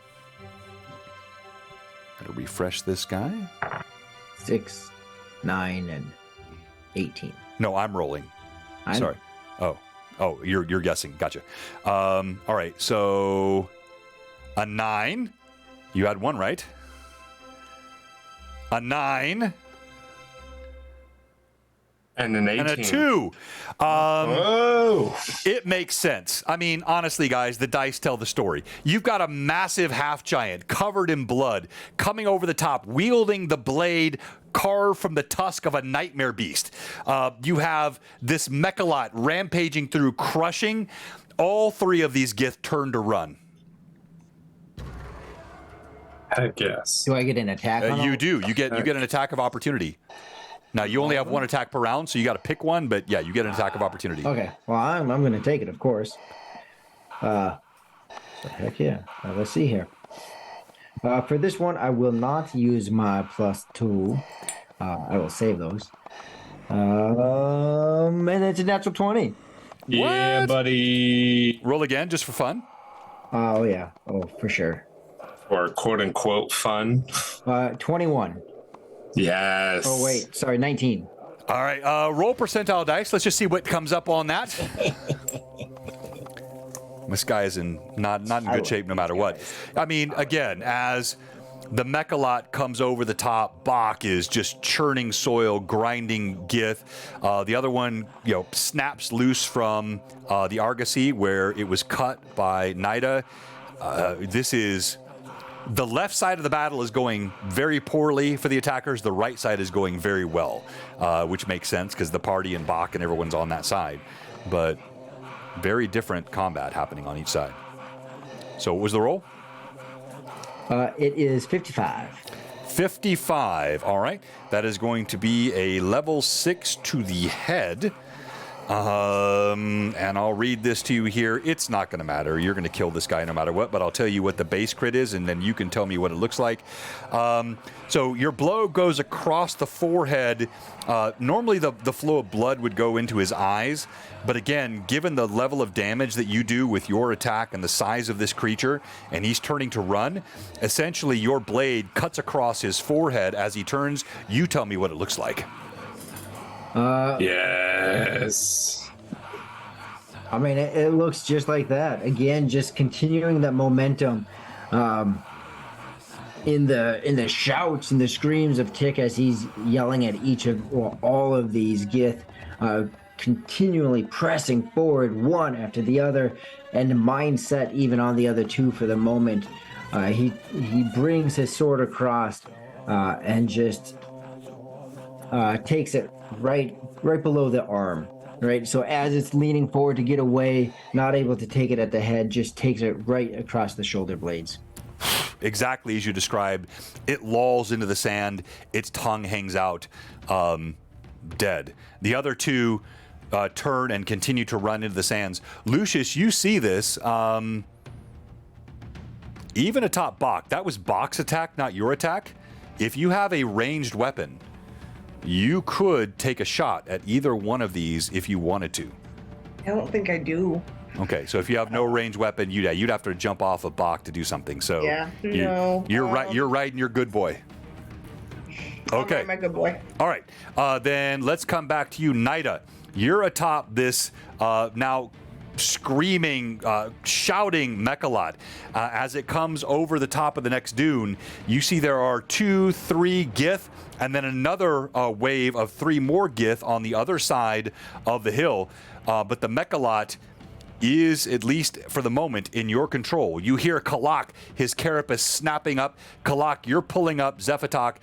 Gotta refresh this guy. 6, 9, and 18. No, I'm rolling. Sorry. Oh, you're guessing. Gotcha. All right, so a 9. You had 1, right? A 9. And an 18. And a 2. Oh. It makes sense. I mean, honestly, guys, the dice tell the story. You've got a massive half giant covered in blood coming over the top, wielding the blade carved from the tusk of a nightmare beast. You have this Mechalot rampaging through, crushing. All 3 of these Gith turn to run. Heck yes. Do I get an attack on You all- do. You get an attack of opportunity. Now, you only have 1 attack per round, so you got to pick one, but yeah, you get an attack of opportunity. Okay. Well, I'm going to take it, of course. So heck yeah. Let's see here. For this one, I will not use my +2. I will save those. And it's a natural 20. Yeah, What? buddy. Roll again, just for fun. Oh, yeah. Oh, for sure. Or quote unquote fun. 21. Yes. Oh, wait. Sorry, 19. All right, roll percentile dice. Let's just see what comes up on that. This guy is not in good shape no matter what. I mean, again, as the Mechalot comes over the top, Bach is just churning soil, grinding Gith. The other one, snaps loose from the Argosy where it was cut by Nida. This is... The left side of the battle is going very poorly for the attackers. The right side is going very well, which makes sense because the party and Bach and everyone's on that side. But very different combat happening on each side. So what was the roll? It is 55. 55. All right. That is going to be a level 6 to the head. And I'll read this to you here. It's not going to matter. You're going to kill this guy no matter what, but I'll tell you what the base crit is, and then you can tell me what it looks like. So your blow goes across the forehead. Normally the flow of blood would go into his eyes, but again, given the level of damage that you do with your attack and the size of this creature, and he's turning to run, essentially your blade cuts across his forehead as he turns. You tell me what it looks like. Yes. I mean, it looks just like that. Again, just continuing that momentum in the shouts and the screams of Tick as he's yelling at all of these Gith, continually pressing forward one after the other, and the mindset even on the other two for the moment. He brings his sword across and just takes it right below the arm, right? So as it's leaning forward to get away, not able to take it at the head, just takes it right across the shoulder blades. Exactly as you described. It lolls into the sand. Its tongue hangs out, dead. The other two turn and continue to run into the sands. Lucius, you see this. Even atop Bach, that was Bach's attack, not your attack. If you have a ranged weapon, you could take a shot at either one of these if you wanted to. I don't think I do. Okay, so if you have no ranged weapon, you'd have to jump off of Bach to do something. So yeah, no. You're right. You're riding your good boy. Okay, I'm my good boy. All right, then let's come back to you, Nida. You're atop this now screaming, shouting Mechalot. As it comes over the top of the next dune, you see there are 2, 3 Gith, and then another wave of 3 more Gith on the other side of the hill. But the Mechalot is, at least for the moment, in your control. You hear Kalak, his carapace snapping up. Kalak, you're pulling up Zephatok.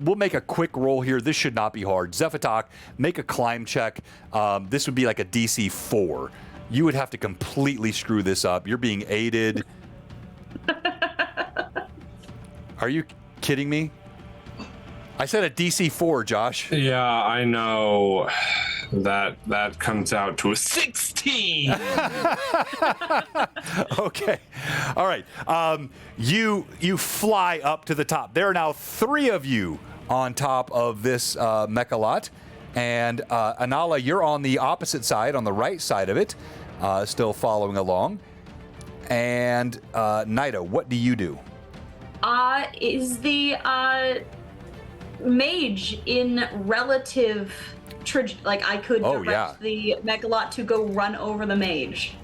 We'll make a quick roll here. This should not be hard. Zephatok, make a climb check. This would be like a DC 4. You would have to completely screw this up. You're being aided. Are you kidding me? I said a DC 4, Josh. Yeah, I know. That comes out to a 16. Okay. All right. You fly up to the top. There are now 3 of you on top of this Mechalot. And Anala, you're on the opposite side, on the right side of it, still following along. And Nida, what do you do? Is the mage in relative... I could direct the Mechalot to go run over the mage.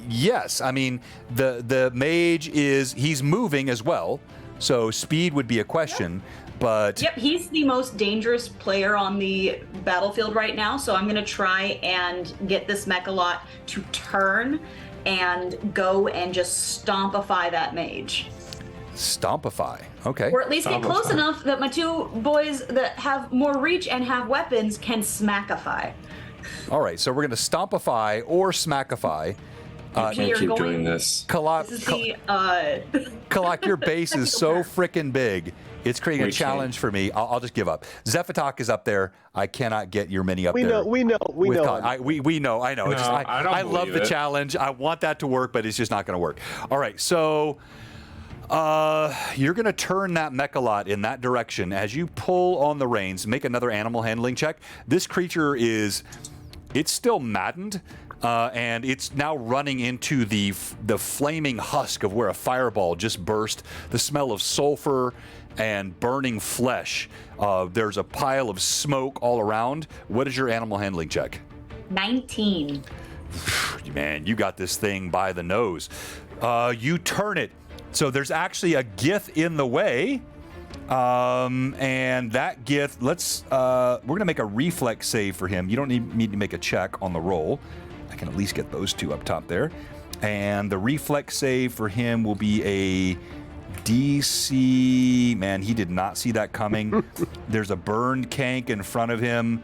Yes. I mean, the mage he's moving as well, so speed would be a question. But yep, he's the most dangerous player on the battlefield right now, so I'm going to try and get this Mechalot to turn and go and just stompify that mage. Stompify. Okay. Or at least get close enough that my 2 boys that have more reach and have weapons can smackify. All right, so we're going to stompify or smackify. Can't keep doing this. Kalak, your base is so freaking big. It's creating a challenge for me. I'll just give up. Zephatok is up there. I cannot get your mini up there. We know. We know. I know. No, It's just, I love the challenge. I want that to work, but it's just not going to work. All right, so you're going to turn that Mechalot in that direction. As you pull on the reins, make another animal handling check. This creature it's still maddened. And it's now running into the flaming husk of where a fireball just burst. The smell of sulfur and burning flesh. There's a pile of smoke all around. What is your animal handling check? 19. Man, you got this thing by the nose. You turn it. So there's actually a Gith in the way. And that Gith, we're going to make a reflex save for him. You don't need to make a check on the roll. I can at least get those two up top there. And the reflex save for him will be a DC. Man, he did not see that coming. There's a burned Kank in front of him.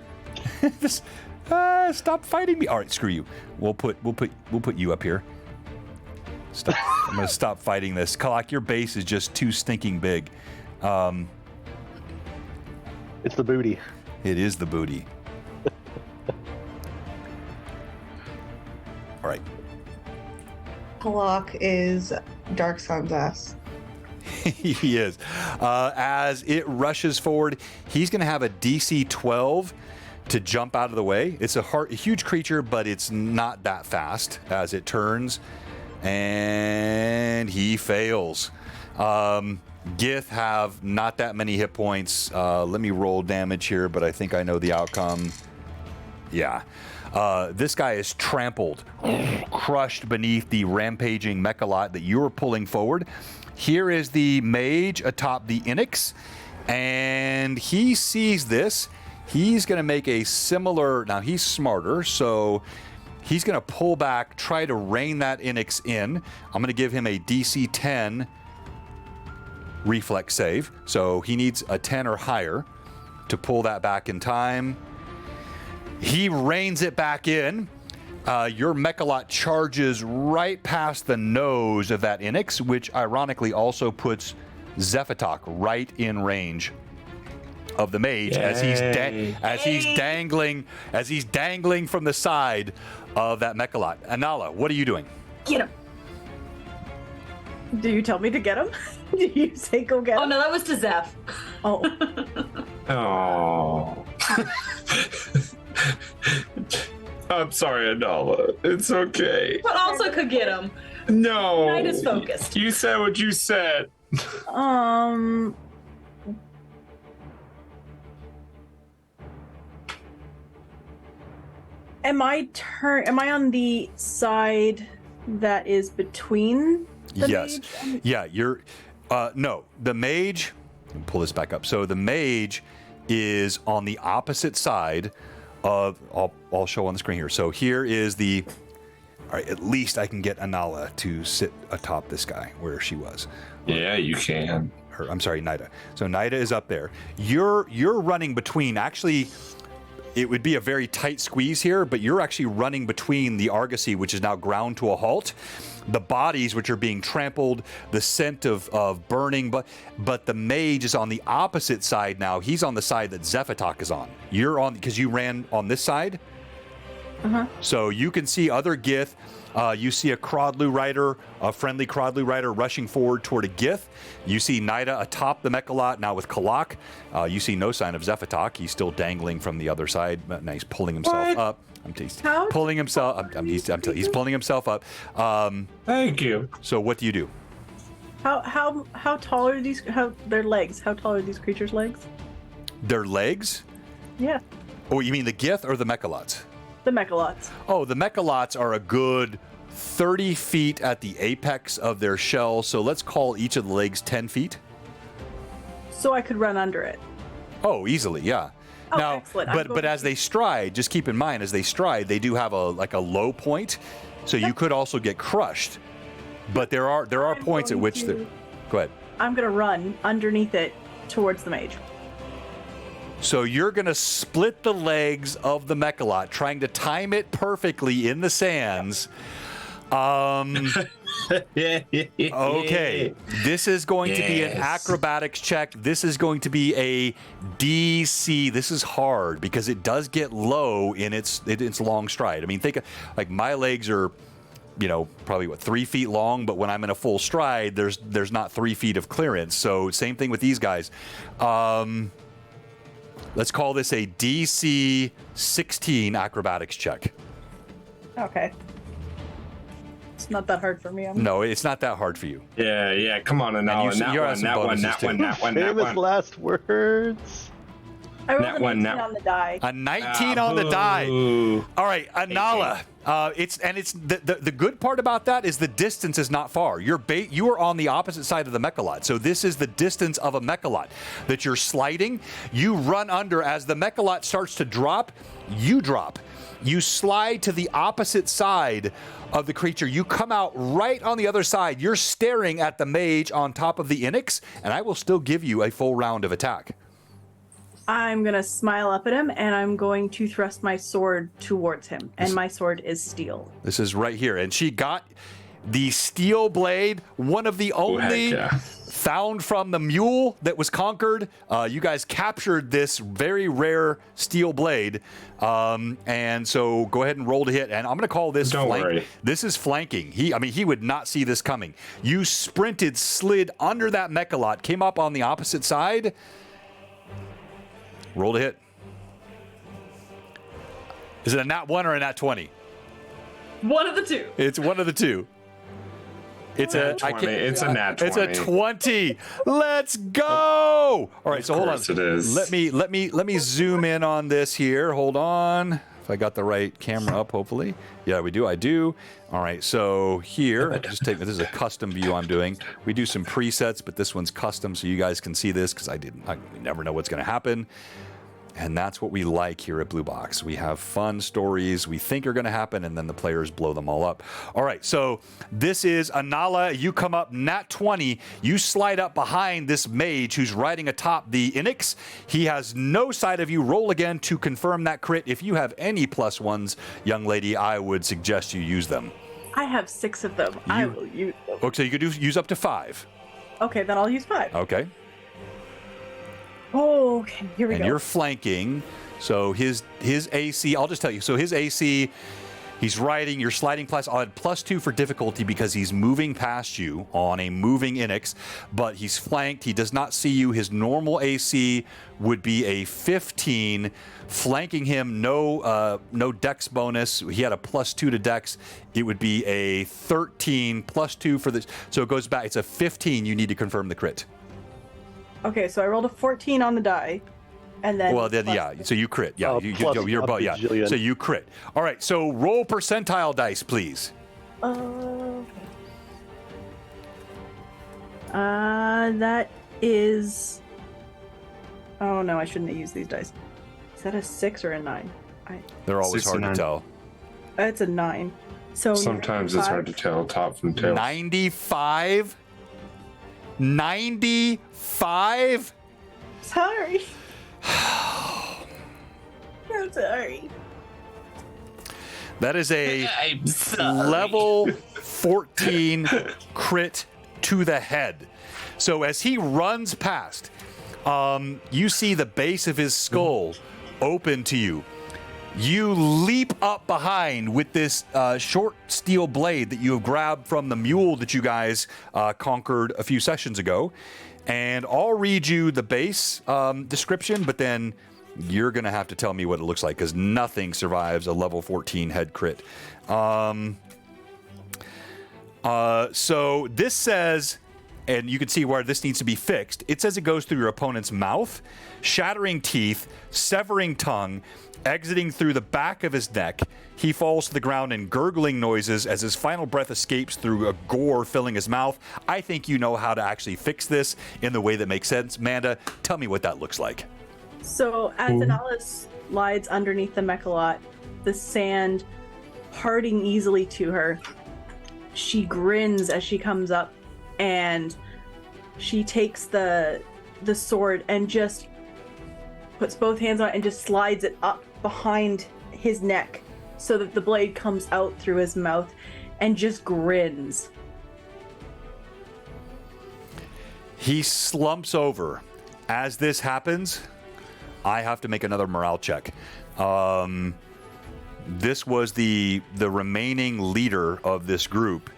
Stop fighting me. All right, screw you. We'll put you up here. Stop. I'm going to stop fighting this. Kalak, your base is just too stinking big. It's the booty. It is the booty. All right. Kalak is Dark Sun's ass. He is. As it rushes forward, he's going to have a DC 12 to jump out of the way. It's a huge creature, but it's not that fast as it turns. And he fails. Gith have not that many hit points. Let me roll damage here, but I think I know the outcome. Yeah. This guy is trampled, crushed beneath the rampaging Mechalot that you were pulling forward. Here is the mage atop the Onyx, and he sees this. He's going to make a similar... Now, he's smarter, so he's going to pull back, try to rein that Onyx in. I'm going to give him a DC 10 reflex save, so he needs a 10 or higher to pull that back in time. He reins it back in. Your Mechalot charges right past the nose of that Onyx, which ironically also puts Zephatok right in range of the mage as he's dangling from the side of that Mechalot. Anala, what are you doing? Get him. Do you tell me to get him? Did you say go get him? Oh no, that was to Zeph. Oh. Oh. I'm sorry, Anala. It's okay. But also could get him. No. Night is focused. You said what you said. Am I on the side that is between the Yes. mage? Yeah, you're no, the mage, let me pull this back up. So the mage is on the opposite side of I'll show on the screen here. So here is the all right, at least I can get Anala to sit atop this guy where she was. Yeah, you can. I'm sorry, Nida. So Nida is up there. You're running between. Actually, it would be a very tight squeeze here, but you're actually running between the Argosy, which is now ground to a halt, the bodies which are being trampled, the scent of burning, but the mage is on the opposite side now. He's on the side that Zephatok is on. You're on because you ran on this side. Uh-huh. So you can see other Gith. You see a Crodlu rider, a friendly Crodlu rider rushing forward toward a Gith. You see Nida atop the Mechalot, now with Kalak. You see no sign of Zephatok. He's still dangling from the other side. Now he's pulling himself up. He's pulling himself up. Thank you. So what do you do? How tall are these? Their legs? How tall are these creatures' legs? Their legs? Yeah, Oh, you mean the Gith or the Mechalots? the Mechalots. Oh, the Mechalots are a good 30 feet at the apex of their shell. So let's call each of the legs 10 feet. So I could run under it. Oh, easily, yeah. Oh, now, excellent. but as they stride, just keep in mind, as they stride, they do have a low point, so you could also get crushed. But there are points at which the. Go ahead. I'm gonna run underneath it towards the mage. So you're gonna split the legs of the Mechalot, trying to time it perfectly in the sands. Okay, this is going to be an acrobatics check. This is going to be a DC. This is hard because it does get low in its long stride. I mean, think of, like my legs are, probably 3 feet long, but when I'm in a full stride, there's not 3 feet of clearance. So same thing with these guys. Let's call this a DC 16 acrobatics check. Okay. It's not that hard for me. No, it's not that hard for you. Yeah. Come on, Anala. you're on some That one. bonuses, Famous last words. I rolled Nat a one, 19 nat- on the die. A 19 on the die. Ooh. All right, Anala. It's the good part about that is the distance is not far. You are on the opposite side of the Mechalot, so this is the distance of a Mechalot that you're sliding. You run under as the Mechalot starts to drop. You drop. You slide to the opposite side of the creature. You come out right on the other side. You're staring at the mage on top of the Onyx, and I will still give you a full round of attack. I'm going to smile up at him, and I'm going to thrust my sword towards him. And my sword is steel. This is right here. And she got the steel blade, one of the only found from the mule that was conquered. You guys captured this very rare steel blade. And so go ahead and roll to hit. And I'm going to call this flank. Worry. This is flanking. He would not see this coming. You sprinted, slid under that Mechalot, came up on the opposite side. Roll to hit. Is it a nat 1 or a nat 20? One of the two. It's one of the two. It's a 20. It's a nat 20. It's a 20. Let's go. All right, so hold on. Of course it is. Let me zoom in on this here. Hold on. If I got the right camera up, hopefully. Yeah, we do. I do. All right, so here, this is a custom view I'm doing. We do some presets, but this one's custom, so you guys can see this because I never know what's going to happen. And that's what we like here at Blue Box. We have fun stories we think are going to happen, and then the players blow them all up. All right, so this is Anala. You come up nat 20. You slide up behind this mage who's riding atop the Onyx. He has no sight of you. Roll again to confirm that crit. If you have any +1s, young lady, I would suggest you use them. I have 6 of them. I will use them. Okay, so you could use up to 5. Okay, then I'll use 5. Okay. Oh, okay, here we go. And you're flanking. So his AC, I'll just tell you. So his AC, he's riding, you're sliding I'll add +2 for difficulty because he's moving past you on a moving Onyx, but he's flanked. He does not see you. His normal AC would be a 15. Flanking him, no dex bonus. He had a +2 to dex. It would be a 13 +2 for this. So it goes back. It's a 15. You need to confirm the crit. Okay, so I rolled a 14 on the die, and then. Well, then yeah. So you crit. Yeah, you're above. Yeah. bajillion. So you crit. All right. So roll percentile dice, please. Okay. That is. Oh no, I shouldn't have used these dice. Is that a 6 or a 9? They're always hard to 69. tell. It's a 9. So Sometimes it's hard to tell top from tail. 95. 95. Sorry. I'm sorry. That is a I'm sorry. level 14 crit to the head. So as he runs past, you see the base of his skull open to you. You leap up behind with this short steel blade that you have grabbed from the mule that you guys conquered a few sessions ago. And I'll read you the base description, but then you're going to have to tell me what it looks like because nothing survives a level 14 head crit. So this says, and you can see where this needs to be fixed. It says it goes through your opponent's mouth, shattering teeth, severing tongue, exiting through the back of his neck. He falls to the ground in gurgling noises as his final breath escapes through a gore filling his mouth. I think you know how to actually fix this in the way that makes sense. Manda, tell me what that looks like. So as Anala slides underneath the Mechalot, the sand parting easily to her, she grins as she comes up, and she takes the sword and just puts both hands on it and just slides it up behind his neck so that the blade comes out through his mouth and just grins. He slumps over. As this happens, I have to make another morale check. This was the remaining leader of this group,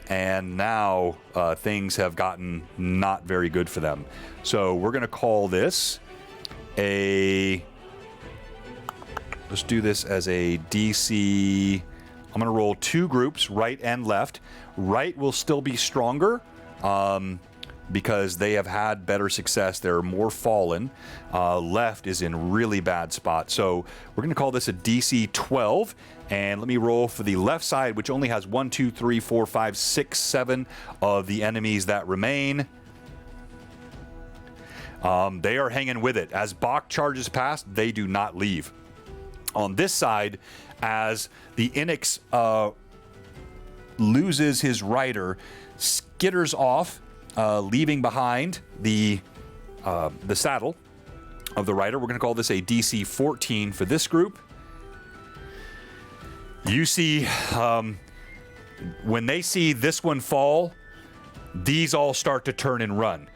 and now things have gotten not very good for them. So we're going to call this let's do this as a DC I'm going to roll 2 groups, right and left. Right will still be stronger because they have had better success. They're more fallen. Left is in really bad spot. So we're going to call this a DC 12. And let me roll for the left side, which only has 1, 2, 3, 4, 5, 6, 7 of the enemies that remain. They are hanging with it. As Bach charges past, they do not leave. On this side, as the Onyx loses his rider, skitters off, leaving behind the saddle of the rider. We're going to call this a DC 14 for this group. You see, when they see this one fall, these all start to turn and run.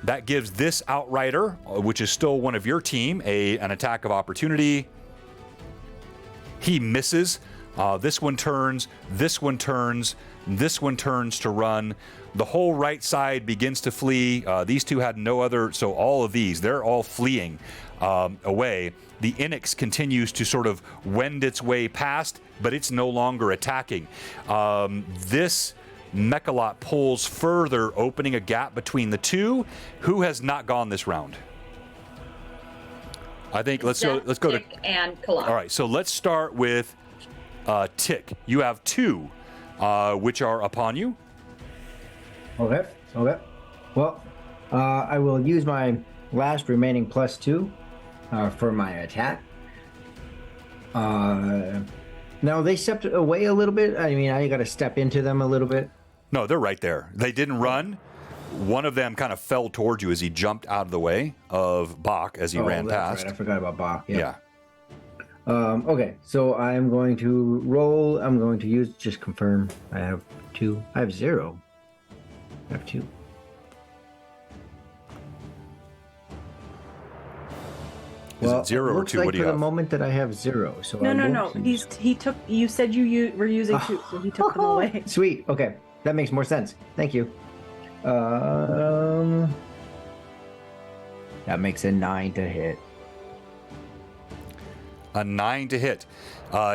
That gives this outrider, which is still one of your team, an attack of opportunity. He misses. This one turns. This one turns. This one turns to run. The whole right side begins to flee. These two had no other, so all of these, they're all fleeing away. The Onyx continues to sort of wend its way past, but it's no longer attacking. This Mechalot pulls further, opening a gap between the two. Who has not gone this round? I think let's go to and Kalak. All right, so let's start with Tick. You have 2, which are upon you. Okay. Well, I will use my last remaining +2 for my attack. Now they stepped away a little bit. I mean, I got to step into them a little bit. No, they're right there. They didn't run. One of them kind of fell towards you as he jumped out of the way of Bach as he ran past. Right. I forgot about Bach. Yeah. Okay, so I'm going to roll. I'm going to use, just confirm. I have 2. I have 0. I have 2. Is it 0 or 2? Like What do you for have? the moment that I have 0. So No. He took. You said you were using 2, so he took them away. Sweet. Okay, that makes more sense. Thank you. That makes a 9 to hit. A 9 to hit.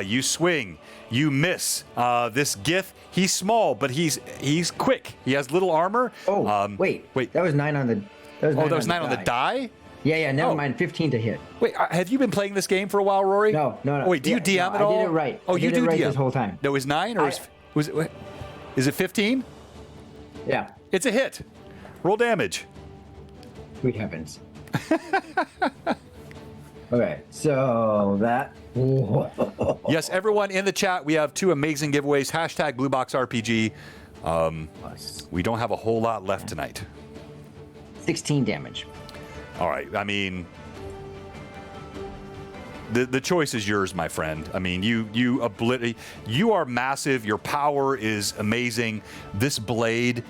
You swing. You miss. This Gith, he's small, but he's quick. He has little armor. Oh, wait. That was 9 on the. That was 9 on the die? Yeah. Never mind. 15 to hit. Wait, have you been playing this game for a while, Rory? No. Wait, do you DM at all? I did it right. Oh, you do right DM this whole time. No, it was 9 or was it? Is it 15? Yeah. It's a hit. Roll damage. Sweet heavens. Okay, so that. Yes, everyone in the chat, we have 2 amazing giveaways. Hashtag BlueBoxRPG. We don't have a whole lot left tonight. 16 damage. All right. I mean, the choice is yours, my friend. I mean, you are massive. Your power is amazing. This blade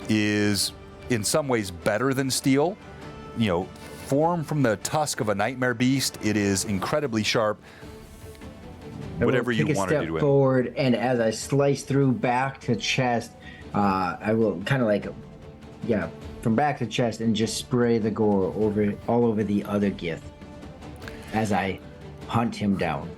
is in some ways better than steel. You know, formed from the tusk of a nightmare beast, it is incredibly sharp. Whatever you want to do to it. Forward, and as I slice through back to chest, I will kind of like, from back to chest, and just spray the gore all over the other Gith as I hunt him down.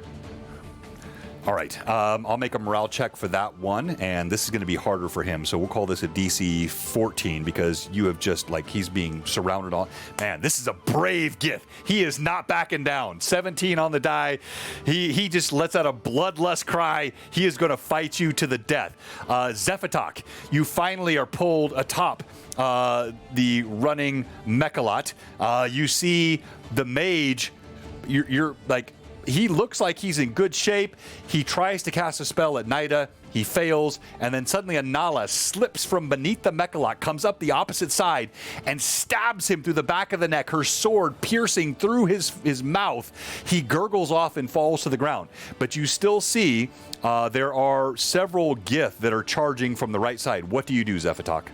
All right, I'll make a morale check for that one, and this is going to be harder for him, so we'll call this a DC 14 because you have just, he's being surrounded on. Man, this is a brave Gith. He is not backing down. 17 on the die. He just lets out a bloodlust cry. He is going to fight you to the death. Zephatok, you finally are pulled atop the running Mechalot. You see the mage, you're like, he looks like he's in good shape. He tries to cast a spell at Nida. He fails. And then suddenly Anala slips from beneath the Mechalot, comes up the opposite side, and stabs him through the back of the neck, her sword piercing through his mouth. He gurgles off and falls to the ground. But you still see there are several Gith that are charging from the right side. What do you do, Zephatok?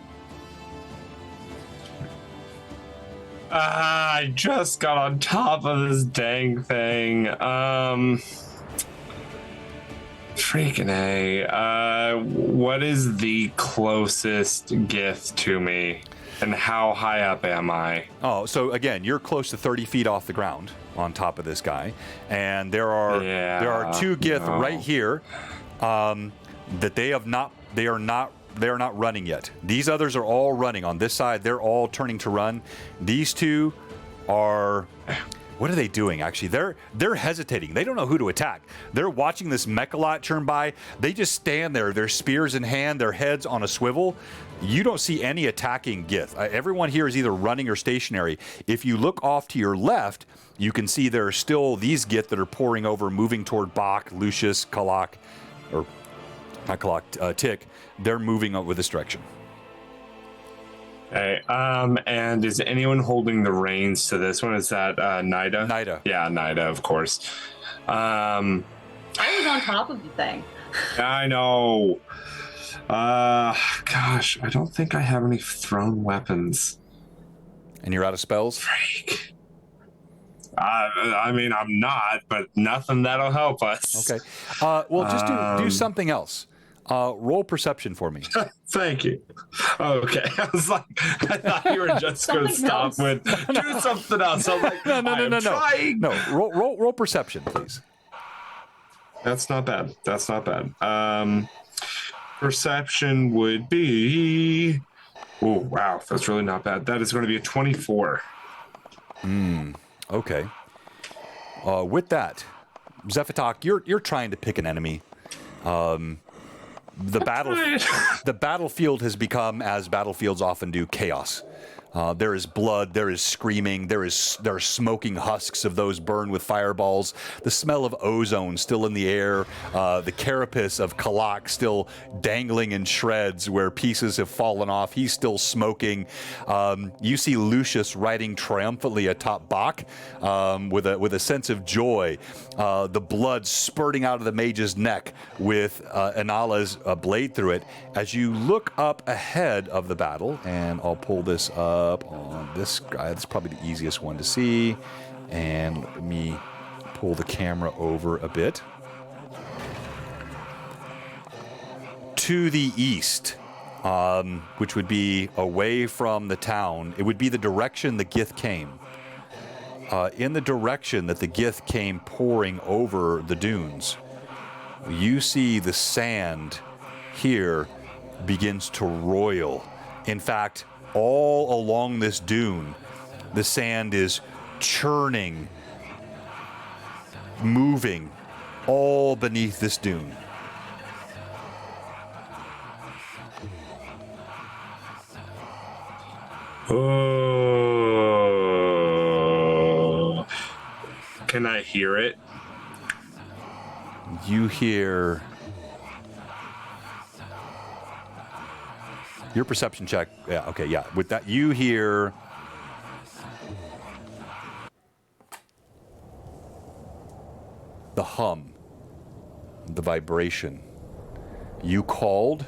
I just got on top of this dang thing. Freaking A. What is the closest Gith to me? And how high up am I? Oh, so again, you're close to 30 feet off the ground on top of this guy, and there are two Gith right here that they are not running yet. These others are all running on this side. They're all turning to run. These two are. What are they doing, actually? They're hesitating. They don't know who to attack. They're watching this Mechalot turn by. They just stand there, their spears in hand, their heads on a swivel. You don't see any attacking Gith. Everyone here is either running or stationary. If you look off to your left, you can see there are still these Gith that are pouring over, moving toward Bach, Lucius, Kalak, or not Kalak, Tick. They're moving up with this direction. Okay. And is anyone holding the reins to this one? Is that Nida? Nida. Yeah, Nida, of course. I was on top of the thing. I know. Gosh, I don't think I have any thrown weapons. And you're out of spells? Freak. I mean, I'm not, but nothing that'll help us. Okay. Well, just do something else. Roll perception for me. Thank you. Okay. I was like, I thought you were just going to stop with do something else. I'm like, no. Trying. No, roll perception, please. That's not bad. That's not bad. Perception would be. Oh, wow. That's really not bad. That is going to be a 24. Okay. With that, Zephatok, you're trying to pick an enemy. The battlefield has become, as battlefields often do, chaos. There is blood, there is screaming, there are smoking husks of those burned with fireballs, the smell of ozone still in the air, the carapace of Kalak still dangling in shreds where pieces have fallen off. He's still smoking. You see Lucius riding triumphantly atop Bach with a sense of joy, the blood spurting out of the mage's neck with Inala's blade through it. As you look up ahead of the battle, and I'll pull this up on this guy. That's probably the easiest one to see. And let me pull the camera over a bit. To the east, which would be away from the town, it would be the direction the Gith came. In the direction that the Gith came pouring over the dunes, you see the sand here begins to roil. In fact, all along this dune, the sand is churning, moving, all beneath this dune. Oh. Can I hear it? You hear... Your perception check, yeah, okay, yeah. With that, you hear the hum, the vibration. You called,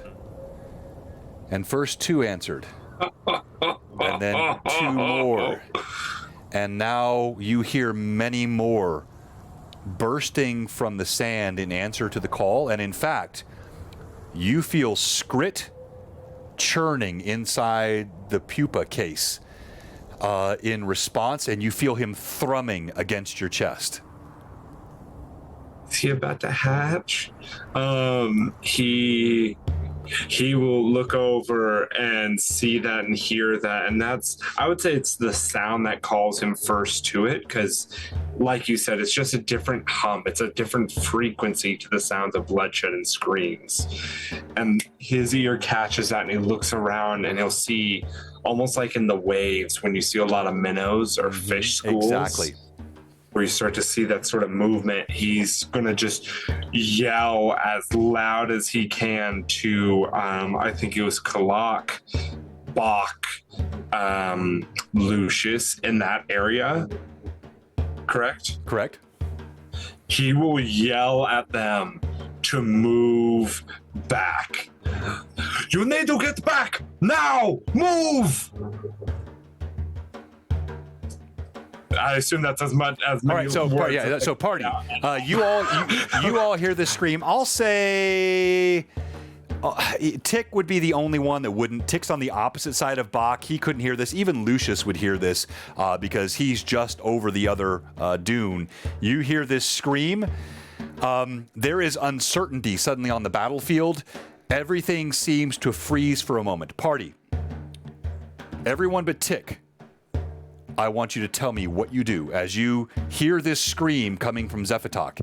and first two answered, and then two more. And now you hear many more bursting from the sand in answer to the call. And in fact, you feel Skrit churning inside the pupa case in response, and you feel him thrumming against your chest. Is he about to hatch? He will look over and see that and hear that, and I would say it's the sound that calls him first to it, because like you said, it's just a different hum. It's a different frequency to the sounds of bloodshed and screams. And his ear catches that, and he looks around, and he'll see, almost like in the waves when you see a lot of minnows or fish schools. Exactly. Where you start to see that sort of movement, he's going to just yell as loud as he can to, I think it was Kalak, Bach, Lucius in that area. Correct? Correct. He will yell at them to move back. You need to get back now! Move! I assume that's as much as many all right, words. So party. You all hear this scream. I'll say Tick would be the only one that wouldn't. Tick's on the opposite side of Bach. He couldn't hear this. Even Lucius would hear this because he's just over the other dune. You hear this scream. There is uncertainty suddenly on the battlefield. Everything seems to freeze for a moment. Party. Everyone but Tick. I want you to tell me what you do as you hear this scream coming from Zephatok.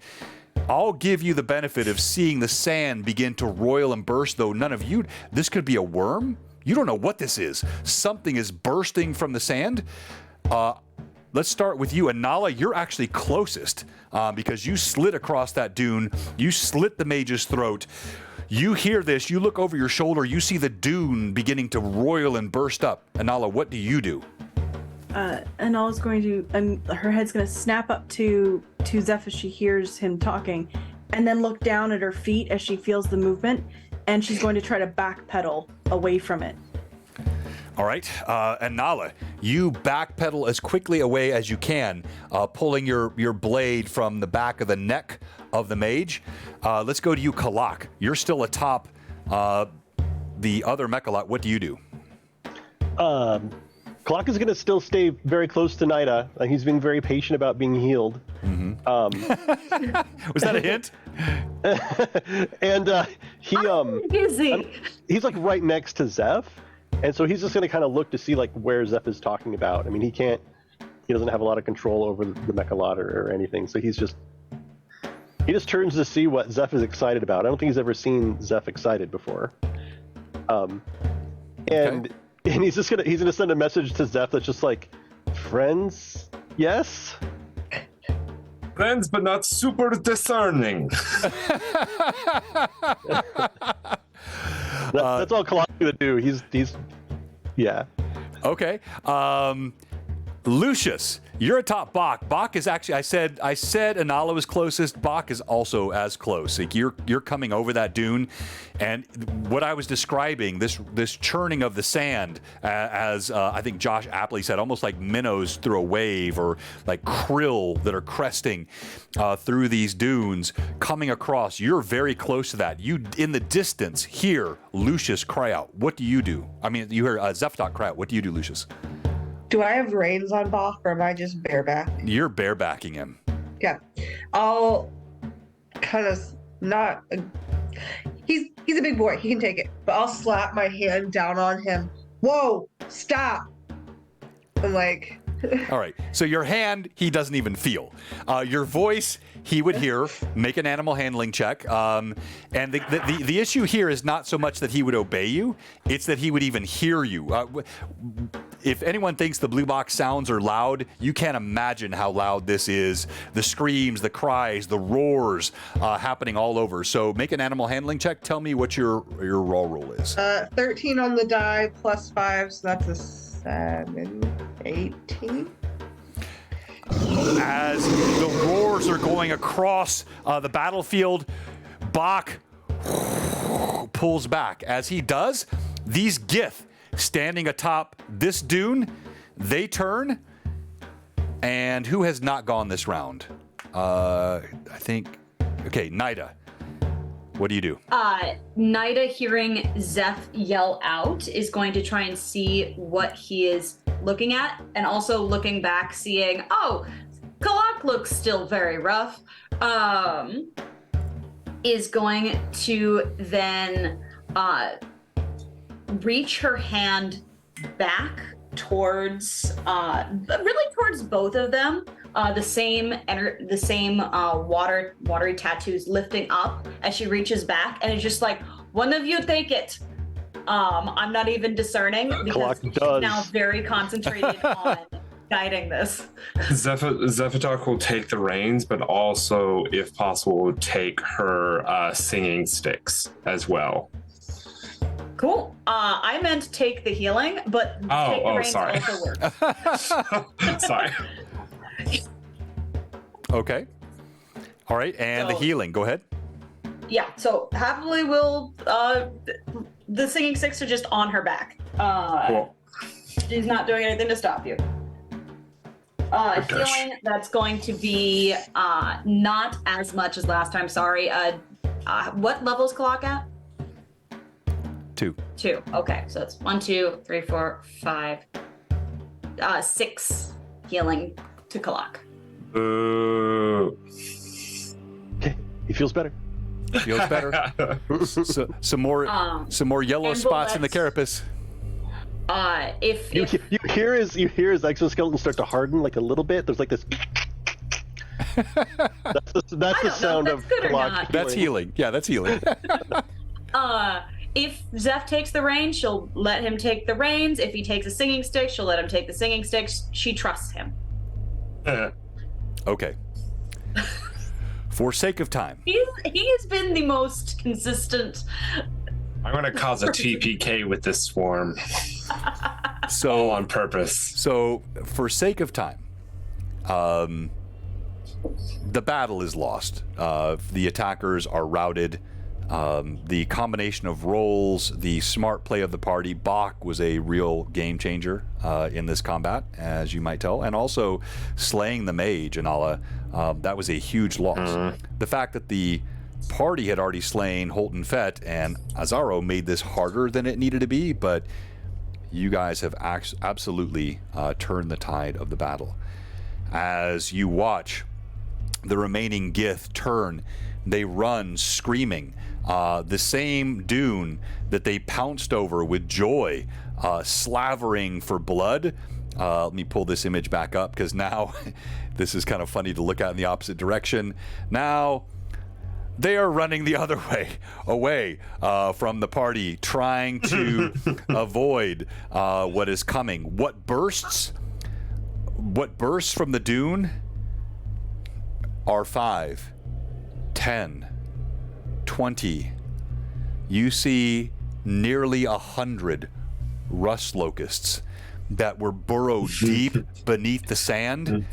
I'll give you the benefit of seeing the sand begin to roil and burst, though none of you... This could be a worm? You don't know what this is. Something is bursting from the sand. Let's start with you. Anala, you're actually closest because you slid across that dune. You slit the mage's throat. You hear this. You look over your shoulder. You see the dune beginning to roil and burst up. Anala, what do you do? Anala's going to, her head's going to snap up to Zeph as she hears him talking, and then look down at her feet as she feels the movement, and she's going to try to backpedal away from it. All right, Anala, you backpedal as quickly away as you can, pulling your blade from the back of the neck of the mage. Let's go to you, Kalak. You're still atop the other Mechalot. What do you do? Kalak is going to still stay very close to Nida. He's being very patient about being healed. Mm-hmm. Was that a hint? And busy. He's like right next to Zeph, and so he's just going to kind of look to see like where Zeph is talking about. I mean, he doesn't have a lot of control over the Mechalot or anything, so he just turns to see what Zeph is excited about. I don't think he's ever seen Zeph excited before. And he's gonna send a message to Zeph that's just like, friends, yes? Friends, but not super discerning. That's all Kalak's gonna do. He's yeah. Okay. Lucius, you're atop Bach. Bach is actually, I said Anala was closest. Bach is also as close. Like you're coming over that dune, and what I was describing, this churning of the sand, as I think Josh aptly said, almost like minnows through a wave, or like krill that are cresting through these dunes, coming across. You're very close to that. You, in the distance, hear Lucius cry out. What do you do? I mean, you hear Zephatok cry out. What do you do, Lucius? Do I have reins on Bach, or am I just bareback? You're barebacking him. Yeah. I'll kind of not... He's a big boy. He can take it. But I'll slap my hand down on him. Whoa! Stop! I'm like... All right. So your hand, he doesn't even feel. Your voice, he would hear. Make an animal handling check. And the issue here is not so much that he would obey you. It's that he would even hear you. If anyone thinks the blue box sounds are loud, you can't imagine how loud this is. The screams, the cries, the roars happening all over. So make an animal handling check. Tell me what your raw roll is. 13 on the die plus 5, so that's a 7, 18. As the roars are going across the battlefield, Bach pulls back. As he does, these Gith standing atop this dune, they turn. And who has not gone this round? I think... Okay, Nida. What do you do? Nida, hearing Zeph yell out, is going to try and see what he is looking at, and also looking back, seeing, oh, Kalak looks still very rough. Is going to then reach her hand back towards, really towards both of them. The same watery tattoos lifting up as she reaches back, and it's just like, one of you take it. I'm not even discerning because she's now very concentrated on guiding this. Zephatok will take the reins, but also, if possible, will take her singing sticks as well. Cool. I meant to take the healing, but take the reins sorry. also works. Sorry. Okay. All right, and the healing. Go ahead. Yeah, so happily will the singing sticks are just on her back. Cool. She's not doing anything to stop you. Healing, that's going to be not as much as last time, sorry. What level is Kalak at? 2. 2. Okay, so it's 1, 2, 3, 4, 5, 6 healing to Kalak. Ooh. Okay, he feels better. Feels better. Some more yellow and spots in the bullets. carapace. If You hear his exoskeleton start to harden like a little bit. There's like this. that's the sound of good or Kalak not. That's healing. Yeah, that's healing. if Zeph takes the reins, she'll let him take the reins. If he takes a singing stick, she'll let him take the singing stick. She trusts him. Okay. For sake of time. He has been the most consistent. I'm gonna cause a TPK with this swarm. So All on purpose. So, for sake of time, the battle is lost. The attackers are routed. The combination of roles, the smart play of the party, Bach was a real game changer in this combat, as you might tell, and also slaying the mage, Anala, that was a huge loss. The fact that the party had already slain Holton Fett and Azaro made this harder than it needed to be, but you guys have absolutely turned the tide of the battle. As you watch the remaining Gith turn, they run screaming. The same dune that they pounced over with joy, slavering for blood. Let me pull this image back up because now this is kind of funny to look at in the opposite direction. Now they are running the other way, away from the party, trying to avoid what is coming. What bursts from the dune are 5, 10, 20. You see nearly 100 rust locusts that were burrowed deep beneath the sand.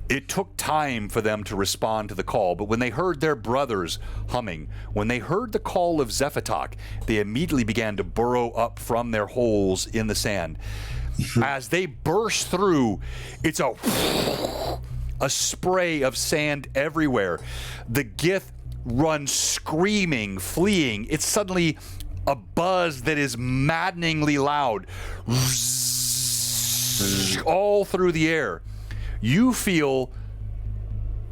It took time for them to respond to the call, but when they heard their brothers humming, when they heard the call of Zephatok, they immediately began to burrow up from their holes in the sand. As they burst through, it's a spray of sand everywhere. The Gith run screaming, fleeing. It's suddenly a buzz that is maddeningly loud, all through the air. You feel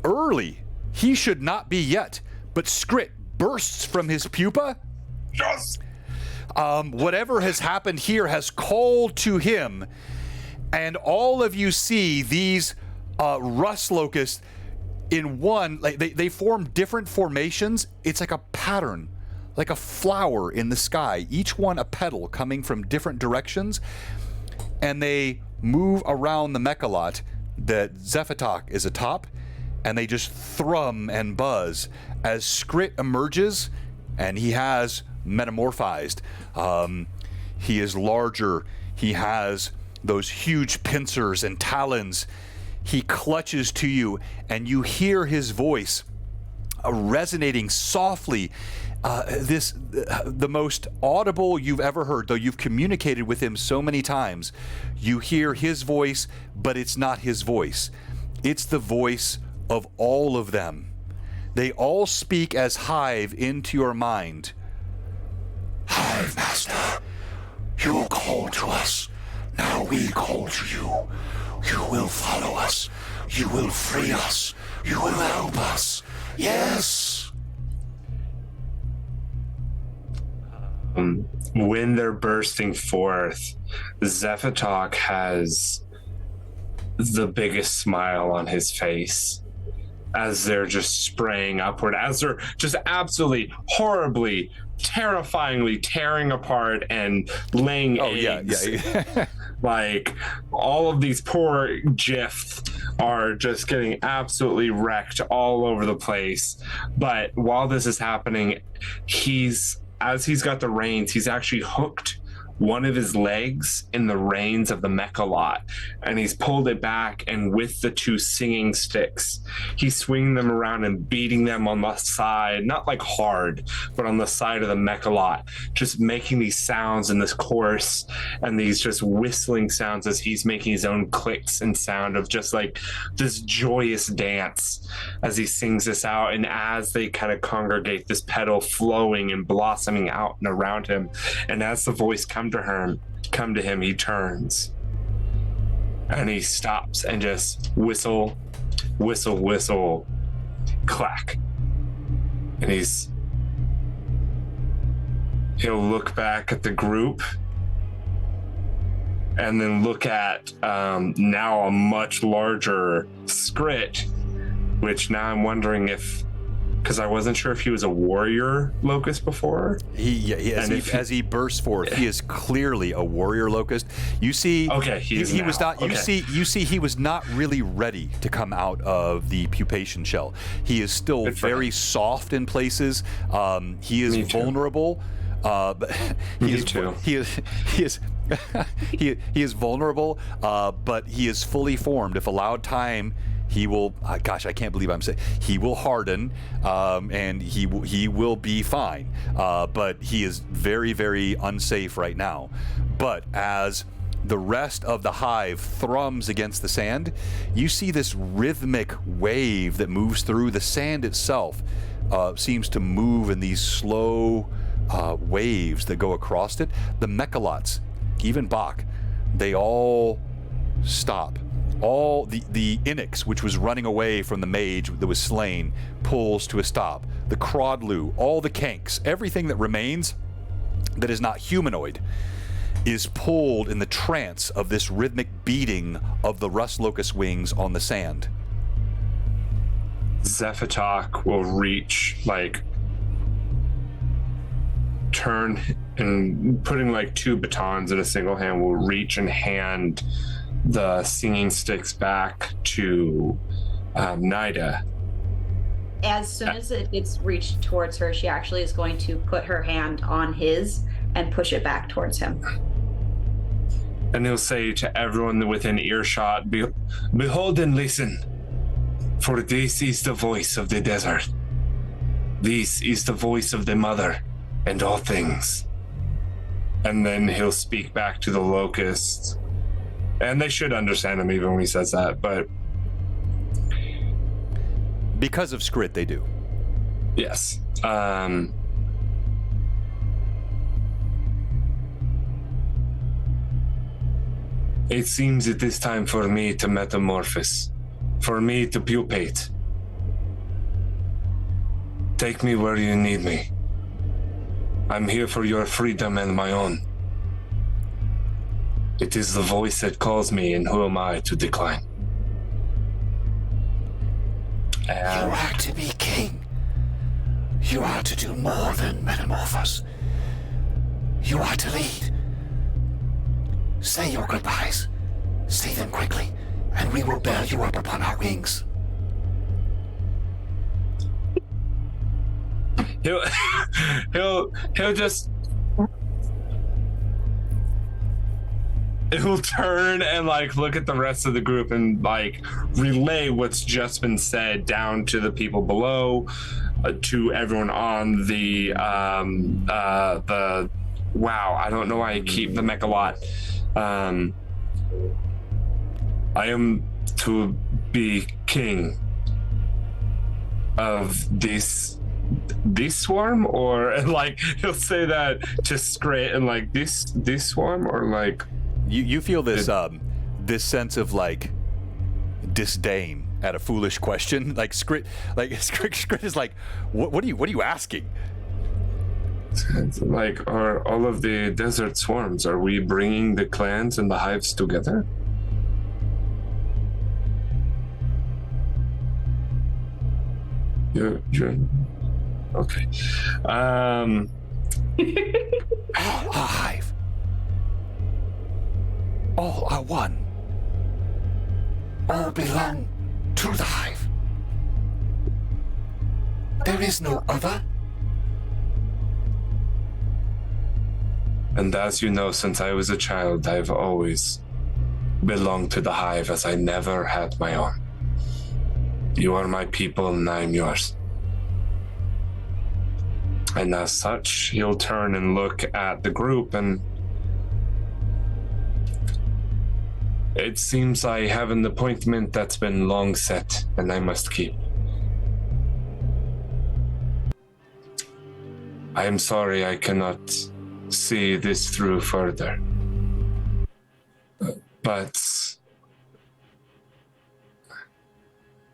early. He should not be yet, but Skrit bursts from his pupa. Yes. Whatever has happened here has called to him, and all of you see these rust locusts in one. Like they form different formations. It's like a pattern, like a flower in the sky. Each one a petal coming from different directions, and they move around the Mechalot that Zephatok is atop, and they just thrum and buzz as Skrit emerges, and he has metamorphized. He is larger. He has those huge pincers and talons. He clutches to you, and you hear his voice resonating softly. The most audible you've ever heard, though you've communicated with him so many times. You hear his voice, but it's not his voice. It's the voice of all of them. They all speak as Hive into your mind. Hive Master, you called to us. Now we call to you. You will follow us. You will free us. You will help us. Yes. When they're bursting forth, Zephatok has the biggest smile on his face as they're just spraying upward, as they're just absolutely horribly, terrifyingly tearing apart and laying eggs. Yeah. Like, all of these poor Gith are just getting absolutely wrecked all over the place. But while this is happening, as he's got the reins, he's actually hooked one of his legs in the reins of the Mechalot, and he's pulled it back, and with the 2 singing sticks, he's swinging them around and beating them on the side, not like hard, but on the side of the Mechalot, just making these sounds in this chorus and these just whistling sounds as he's making his own clicks and sound of just like this joyous dance as he sings this out. And as they kind of congregate, this pedal flowing and blossoming out and around him, and as the voice come to him, he turns and he stops and just whistle, clack. And he'll look back at the group and then look at now a much larger Skrit, which now I'm wondering if, because I wasn't sure if he was a warrior locust before. As he bursts forth, he is clearly a warrior locust. You see, he was not. You see, he was not really ready to come out of the pupation shell. He is still very soft in places. He is vulnerable. But he is vulnerable. But he is fully formed. If allowed time, he will. Gosh, I can't believe I'm saying he will harden, and he will be fine. But he is very, very unsafe right now. But as the rest of the hive thrums against the sand, you see this rhythmic wave that moves through the sand itself. Seems to move in these slow waves that go across it. The Mechalots, even Bach, they all stop. All the Inix, which was running away from the mage that was slain, pulls to a stop. The Crodlu, all the Kanks, everything that remains that is not humanoid is pulled in the trance of this rhythmic beating of the rust locust wings on the sand. Zephatok will reach, turn, and putting 2 batons in a single hand, will reach and hand the singing sticks back to Nida. As soon as it gets reached towards her, she actually is going to put her hand on his and push it back towards him. And he'll say to everyone within earshot, behold and listen, for this is the voice of the desert. This is the voice of the mother and all things. And then he'll speak back to the locusts. And they should understand him even when he says that, but... Because of Skrit, they do. Yes. It seems it is time for me to metamorphose, for me to pupate. Take me where you need me. I'm here for your freedom and my own. It is the voice that calls me, and who am I to decline? You are to be king. You are to do more than metamorphose. You are to lead. Say your goodbyes. Say them quickly, and we will bear you up upon our wings. He'll just... He'll turn and look at the rest of the group and relay what's just been said down to the people below, to everyone on the wow, I don't know why I keep the Mechalot. I am to be king of this swarm, or he'll say that to Skrit and this swarm, or You feel this this sense of disdain at a foolish question. Skrit is what are you asking? Are all of the desert swarms, are we bringing the clans and the hives together? You're okay. All are hive. All are one. All belong to the hive. There is no other. And as you know, since I was a child, I've always belonged to the hive, as I never had my own. You are my people and I'm yours. And as such, he'll turn and look at the group, and it seems I have an appointment that's been long set and I must keep. I am sorry I cannot see this through further. But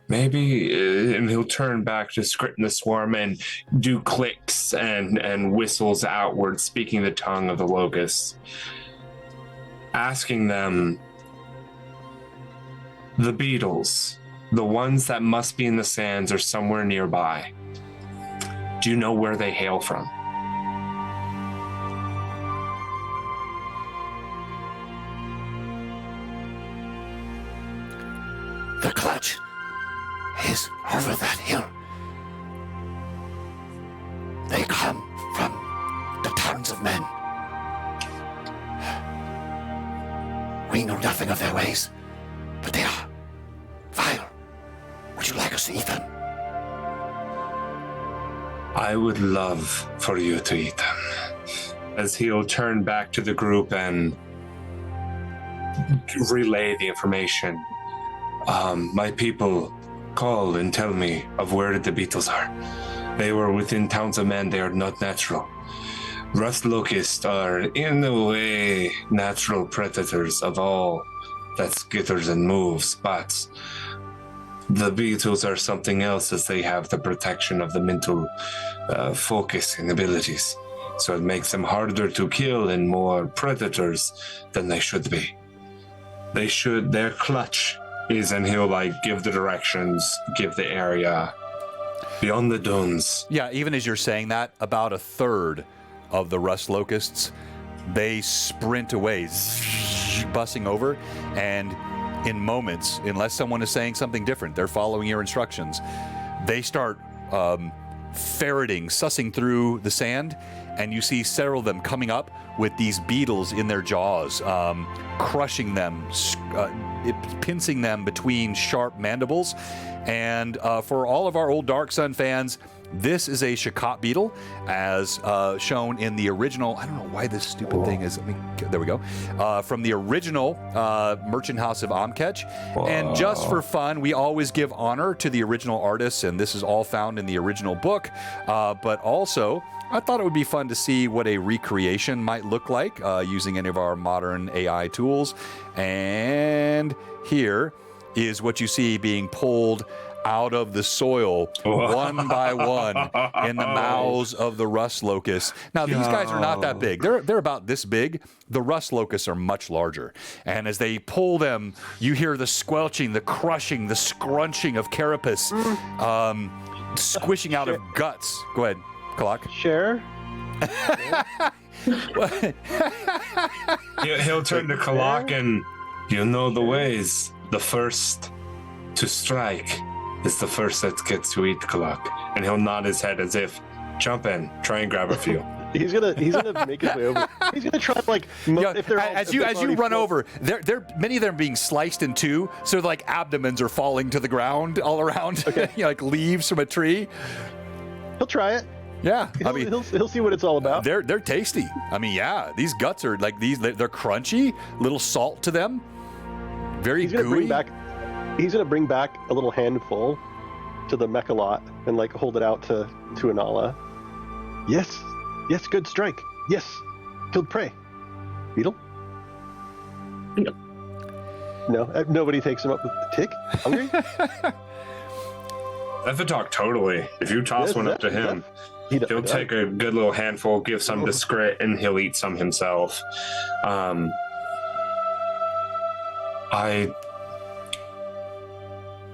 maybe, and he'll turn back to Skrit and the Swarm and do clicks and whistles outward, speaking the tongue of the locusts, asking them, the beetles, the ones that must be in the sands or somewhere nearby, do you know where they hail from? The clutch is over that hill. They come from the towns of men. We know nothing of their ways, but they are vile. Would you like us to eat them? I would love for you to eat them. As he'll turn back to the group and relay the information. My people call and tell me of where the beetles are. They were within towns of men. They are not natural. Rust locusts are, in a way, natural predators of all that skitters and moves, but the beetles are something else, as they have the protection of the mental focus and abilities. So it makes them harder to kill and more predators than they should be. Their clutch is, and he'll give the directions, give the area beyond the dunes. Yeah, even as you're saying that, about a third of the rust locusts, they sprint away, bussing over, and in moments, unless someone is saying something different, they're following your instructions, they start ferreting, sussing through the sand, and you see several of them coming up with these beetles in their jaws, crushing them, pincing them between sharp mandibles. And for all of our old Dark Sun fans, this is a Shakot beetle, as shown in the original. I don't know why this stupid thing is. There we go. From the original Merchant House of Amkech. And just for fun, we always give honor to the original artists, and this is all found in the original book. But also, I thought it would be fun to see what a recreation might look like using any of our modern AI tools. And here is what you see being pulled out of the soil one by one in the mouths of the rust locusts. Now, these guys are not that big. They're about this big. The rust locusts are much larger. And as they pull them, you hear the squelching, the crushing, the scrunching of carapace, squishing out of guts. Go ahead, Kalak. Sure. He'll turn to Kalak and, you know the ways. The first to strike is the first that gets to eat, Kalak. And he'll nod his head as if, jump in, try and grab a few. He's gonna make his way over. He's gonna try if they're as you run over, they're many of them are being sliced in two, so abdomens are falling to the ground all around, okay. Like leaves from a tree. He'll try it. Yeah, he'll see what it's all about. They're tasty. These guts are they're crunchy, little salt to them, very gooey. He's gonna bring back a little handful to the Mechalot and hold it out to Anala. Yes, good strike. Yes, killed prey. Beetle? No, nobody takes him up with the tick. Hungry? Zephytalk, totally. If you toss one up to him, he'll take a good little handful, give some to Skrit, and he'll eat some himself.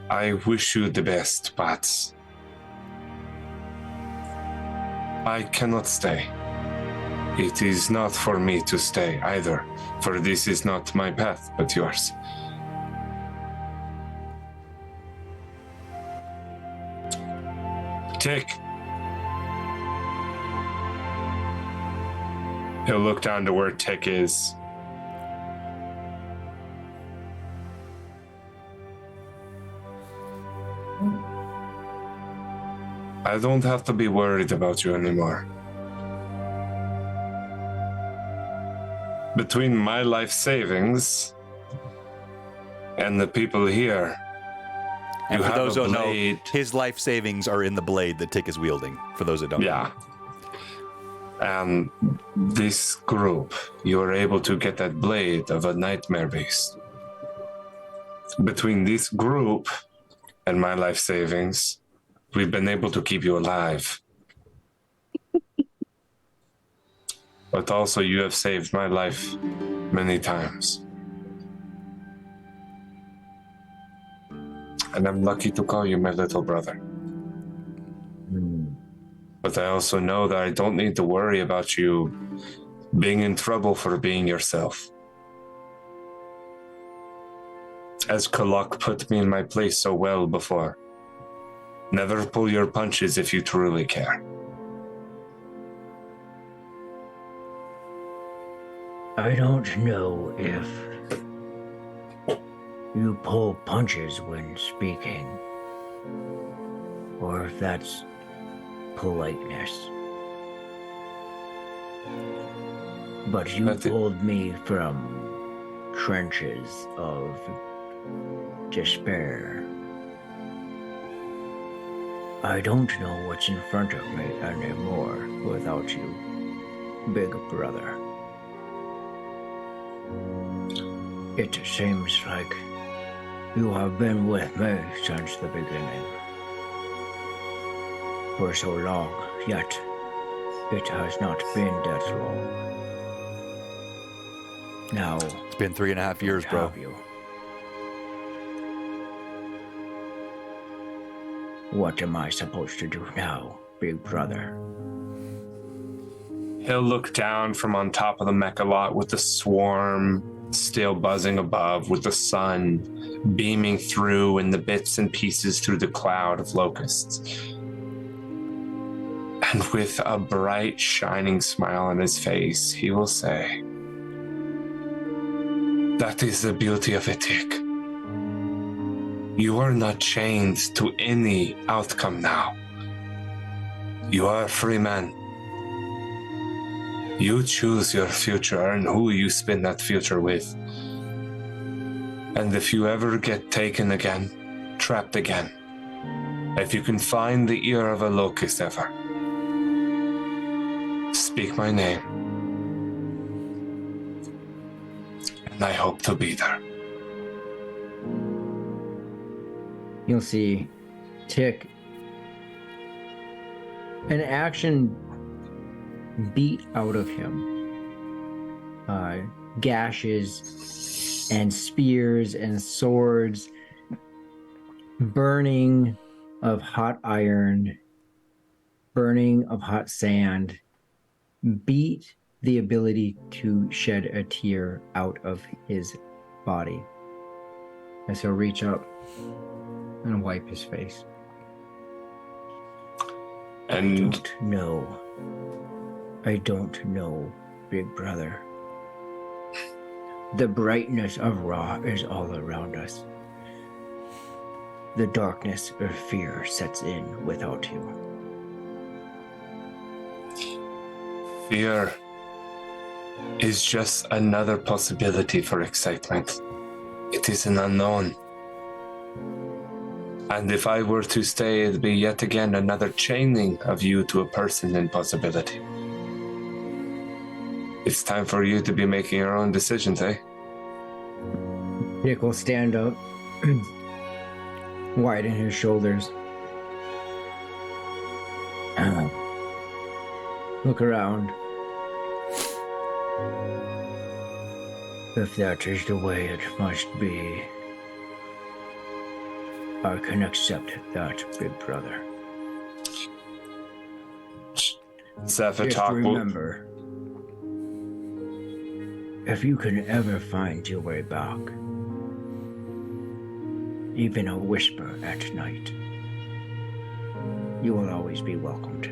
I wish you the best, but I cannot stay. It is not for me to stay either, for this is not my path, but yours. Tick. He'll look down to where Tick is. I don't have to be worried about you anymore. Between my life savings and the people here, And you for have those who a don't know, blade. his life savings are in the blade that Tick is wielding. For those that don't know. Yeah. And this group, you were able to get that blade of a nightmare beast. Between this group and my life savings, we've been able to keep you alive. But also, you have saved my life many times. And I'm lucky to call you my little brother. But I also know that I don't need to worry about you being in trouble for being yourself. As Kalak put me in my place so well before, never pull your punches if you truly care. I don't know if you pull punches when speaking, or if that's politeness. But you pulled me from trenches of despair. I don't know what's in front of me anymore without you, big brother. It seems like you have been with me since the beginning. For so long, yet it has not been that long. Now, It's been 3.5 years, bro. have you. What am I supposed to do now, big brother? He'll look down from on top of the Mechalot with the swarm still buzzing above, with the sun beaming through and the bits and pieces through the cloud of locusts. And with a bright, shining smile on his face, he will say, "That is the beauty of it, Tick. You are not chained to any outcome now. You are a free man. You choose your future and who you spend that future with. And if you ever get taken again, trapped again, if you can find the ear of a locust ever, speak my name. And I hope to be there." You'll see Tick, an action beat out of him. Gashes and spears and swords, burning of hot iron, burning of hot sand, beat the ability to shed a tear out of his body. As he'll reach up and wipe his face. And I don't know, big brother. The brightness of Ra is all around us. The darkness of fear sets in without you. fear is just another possibility for excitement. It is an unknown. And if I were to stay, it'd be yet again another chaining of you to a person in possibility. It's time for you to be making your own decisions, eh? Nick will stand up, widen his shoulders. Look around. If that is the way it must be, I can accept that, big brother. Just remember, if you can ever find your way back, even a whisper at night, you will always be welcomed.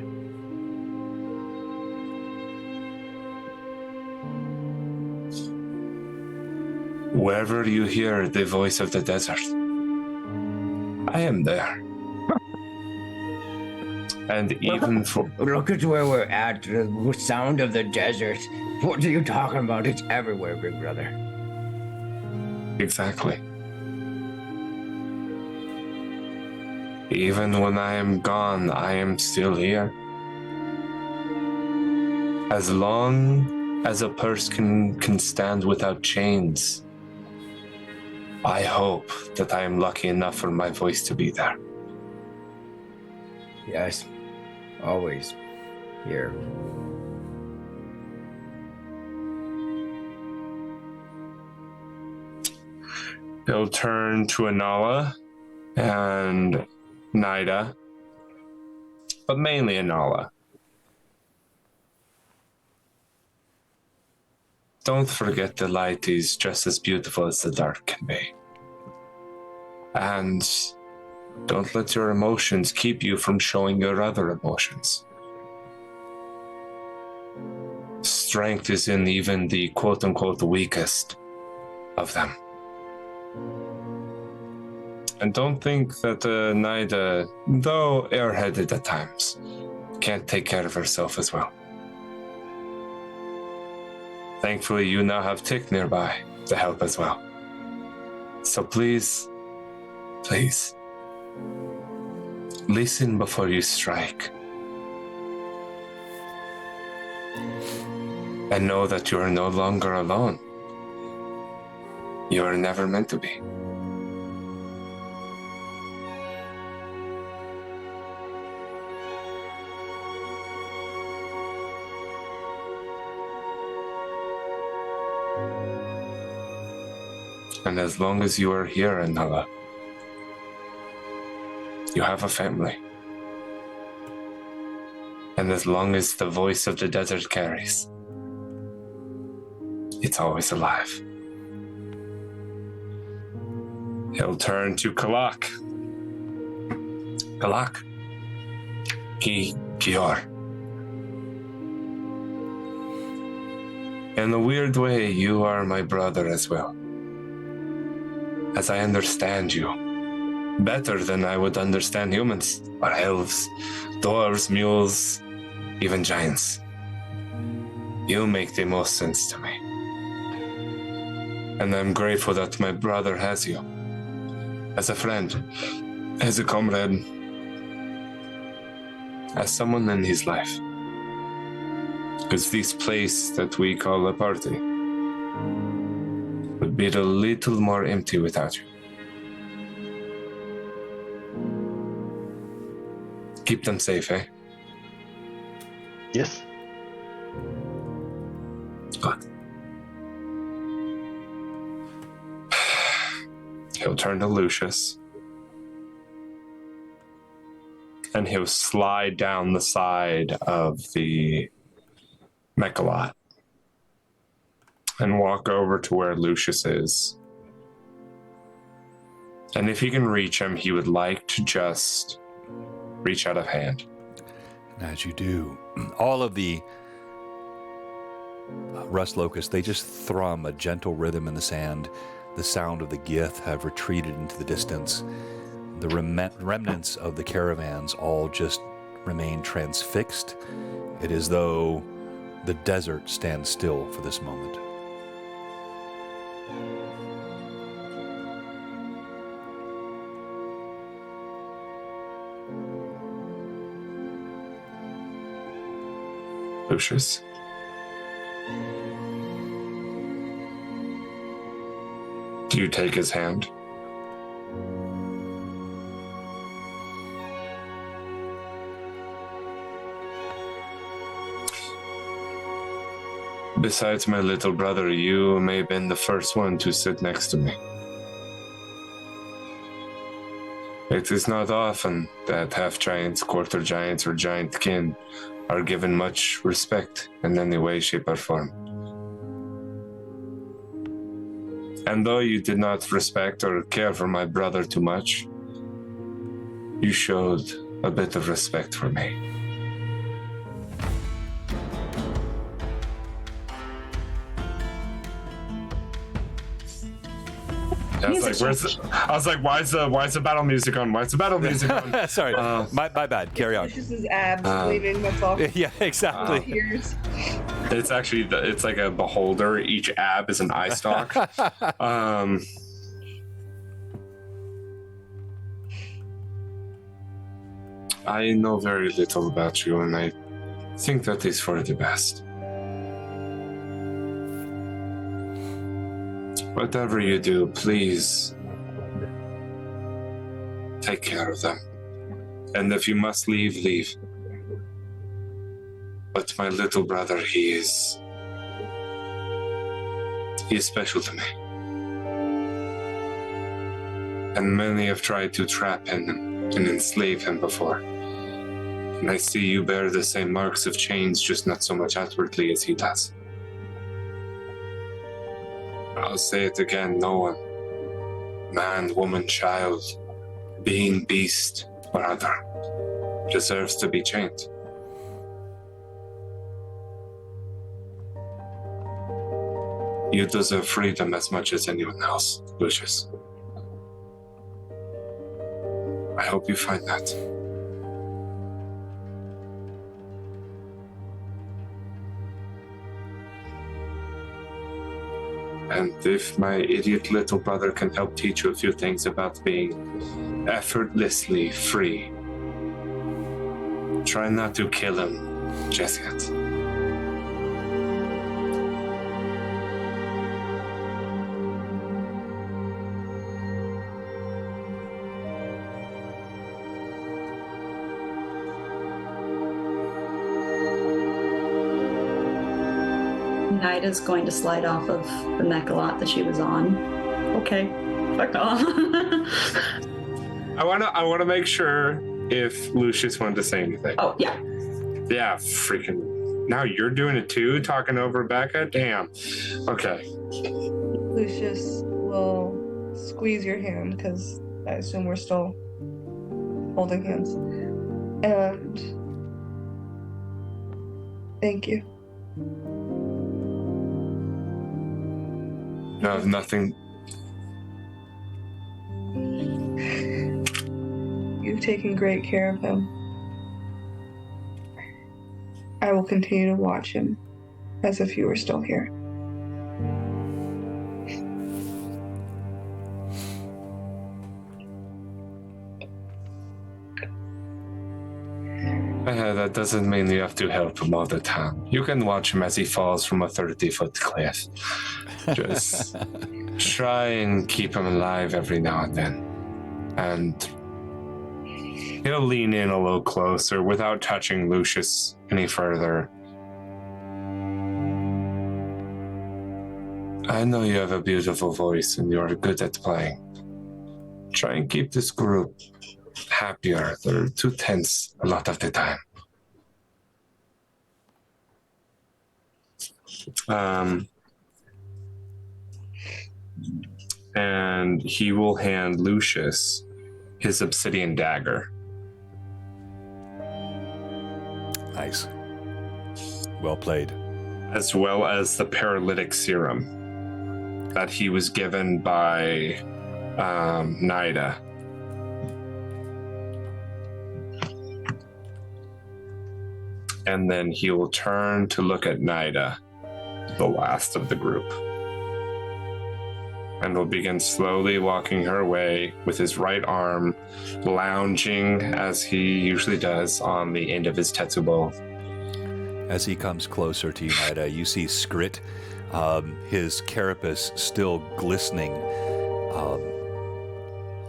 Wherever you hear the voice of the desert, I am there. And even for... Look at where we're at, the sound of the desert. What are you talking about? It's everywhere, big brother. Exactly. Even when I am gone, I am still here. As long as a person can stand without chains, I hope that I am lucky enough for my voice to be there. Yes, always here. He'll turn to Anala and Nida, but mainly Anala. Don't forget the light is just as beautiful as the dark can be. And don't let your emotions keep you from showing your other emotions. Strength is in even the quote-unquote weakest of them. And don't think that Nida, though airheaded at times, can't take care of herself as well. Thankfully, you now have Tick nearby to help as well. So please, listen before you strike. And know that you are no longer alone. You are never meant to be. And as long as you are here, Anala, you have a family. And as long as the voice of the desert carries, it's always alive. He'll turn to Kalak. Kalak. Kior. In a weird way, you are my brother as well. As I understand you, better than I would understand humans, or elves, dwarves, mules, even giants. You make the most sense to me. And I'm grateful that my brother has you. As a friend, as a comrade, as someone in his life. Because this place that we call a party would be a little more empty without you. Keep them safe, eh? Yes. Good. He'll turn to Lucius. And he'll slide down the side of the Mechalot and walk over to where Lucius is. And if he can reach him, he would like to just reach out a hand. As you do, all of the rust locusts, they just thrum a gentle rhythm in the sand. The sound of the Gith have retreated into the distance. The remnants of the caravans all just remain transfixed. It is though the desert stands still for this moment. Lucius. Do you take his hand? Besides my little brother, you may have been the first one to sit next to me. It is not often that half-giants, quarter-giants, or giant kin are given much respect in any way, shape, or form. And though you did not respect or care for my brother too much, you showed a bit of respect for me. I was like, why is the battle music on? Why is the battle music on? Sorry, my bad. Carry on. Lucius' abs bleeding. That's all. Yeah, exactly. Tears. It's actually it's like a beholder. Each ab is an eye stalk. I know very little about you, and I think that is for the best. Whatever you do, please take care of them. And if you must leave, leave. But my little brother, he is special to me. And many have tried to trap him and enslave him before. And I see you bear the same marks of chains, just not so much outwardly as he does. I'll say it again, no one, man, woman, child, being, beast, or other, deserves to be chained. You deserve freedom as much as anyone else, Lucius. I hope you find that. And if my idiot little brother can help teach you a few things about being effortlessly free, try not to kill him just yet. Nida's going to slide off of the mechalot that she was on. Okay, fuck off. I wanna make sure if Lucius wanted to say anything. Oh yeah. Yeah, freaking. Now you're doing it too, talking over Becca? Damn. Okay. Lucius will squeeze your hand because I assume we're still holding hands. And thank you. No, nothing. You've taken great care of him. I will continue to watch him as if you were still here. That doesn't mean you have to help him all the time. You can watch him as he falls from a 30-foot cliff. Just try and keep him alive every now and then. And he'll lean in a little closer without touching Lucius any further. I know you have a beautiful voice and you're good at playing. Try and keep this group happier. They're too tense a lot of the time. And he will hand Lucius his obsidian dagger. Nice. Well played. As well as the paralytic serum that he was given by Nida. And then he will turn to look at Nida, the last of the group, and will begin slowly walking her way with his right arm lounging as he usually does on the end of his tetsubo. As he comes closer to you, Nida, you see Skrit, his carapace still glistening,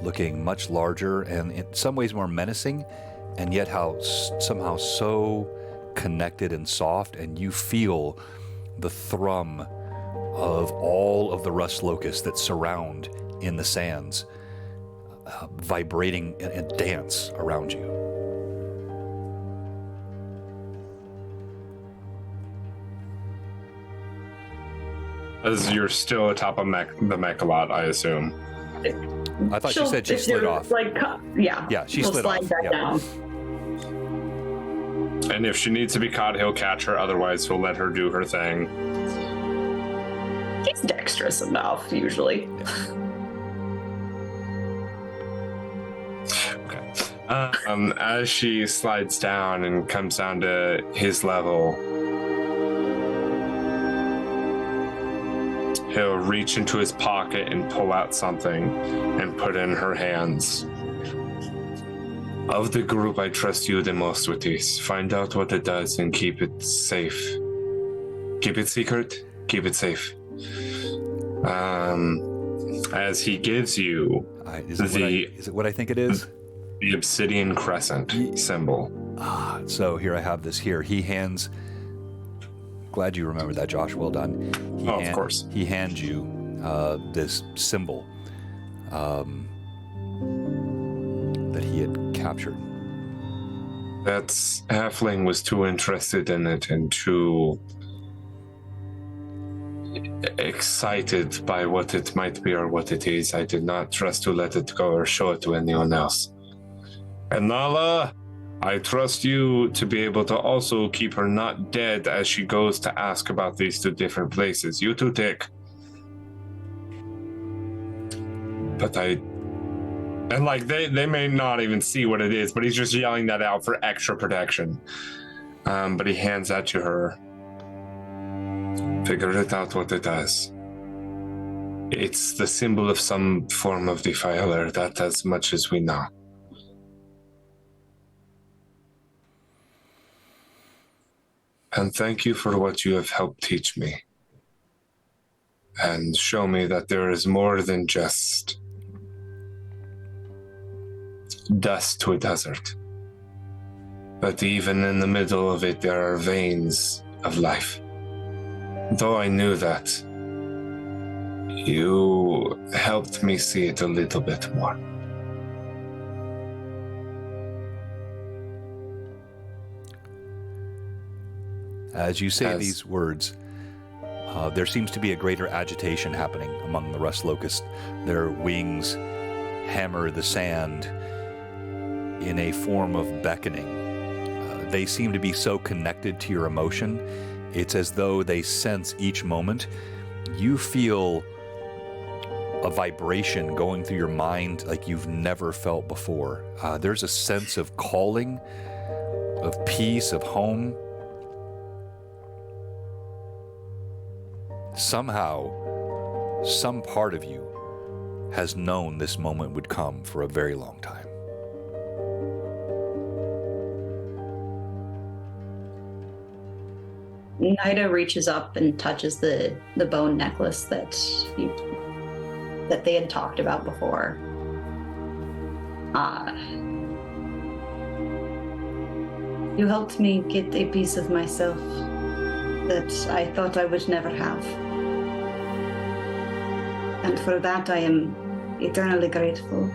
looking much larger and in some ways more menacing, and yet somehow so connected and soft, and you feel the thrum of all of the rust locusts that surround in the sands, vibrating and dance around you. As you're still atop of the mechalot, I assume. I thought she said she slid off. Yeah, she slid off. Down. And if she needs to be caught, he'll catch her. Otherwise, he'll let her do her thing. He's dexterous enough, usually. As she slides down and comes down to his level, he'll reach into his pocket and pull out something and put it in her hands. Of the group, I trust you the most with this. Find out what it does and keep it safe. Keep it secret, keep it safe. As he gives you is it what I think it is? The obsidian crescent symbol. So here I have this here. He hands... Glad you remembered that, Josh. Well done. Of course. He hands you this symbol that he had captured. That halfling was too interested in it and too excited by what it might be or what it is. I did not trust to let it go or show it to anyone else. And Nala, I trust you to be able to also keep her not dead as she goes to ask about these two different places. You too, Tick. But and like they may not even see what it is, but he's just yelling that out for extra protection. But he hands that to her. Figure it out what it does. It's the symbol of some form of defiler. That's as much as we know. And thank you for what you have helped teach me. And show me that there is more than just dust to a desert. But even in the middle of it, there are veins of life. Though I knew that, you helped me see it a little bit more. As you say these words, there seems to be a greater agitation happening among the rust locust. Their wings hammer the sand in a form of beckoning. They seem to be so connected to your emotion. It's as though they sense each moment. You feel a vibration going through your mind like you've never felt before. There's a sense of calling, of peace, of home. Somehow, some part of you has known this moment would come for a very long time. Nida reaches up and touches the bone necklace that they had talked about before. You helped me get a piece of myself that I thought I would never have. And for that I am eternally grateful.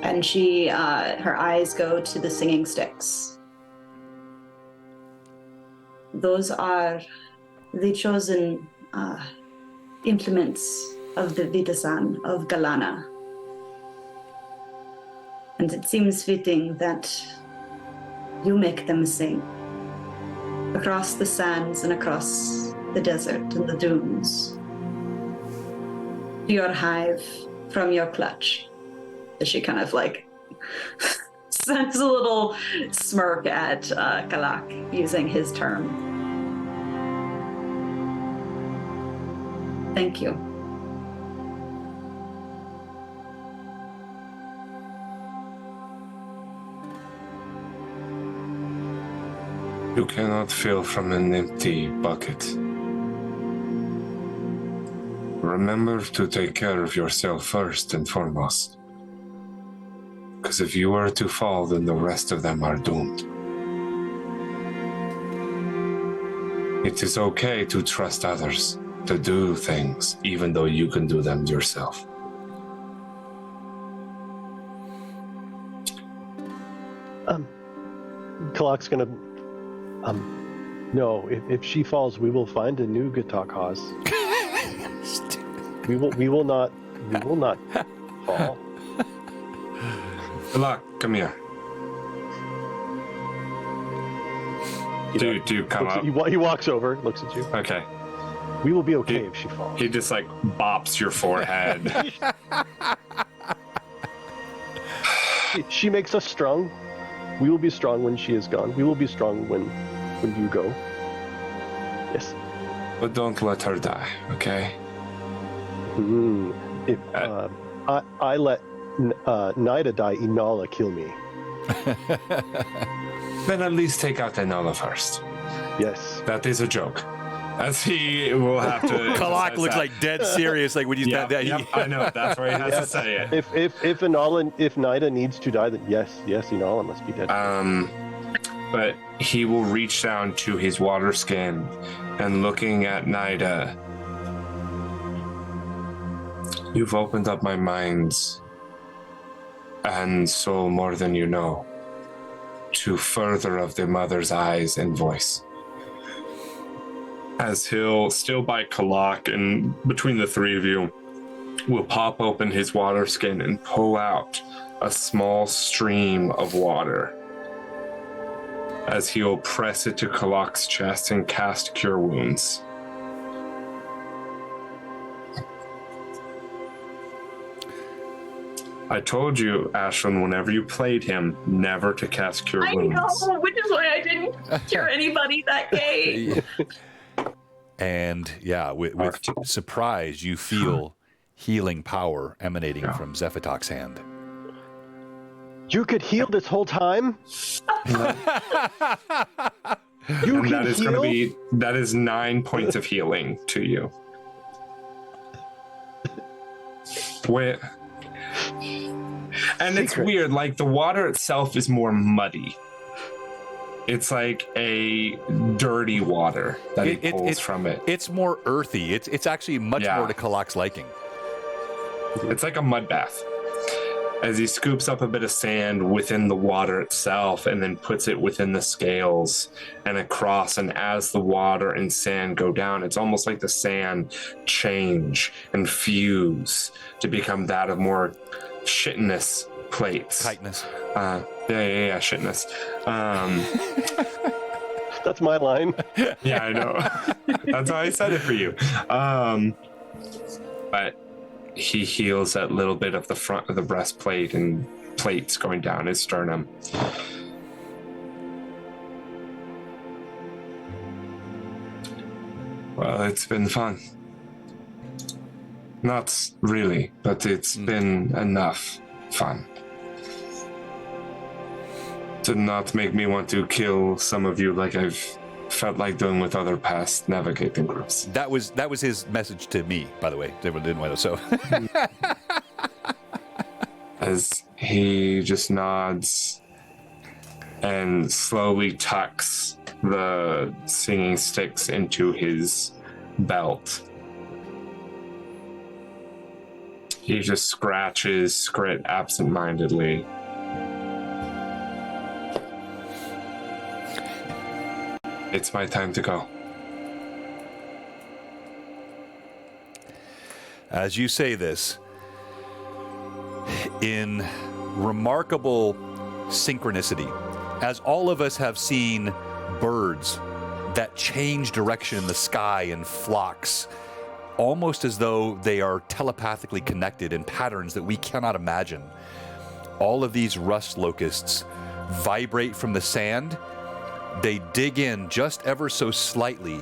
And she, her eyes go to the singing sticks. Those are the chosen implements of the Vitasan of Galana. And it seems fitting that you make them sing across the sands and across the desert and the dunes. To your hive from your clutch. She kind of like sends a little smirk at Kalak using his term. Thank you. You cannot fill from an empty bucket. Remember to take care of yourself first and foremost. Because if you were to fall, then the rest of them are doomed. It is okay to trust others, to do things, even though you can do them yourself. Kalak's gonna no, if she falls, we will find a new guitar cause. we will not fall. Kalak, come here. Do you come up? He walks over, looks at you. Okay. We will be okay if she falls. He just like bops your forehead. she makes us strong. We will be strong when she is gone. We will be strong when you go. Yes. But don't let her die, okay? If I let Nida die, Inala kill me. Then at least take out Inala first. Yes. That is a joke. As he will have to. Kalak looks like dead serious, like when you Yep, I know. That's why he has to say it. If Nida needs to die, then yes, Inala must be dead. But he will reach down to his water skin and looking at Nida. You've opened up my minds and soul more than you know to further of the mother's eyes and voice. As he'll, still by Kalak, and between the three of you, will pop open his water skin and pull out a small stream of water. As he'll press it to Kalak's chest and cast Cure Wounds. I told you, Ashlyn, whenever you played him, never to cast Cure Wounds. I know, which is why I didn't cure anybody that game. And yeah, with surprise, you feel healing power emanating from Zephatok's hand. You could heal this whole time? That is 9 points of healing to you. Wait. And it's weird, like the water itself is more muddy. It's like a dirty water that he pulls from it. It's more earthy. It's actually much more to Kalak's liking. It's like a mud bath. As he scoops up a bit of sand within the water itself and then puts it within the scales and across, and as the water and sand go down, it's almost like the sand change and fuse to become that of more chitinous plates. Tightness. Yeah, shitness. That's my line. Yeah, I know. That's why I said it for you. But he heals that little bit of the front of the breastplate and plates going down his sternum. Well, it's been fun. Not really, but it's been enough fun. To not make me want to kill some of you like I've felt like doing with other past navigating groups. That was his message to me, by the way. Everyone didn't know, so. As he just nods and slowly tucks the singing sticks into his belt. He just scratches Skrit absentmindedly. It's my time to go. As you say this, in remarkable synchronicity, as all of us have seen birds that change direction in the sky in flocks, almost as though they are telepathically connected in patterns that we cannot imagine. All of these rust locusts vibrate from the sand. They dig in just ever so slightly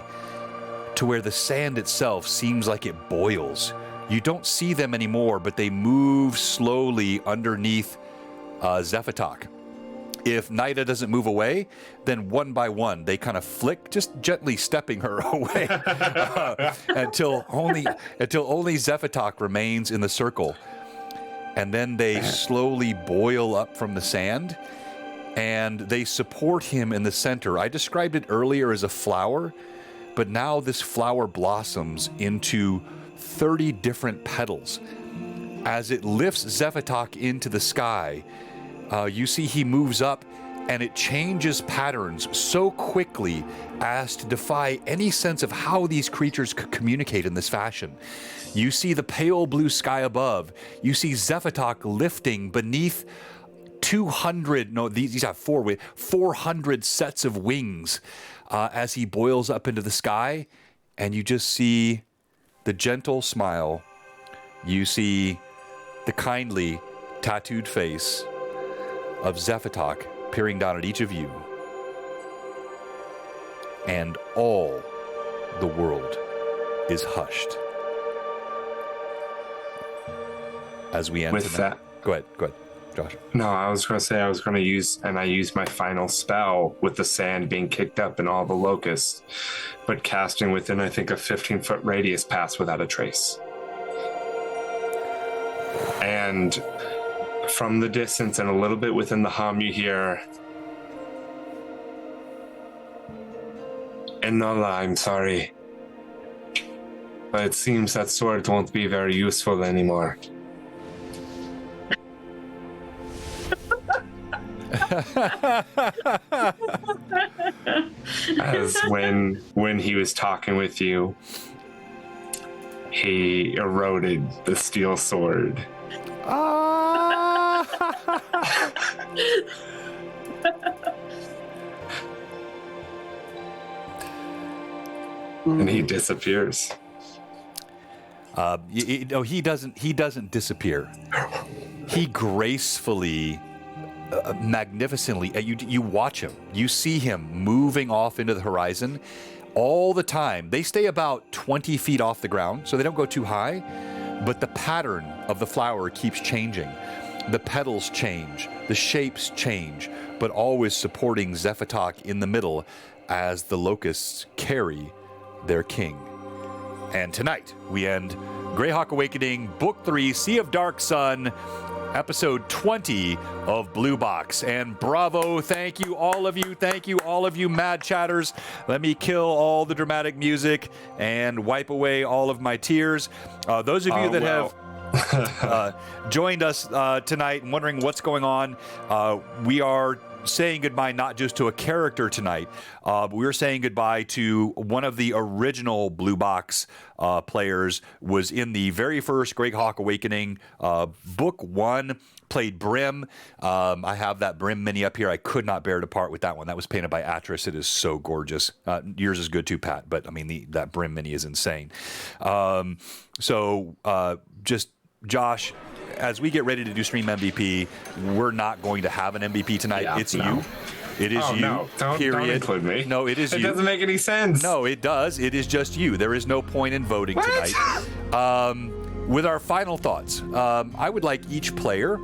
to where the sand itself seems like it boils. You don't see them anymore, but they move slowly underneath Zephatok. If Nida doesn't move away, then one by one, they kind of flick, just gently stepping her away until only Zephatok remains in the circle. And then they slowly boil up from the sand, and they support him in the center. I described it earlier as a flower, but now this flower blossoms into 30 different petals. As it lifts Zephatok into the sky, you see he moves up, and it changes patterns so quickly as to defy any sense of how these creatures could communicate in this fashion. You see the pale blue sky above. You see Zephatok lifting beneath 400 sets of wings as he boils up into the sky, and you just see the gentle smile. You see the kindly tattooed face of Zephatok peering down at each of you, and all the world is hushed. As we end With that, go ahead, Josh. no, I was going to say I was going to use my final spell with the sand being kicked up and all the locusts, but casting within, I think, a 15-foot radius pass without a trace. And from the distance and a little bit within the hum, you hear, Enola, I'm sorry, but it seems that sword won't be very useful anymore. As when he was talking with you, he eroded the steel sword. And he disappears. No, he doesn't disappear. He gracefully, magnificently, you watch him. You see him moving off into the horizon all the time. They stay about 20 feet off the ground, so they don't go too high, but the pattern of the flower keeps changing. The petals change, the shapes change, but always supporting Zephatok in the middle as the locusts carry their king. And tonight, we end Greyhawk Awakening, Book 3, Sea of Dark Sun, Episode 20 of Blue Box. And bravo, thank you, all of you mad chatters. Let me kill all the dramatic music and wipe away all of my tears. Those of you that have joined us tonight and wondering what's going on, we are saying goodbye not just to a character tonight, but we're saying goodbye to one of the original Blue Box players, was in the very first Greyhawk Awakening, Book 1, played Brim. I have that Brim mini up here. I could not bear to part with that one. That was painted by Atris. It is so gorgeous. Yours is good too, Pat, but I mean, that Brim mini is insane. Just Josh, as we get ready to do Stream MVP, we're not going to have an MVP tonight. Yeah, it's no. you. It is you. No. Don't include me. No, it is you. It doesn't make any sense. No, it does. It is just you. There is no point in voting tonight. With our final thoughts, I would like each player,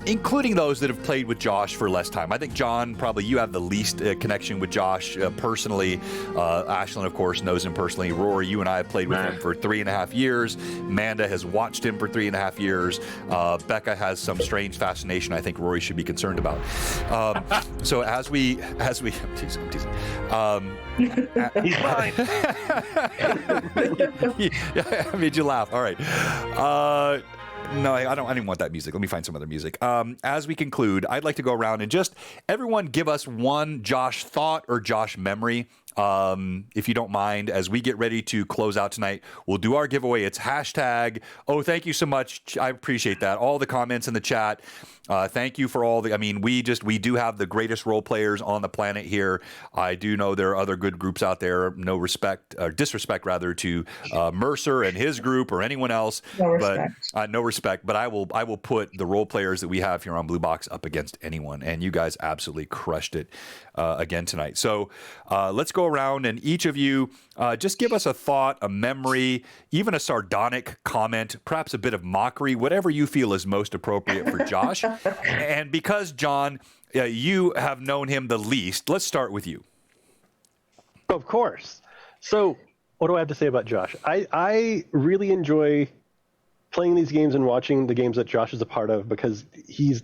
including those that have played with Josh for less time. I think, John, probably you have the least connection with Josh personally. Ashlyn, of course, knows him personally. Rory, you and I have played with him for 3.5 years. Amanda has watched him for 3.5 years. Becca has some strange fascination I think Rory should be concerned about. So as we, I'm teasing. He's fine. Yeah, I made you laugh. All right. No, I don't want that music. Let me find some other music. As we conclude, I'd like to go around and just everyone give us one Josh thought or Josh memory, if you don't mind, as we get ready to close out tonight. We'll do our giveaway. It's hashtag, thank you so much. I appreciate that. All the comments in the chat. Thank you for all the, we do have the greatest role players on the planet here. I do know there are other good groups out there. No disrespect rather to Mercer and his group or anyone else. No respect. But I will put the role players that we have here on Blue Box up against anyone. And you guys absolutely crushed it again tonight. So let's go around and each of you just give us a thought, a memory, even a sardonic comment, perhaps a bit of mockery, whatever you feel is most appropriate for Josh. And because, John, you have known him the least, let's start with you. Of course. So what do I have to say about Josh? I really enjoy playing these games and watching the games that Josh is a part of, because he's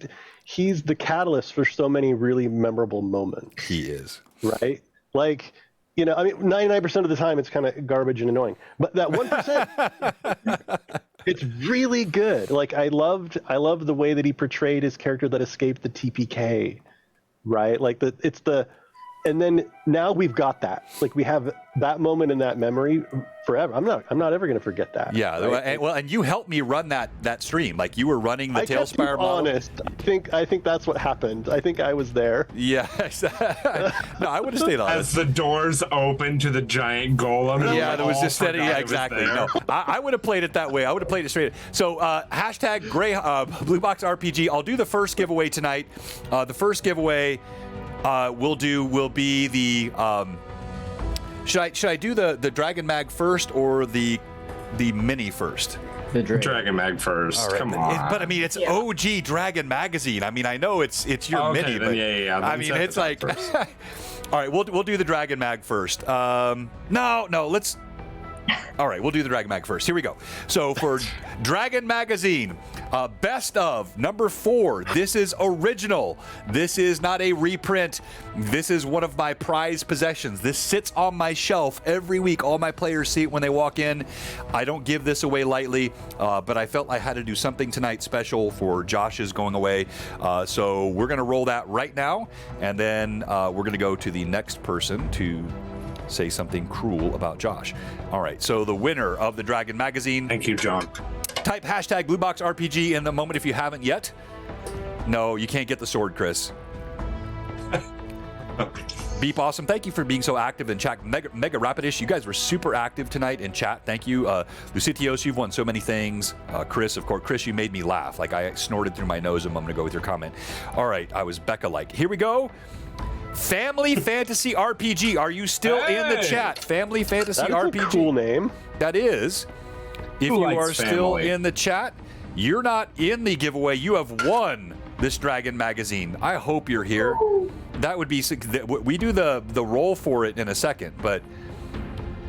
the catalyst for so many really memorable moments. He is. Right? Like, 99% of the time it's kind of garbage and annoying. But that 1%, it's really good. Like, I loved the way that he portrayed his character that escaped the TPK, right? Like, it's the And then now we've got that. Like we have that moment and that memory forever. I'm not ever going to forget that. Yeah. Right? And you helped me run that stream. Like you were running the Tailspire model. Honest. I think that's what happened. I think I was there. Yeah. No, I would have stayed honest. As the doors open to the giant golem. Yeah, there was just steady. Yeah, it was exactly. there. No, I would have played it that way. I would have played it straight. So hashtag Blue Box RPG. I'll do the first giveaway tonight. The first giveaway will be the. Should I do the Dragon Mag first or the mini first? The Dragon Mag first. All right, Come on. but I mean, it's OG Dragon Magazine. I mean, I know it's your Okay, mini, then but yeah. I mean, it's like. All right, we'll do the Dragon Mag first. No, let's. All right, we'll do the Dragon Mag first. Here we go. So for Dragon Magazine, best of number 4. This is original. This is not a reprint. This is one of my prized possessions. This sits on my shelf every week. All my players see it when they walk in. I don't give this away lightly, but I felt I had to do something tonight special for Josh's going away. So we're going to roll that right now, and then we're going to go to the next person to say something cruel about Josh. All right, so the winner of the Dragon Magazine. Thank you, John. Type hashtag BlueBoxRPG in the moment if you haven't yet. No, you can't get the sword, Chris. Beep Awesome, thank you for being so active in chat. Mega Rapidish, you guys were super active tonight in chat. Thank you. Lucitios, you've won so many things. Chris, of course. Chris, you made me laugh. Like I snorted through my nose a moment ago with your comment. All right, I was Becca-like. Here we go. Family Fantasy RPG. Are you still in the chat? Family Fantasy RPG. That's a cool name. That is. If you are still in the chat, you're not in the giveaway. You have won this Dragon Magazine. I hope you're here. That would be. We do the roll for it in a second, but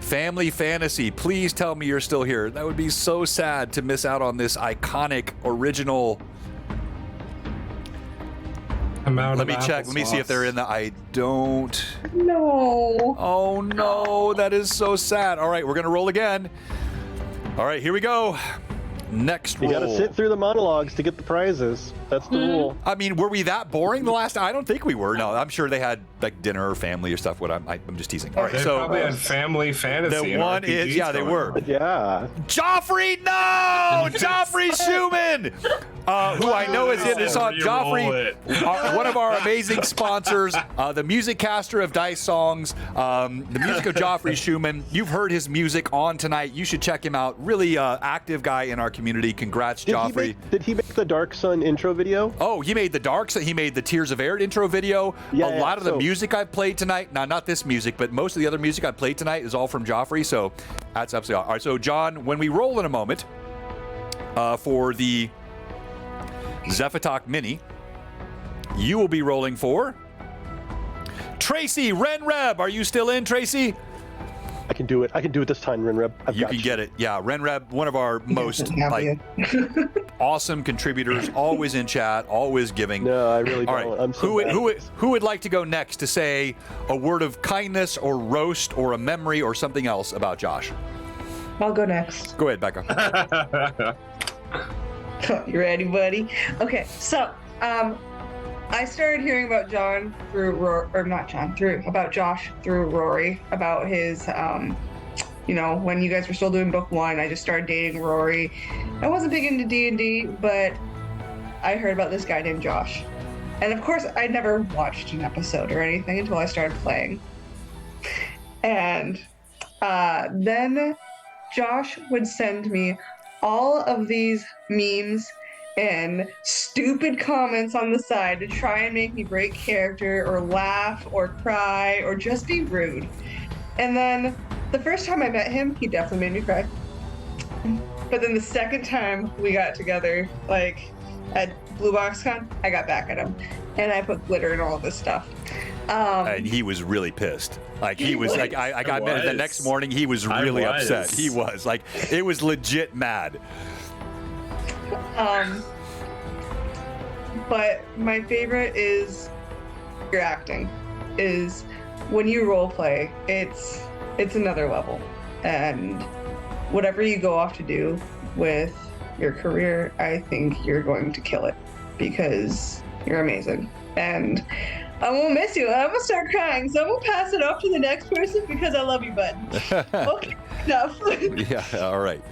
Family Fantasy, please tell me you're still here. That would be so sad to miss out on this iconic original. Let me check. Let me see if they're in the. I don't. No. Oh no, that is so sad. All right, we're gonna roll again. All right, here we go. Next roll. You gotta sit through the monologues to get the prizes. That's the rule. I mean, were we that boring the last time? I don't think we were. No, I'm sure they had like dinner or family or stuff. I'm just teasing. All right, They so probably had Family Fantasy. the one is they were. Yeah. Joffrey, no! Joffrey Schumann, who I know is in this on Joffrey, one of our amazing sponsors, the music caster of Dice Songs, the music of Joffrey Schumann. You've heard his music on tonight. You should check him out. Really active guy in our community. Congrats, Joffrey. Did he make the Dark Sun intro video? Oh, he made the Dark Sun. He made the Tears of Air intro video. Yeah, a lot of the music I've played tonight, not this music, but most of the other music I played tonight is all from Joffrey. So that's absolutely all right. So John, when we roll in a moment for the Zephatok Mini, you will be rolling for Tracy Renreb. Are you still in, Tracy? I can do it. I can do it this time, Renreb. You can get it. Yeah, Renreb, one of our most awesome contributors, always in chat, always giving. No, I really don't. All right. I'm so who would like to go next to say a word of kindness or roast or a memory or something else about Josh? I'll go next. Go ahead, Becca. You ready, buddy? Okay, so I started hearing about John through about Josh through Rory, about his when you guys were still doing book 1, I just started dating Rory. I wasn't big into D&D, but I heard about this guy named Josh. And of course, I never watched an episode or anything until I started playing. And then Josh would send me all of these memes and stupid comments on the side to try and make me break character or laugh or cry or just be rude. And then the first time I met him, he definitely made me cry. But then the second time we got together, like at Blue Box Con, I got back at him and I put glitter in all of this stuff. And he was really pissed. Like he was like, I got mad the next morning. He was really upset. He was like, it was legit mad. But my favorite is your acting. Is when you role play, it's another level, and whatever you go off to do with your career, I think you're going to kill it because you're amazing. And I won't miss you. I'm gonna start crying, so I'm gonna pass it off to the next person because I love you, bud. Okay, enough. Yeah, all right.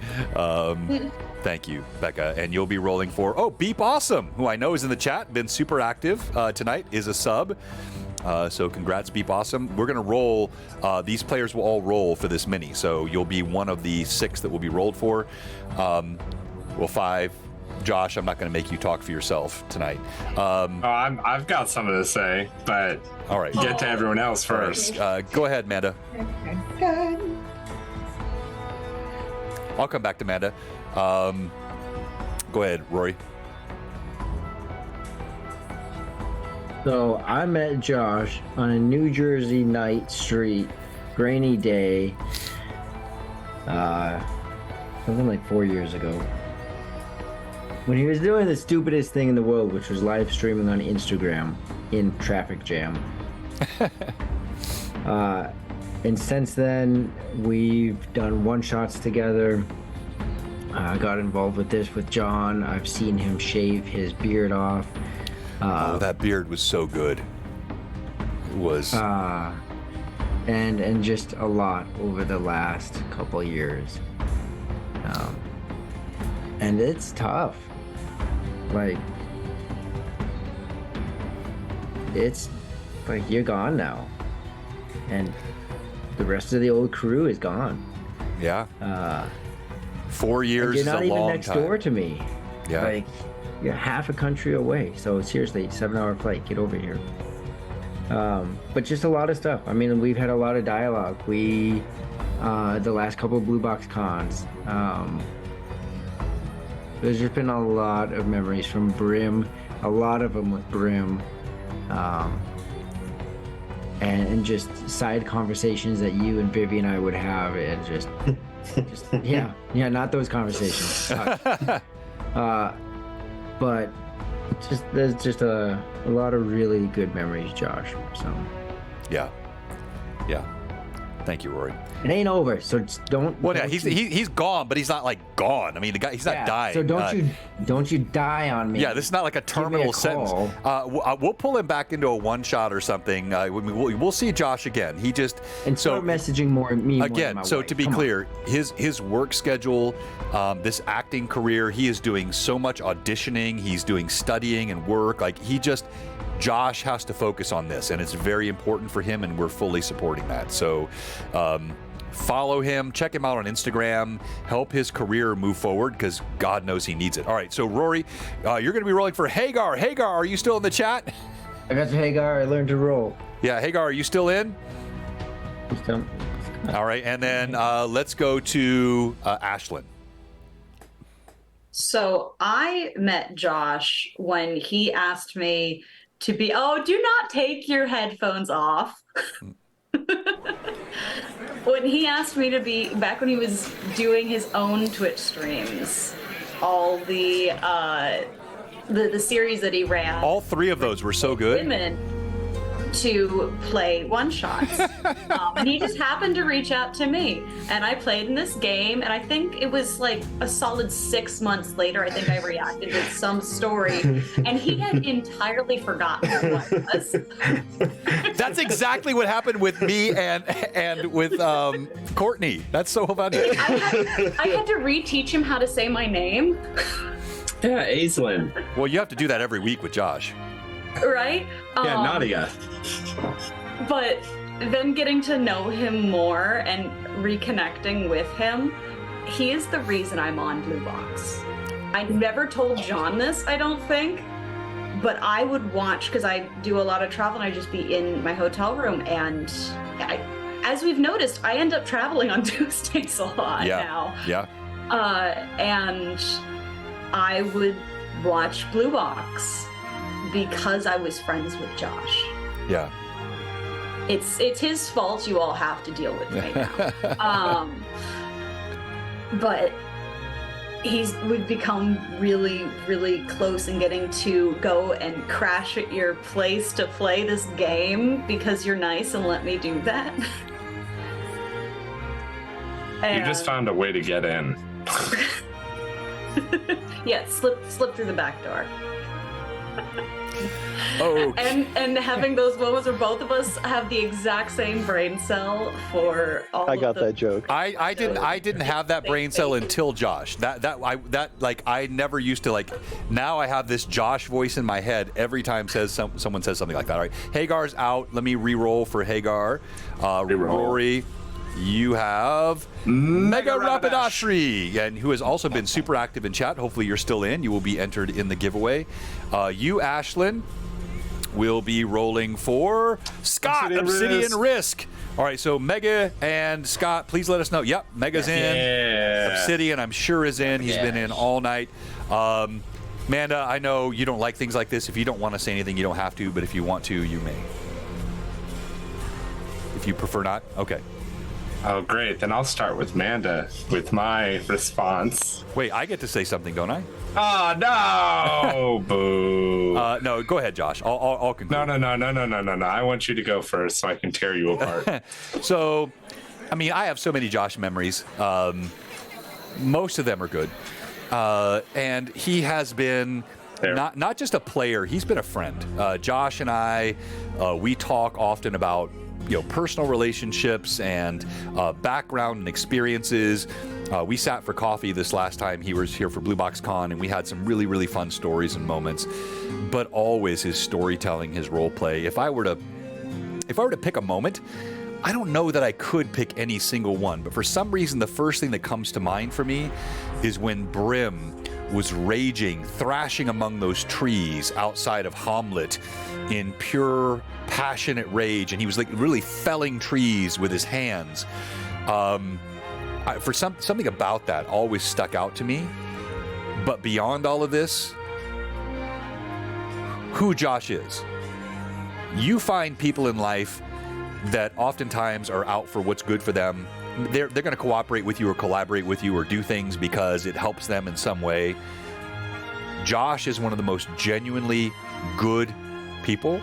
Thank you, Becca. And you'll be rolling for, Beep Awesome, who I know is in the chat, been super active tonight, is a sub. So congrats, Beep Awesome. We're going to roll. These players will all roll for this mini. So you'll be one of the 6 that will be rolled for. 5. Josh, I'm not going to make you talk for yourself tonight. I've got something to say, but all right, get to everyone else first. Go ahead, Amanda. I'll come back to Amanda. Go ahead, Rory. So I met Josh on a New Jersey night street, rainy day, something like 4 years ago, when he was doing the stupidest thing in the world, which was live streaming on Instagram in traffic jam. And since then, we've done one-shots together. I got involved with this with John. I've seen him shave his beard off. That beard was so good. It was. And just a lot over the last couple years. And it's tough. Like, it's like you're gone now. And the rest of the old crew is gone. Yeah. 4 years is a long time. You're not even next door to me. Yeah. Like, you're half a country away. So seriously, 7-hour flight. Get over here. But just a lot of stuff. I mean, we've had a lot of dialogue. The last couple of Blue Box cons. There's just been a lot of memories from Brim. A lot of them with Brim. And just side conversations that you and Vivi and I would have, and just not those conversations. But there's just a lot of really good memories, Josh. So yeah. Thank you, Rory. It ain't over, so just don't. Well, yeah, he's gone, but he's not like gone. I mean, the guy, he's not dying. So don't you die on me. Yeah, this is not like a terminal sentence. We'll pull him back into a one shot or something. We'll see Josh again. He just start messaging me again. More so wife. To be clear, his work schedule, this acting career, he is doing so much auditioning. He's doing studying and work. Like Josh has to focus on this, and it's very important for him, and we're fully supporting that. So follow him, check him out on Instagram, help his career move forward, because God knows he needs it. All right, so Rory, you're going to be rolling for Hagar. Hagar, are you still in the chat? I got to Hagar. I learned to roll. Yeah, Hagar, are you still in? All right, and then let's go to Ashlyn. So I met Josh when he asked me to be, do not take your headphones off. When he asked me to be, back when he was doing his own Twitch streams, all the series that he ran. All 3 of those were so good. Women to play one-shots. And he just happened to reach out to me. And I played in this game, and I think it was like a solid 6 months later, I think I reacted with some story, and he had entirely forgotten what it was. That's exactly what happened with me and with Courtney. That's so funny. I had to reteach him how to say my name. Yeah, Aislinn. Well, you have to do that every week with Josh. Right? Yeah, Nadia. But then getting to know him more and reconnecting with him, he is the reason I'm on Blue Box. I never told John this, I don't think, but I would watch, because I do a lot of travel, and I just be in my hotel room, and as we've noticed, I end up traveling on Tuesdays a lot now. Yeah. And I would watch Blue Box because I was friends with Josh. Yeah. It's his fault you all have to deal with right now. But we've become really, really close in getting to go and crash at your place to play this game because you're nice and let me do that. You just found a way to get in. Yeah, slip through the back door. Oh, And having those moments where both of us have the exact same brain cell for all. I got that joke. I didn't have that brain cell until Josh. I never used to like. Now I have this Josh voice in my head every time someone says something like that. All right, Hagar's out. Let me re-roll for Hagar. Rory, you have Mega Rapidashi, and who has also been super active in chat. Hopefully you're still in. You will be entered in the giveaway. You, Ashlyn, will be rolling for Scott, Obsidian Risk. All right, so Mega and Scott, please let us know. Yep, Mega's in. Obsidian, I'm sure, is in. He's been in all night. Amanda, I know you don't like things like this. If you don't want to say anything, you don't have to, but if you want to, you may. If you prefer not, okay. Oh, great. Then I'll start with Manda with my response. Wait, I get to say something, don't I? Oh, no! Boo. No, go ahead, Josh. I'll conclude. No. I want you to go first so I can tear you apart. So, I mean, I have so many Josh memories. Most of them are good. And he has been not just a player, he's been a friend. Josh and I, we talk often about personal relationships and background and experiences. We sat for coffee this last time he was here for Blue Box Con, and we had some really, really fun stories and moments. But always his storytelling, his role play. If I were to pick a moment, I don't know that I could pick any single one. But for some reason, the first thing that comes to mind for me is when Brim was raging, thrashing among those trees outside of Hamlet in pure passionate rage, and he was like really felling trees with his hands. Something about that always stuck out to me. But beyond all of this, who Josh is. You find people in life that oftentimes are out for what's good for them. They're going to cooperate with you or collaborate with you or do things because it helps them in some way. Josh is one of the most genuinely good people.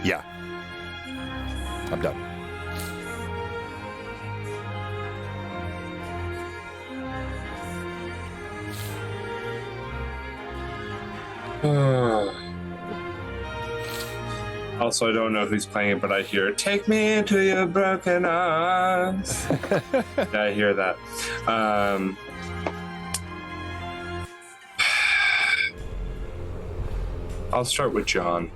Yeah. I'm done. Also, I don't know who's playing it, but I hear "Take me into your broken arms." Yeah, I hear that. I'll start with John.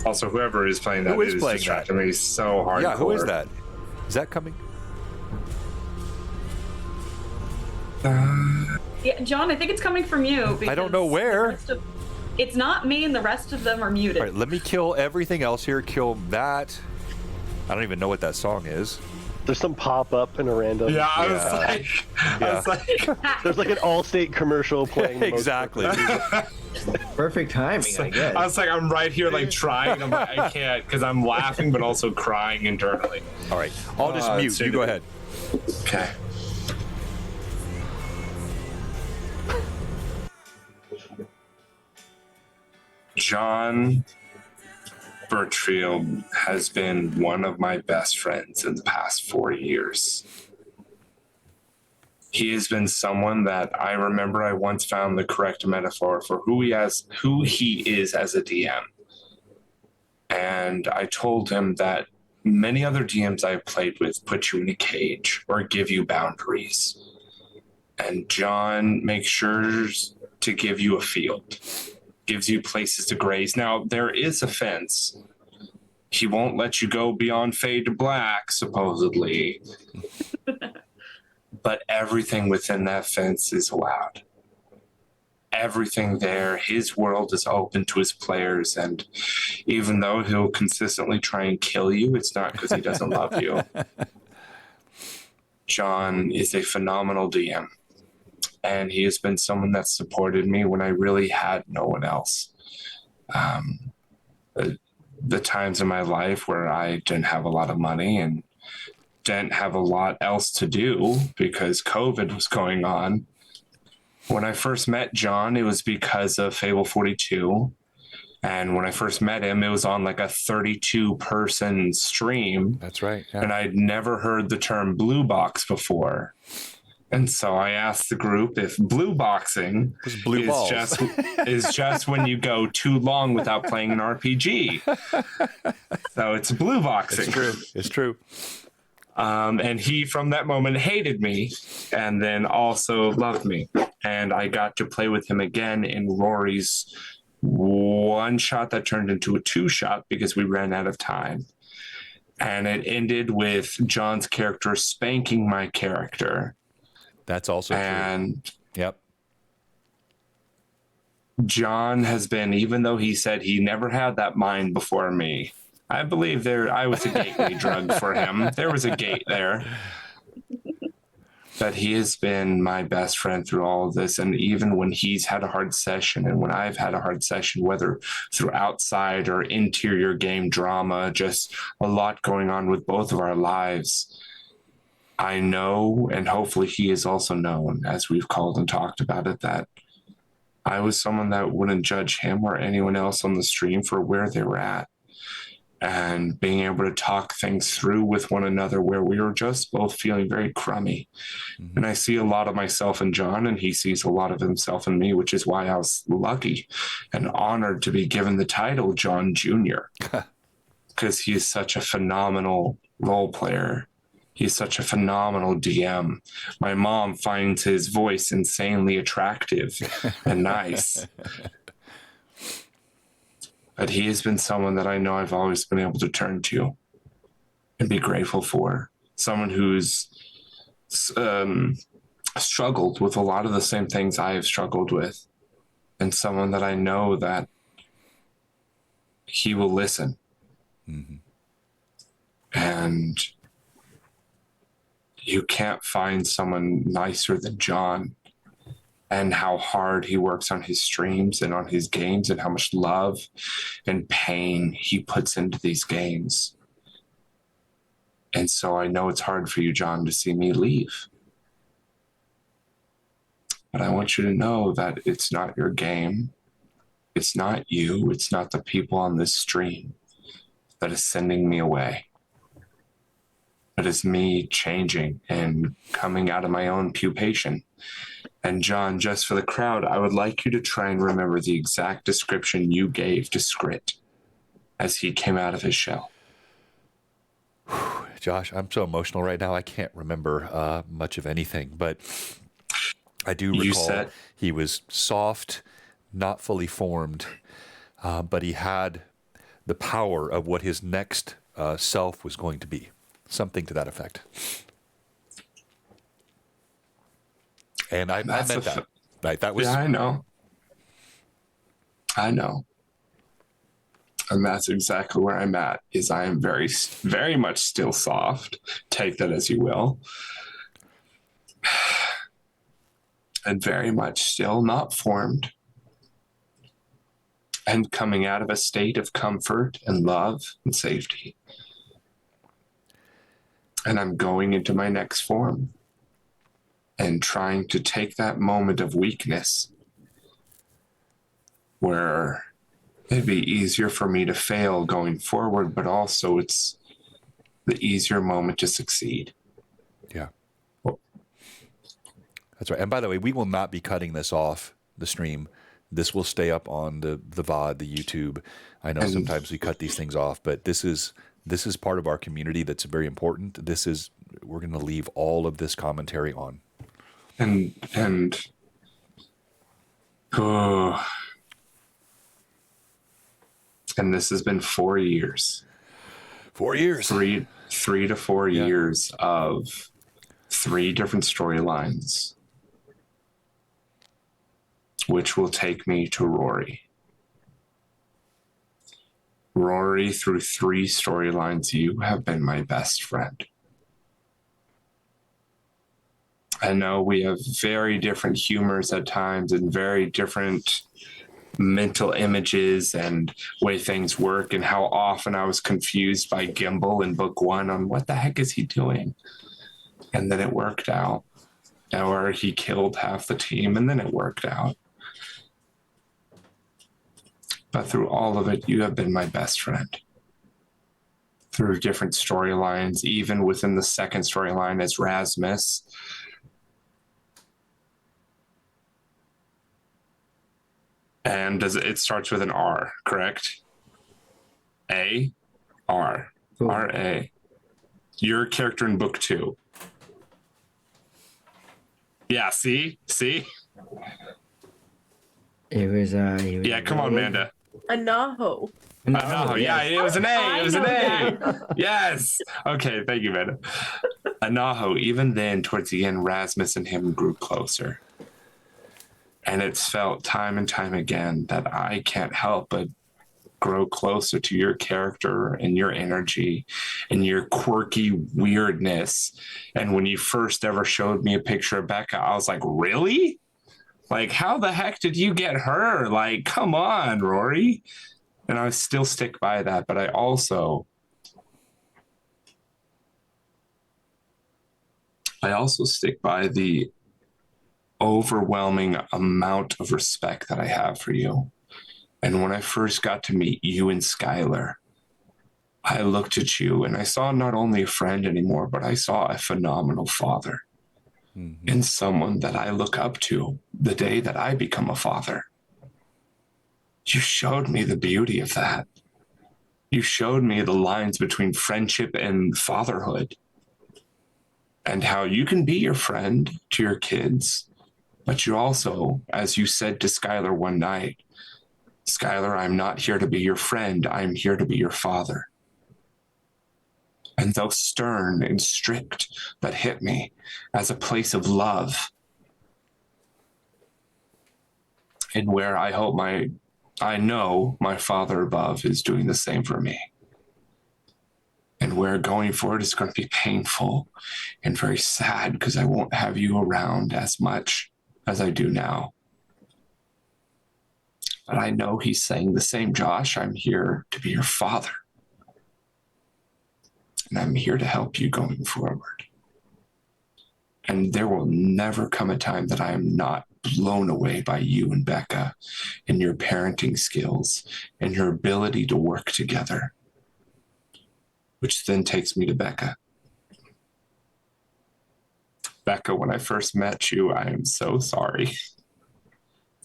Also, whoever is playing that is distracting me so hard. Yeah, who is that? Is that coming? Yeah, John, I think it's coming from you. I don't know where. It's not me, and the rest of them are muted. All right, let me kill everything else here. Kill that. I don't even know what that song is. There's some pop-up in a random... Yeah, I was like... There's like an Allstate commercial playing. Exactly. Perfect timing, I guess. I was like, I'm right here, like, trying. I'm like, I can't, because I'm laughing, but also crying internally. All right, I'll just mute. You go ahead. Okay. John Birchfield has been one of my best friends in the past 4 years. He has been someone that I remember I once found the correct metaphor for who he is as a DM. And I told him that many other DMs I've played with put you in a cage or give you boundaries. And John makes sure to give you a field. Gives you places to graze. Now, there is a fence. He won't let you go beyond fade to black, supposedly. But everything within that fence is allowed. Everything there, his world is open to his players, and even though he'll consistently try and kill you, it's not because he doesn't love you. John is a phenomenal DM. And he has been someone that supported me when I really had no one else. The times in my life where I didn't have a lot of money and didn't have a lot else to do because COVID was going on. When I first met John, it was because of Fable 42. And when I first met him, it was on like a 32-person stream. That's right. Yeah. And I'd never heard the term blue box before. And so I asked the group if blue boxing blue balls. is just when you go too long without playing an RPG. So it's blue boxing. It's true. It's true. And he, from that moment, hated me and then also loved me. And I got to play with him again in Rory's one shot that turned into a 2-shot because we ran out of time. And it ended with John's character spanking my character. That's also true. Yep. John has been, even though he said he never had that mind before me, I believe I was a gateway drug for him. There was a gate there. But he has been my best friend through all of this. And even when he's had a hard session and when I've had a hard session, whether through outside or interior game drama, just a lot going on with both of our lives, I know, and hopefully he has also known, as we've called and talked about it, that I was someone that wouldn't judge him or anyone else on the stream for where they were at. And being able to talk things through with one another where we were just both feeling very crummy. Mm-hmm. And I see a lot of myself in John, and he sees a lot of himself in me, which is why I was lucky and honored to be given the title John Jr. Because he is such a phenomenal role player. He's such a phenomenal DM. My mom finds his voice insanely attractive and nice. But he has been someone that I know I've always been able to turn to and be grateful for. Someone who's struggled with a lot of the same things I have struggled with. And someone that I know that he will listen. Mm-hmm. And you can't find someone nicer than John, and how hard he works on his streams and on his games and how much love and pain he puts into these games. And so I know it's hard for you, John, to see me leave. But I want you to know that it's not your game. It's not you. It's not the people on this stream that is sending me away. It is me changing and coming out of my own pupation. And John, just for the crowd, I would like you to try and remember the exact description you gave to Skrit as he came out of his shell. Josh, I'm so emotional right now. I can't remember much of anything, but I do recall he was soft, not fully formed, but he had the power of what his next self was going to be. Something to that effect. And I meant that. Right? That was. Yeah, I know. And that's exactly where I'm at, is I am very, very much still soft. Take that as you will. And very much still not formed. And coming out of a state of comfort and love and safety. And I'm going into my next form and trying to take that moment of weakness where it'd be easier for me to fail going forward, but also it's the easier moment to succeed. Yeah. That's right. And by the way, we will not be cutting this off the stream. This will stay up on the VOD, the YouTube. I know sometimes we cut these things off, but this is part of our community that's very important. We're going to leave all of this commentary on. And this has been 4 years. 4 years. 3 to 4 years of 3 different storylines, which will take me to Rory. Rory, through 3 storylines, you have been my best friend. I know we have very different humors at times and very different mental images and way things work, and how often I was confused by Gimbal in book 1 on what the heck is he doing? And then it worked out. Or he killed half the team and then it worked out. But through all of it, you have been my best friend. Through different storylines, even within the second storyline as Rasmus. And it starts with an R, correct? A, R, Cool. R-A. Your character in book 2. Yeah, see? It was Yeah, come on, Amanda. Anaho. Anaho, yeah, it was an A. It was an A. that. Yes. Okay, thank you, Amanda. Anaho, even then, towards the end, Rasmus and him grew closer. And it's felt time and time again that I can't help but grow closer to your character and your energy and your quirky weirdness. And when you first ever showed me a picture of Becca, I was like, really? Like, how the heck did you get her? Like, come on, Rory. And I still stick by that. But I also stick by the overwhelming amount of respect that I have for you. And when I first got to meet you and Skylar, I looked at you and I saw not only a friend anymore, but I saw a phenomenal father. Mm-hmm. And someone that I look up to the day that I become a father. You showed me the beauty of that. You showed me the lines between friendship and fatherhood. And how you can be your friend to your kids, but you also, as you said to Skylar one night, Skylar, I'm not here to be your friend. I'm here to be your father. And though stern and strict, that hit me as a place of love. And where I know my Father above is doing the same for me. And where going forward is going to be painful and very sad because I won't have you around as much as I do now. But I know he's saying the same, Josh. I'm here to be your father. And I'm here to help you going forward. And there will never come a time that I am not blown away by you and Becca and your parenting skills and your ability to work together. Which then takes me to Becca. Becca, when I first met you, I am so sorry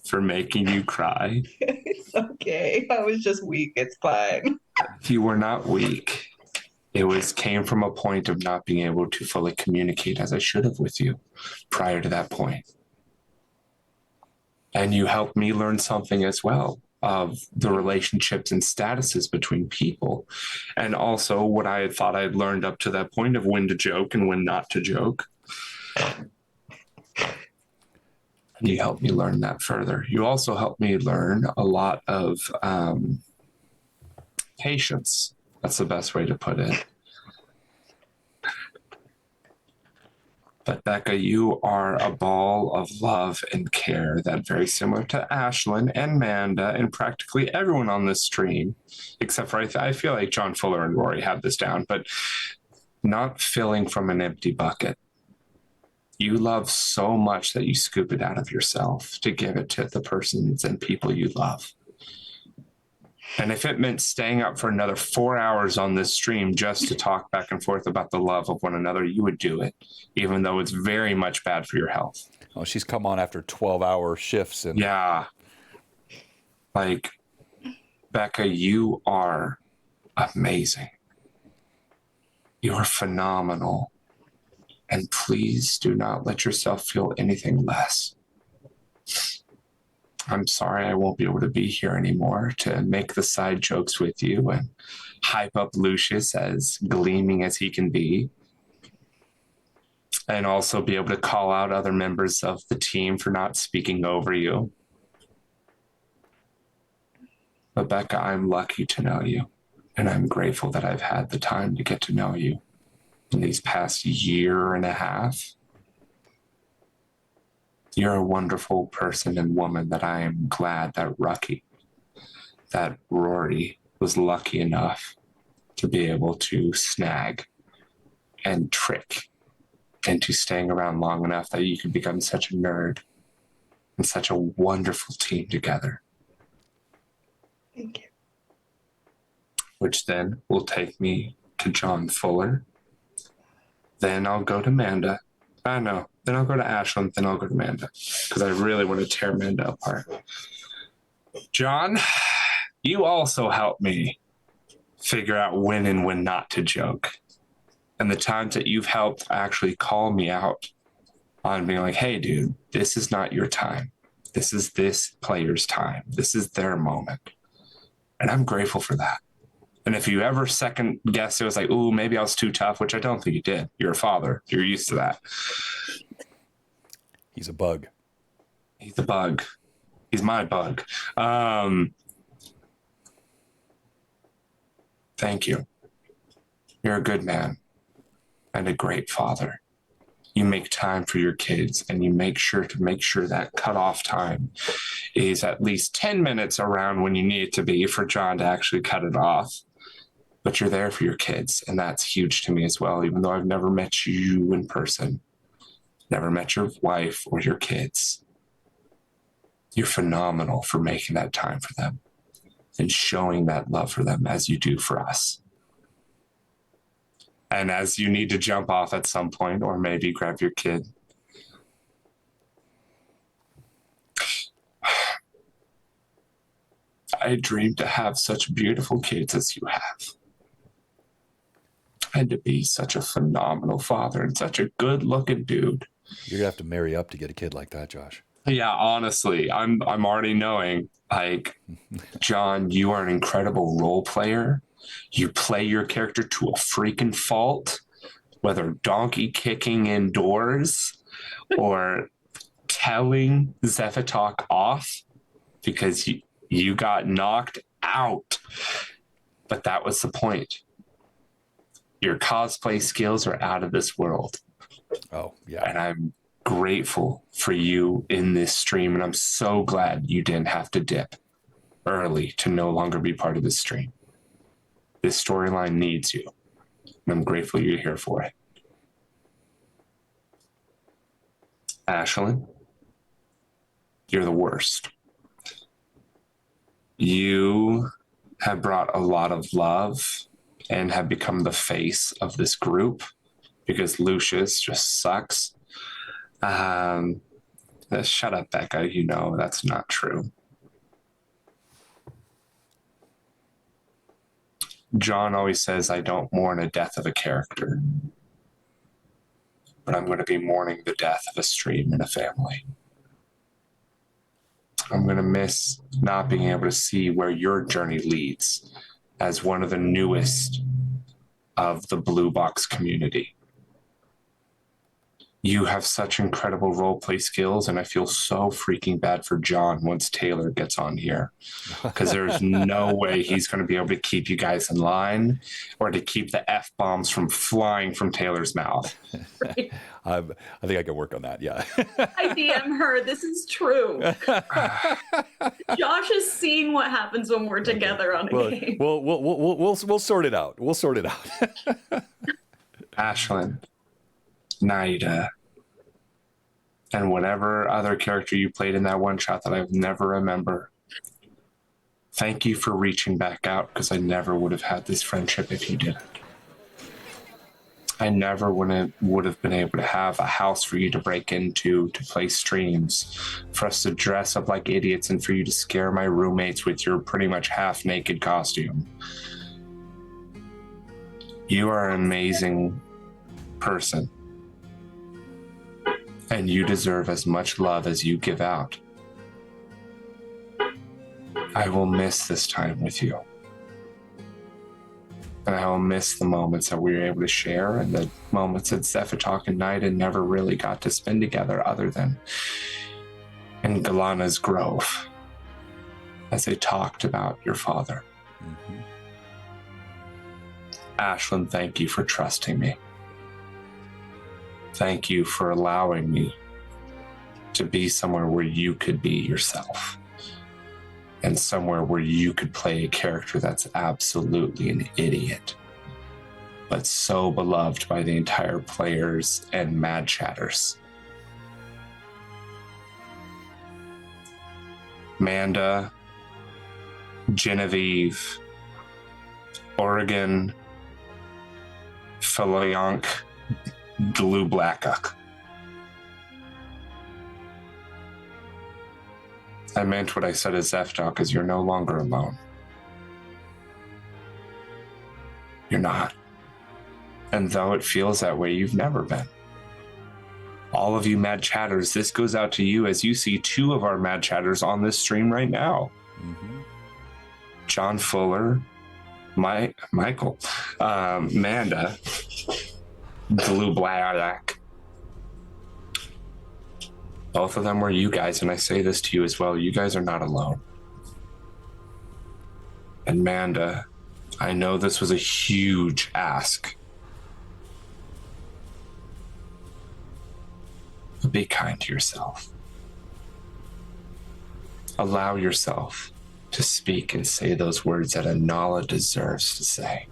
for making you cry. It's okay. I was just weak. It's fine. You were not weak. It came from a point of not being able to fully communicate as I should have with you prior to that point. And you helped me learn something as well of the relationships and statuses between people. And also what I had thought I had learned up to that point of when to joke and when not to joke. And you helped me learn that further. You also helped me learn a lot of patience. That's the best way to put it. But Becca, you are a ball of love and care that very similar to Ashlyn and Amanda and practically everyone on this stream, except for I feel like John Fuller and Rory have this down, but not filling from an empty bucket. You love so much that you scoop it out of yourself to give it to the persons and people you love. And if it meant staying up for another 4 hours on this stream just to talk back and forth about the love of one another, you would do it, even though it's very much bad for your health. Oh, she's come on after 12-hour shifts. And yeah. Like, Becca, you are amazing. You are phenomenal. And please do not let yourself feel anything less. I'm sorry I won't be able to be here anymore to make the side jokes with you and hype up Lucius as gleaming as he can be. And also be able to call out other members of the team for not speaking over you. But Becca, I'm lucky to know you. And I'm grateful that I've had the time to get to know you in these past year and a half. You're a wonderful person and woman that I am glad that Rory was lucky enough to be able to snag and trick into staying around long enough that you could become such a nerd and such a wonderful team together. Thank you. Which then will take me to John Fuller. Then I'll go to Manda. No. Then I'll go to Ashlyn. Then I'll go to Manda. Because I really want to tear Manda apart. John, you also helped me figure out when and when not to joke. And the times that you've helped actually call me out on being like, hey, dude, this is not your time. This is this player's time. This is their moment. And I'm grateful for that. And if you ever second guess, it was like, ooh, maybe I was too tough, which I don't think you did. You're a father. You're used to that. He's a bug. He's a bug. He's my bug. Thank you. You're a good man and a great father. You make time for your kids, and you make sure that cutoff time is at least 10 minutes around when you need it to be for John to actually cut it off. But you're there for your kids, and that's huge to me as well, even though I've never met you in person, never met your wife or your kids. You're phenomenal for making that time for them and showing that love for them as you do for us. And as you need to jump off at some point, or maybe grab your kid, I dreamed to have such beautiful kids as you have. And to be such a phenomenal father and such a good-looking dude. You're gonna have to marry up to get a kid like that, Josh. Yeah, honestly, I'm already knowing, like, John, you are an incredible role player. You play your character to a freaking fault, whether donkey kicking indoors or telling Zephatok off because you got knocked out. But that was the point. Your cosplay skills are out of this world. Oh, yeah. And I'm grateful for you in this stream, and I'm so glad you didn't have to dip early to no longer be part of this stream. This storyline needs you, and I'm grateful you're here for it. Ashlyn, you're the worst. You have brought a lot of love and have become the face of this group because Lucius just sucks. Shut up, Becca. You know that's not true. John always says I don't mourn the death of a character, but I'm going to be mourning the death of a stream and a family. I'm going to miss not being able to see where your journey leads as one of the newest of the Blue Box community. You have such incredible roleplay skills, and I feel so freaking bad for John once Taylor gets on here, because there's no way he's going to be able to keep you guys in line or to keep the F-bombs from flying from Taylor's mouth. Right. I think I can work on that, yeah. I DM her. This is true. Josh has seen what happens when we're together on a game. We'll sort it out. We'll sort it out. Ashlyn, Naida, and whatever other character you played in that one shot that I never remember. Thank you for reaching back out, because I never would have had this friendship if you didn't. I never would have been able to have a house for you to break into, to play streams, for us to dress up like idiots, and for you to scare my roommates with your pretty much half-naked costume. You are an amazing person, and you deserve as much love as you give out. I will miss this time with you. And I will miss the moments that we were able to share, and the moments that Zephatok and Naida never really got to spend together other than in Galana's Grove as they talked about your father. Mm-hmm. Ashlyn, thank you for trusting me. Thank you for allowing me to be somewhere where you could be yourself, and somewhere where you could play a character that's absolutely an idiot, but so beloved by the entire players and Mad Chatters. Manda, Genevieve, Oregon, Falayank, Glue Blackuk. I meant what I said as Zefdok, as you're no longer alone. You're not. And though it feels that way, you've never been. All of you Mad Chatters, this goes out to you as you see two of our Mad Chatters on this stream right now. Mm-hmm. John Fuller, Michael, Manda, Blue Black. Both of them were you guys, and I say this to you as well. You guys are not alone. And Manda, I know this was a huge ask. But be kind to yourself. Allow yourself to speak and say those words that Anala deserves to say.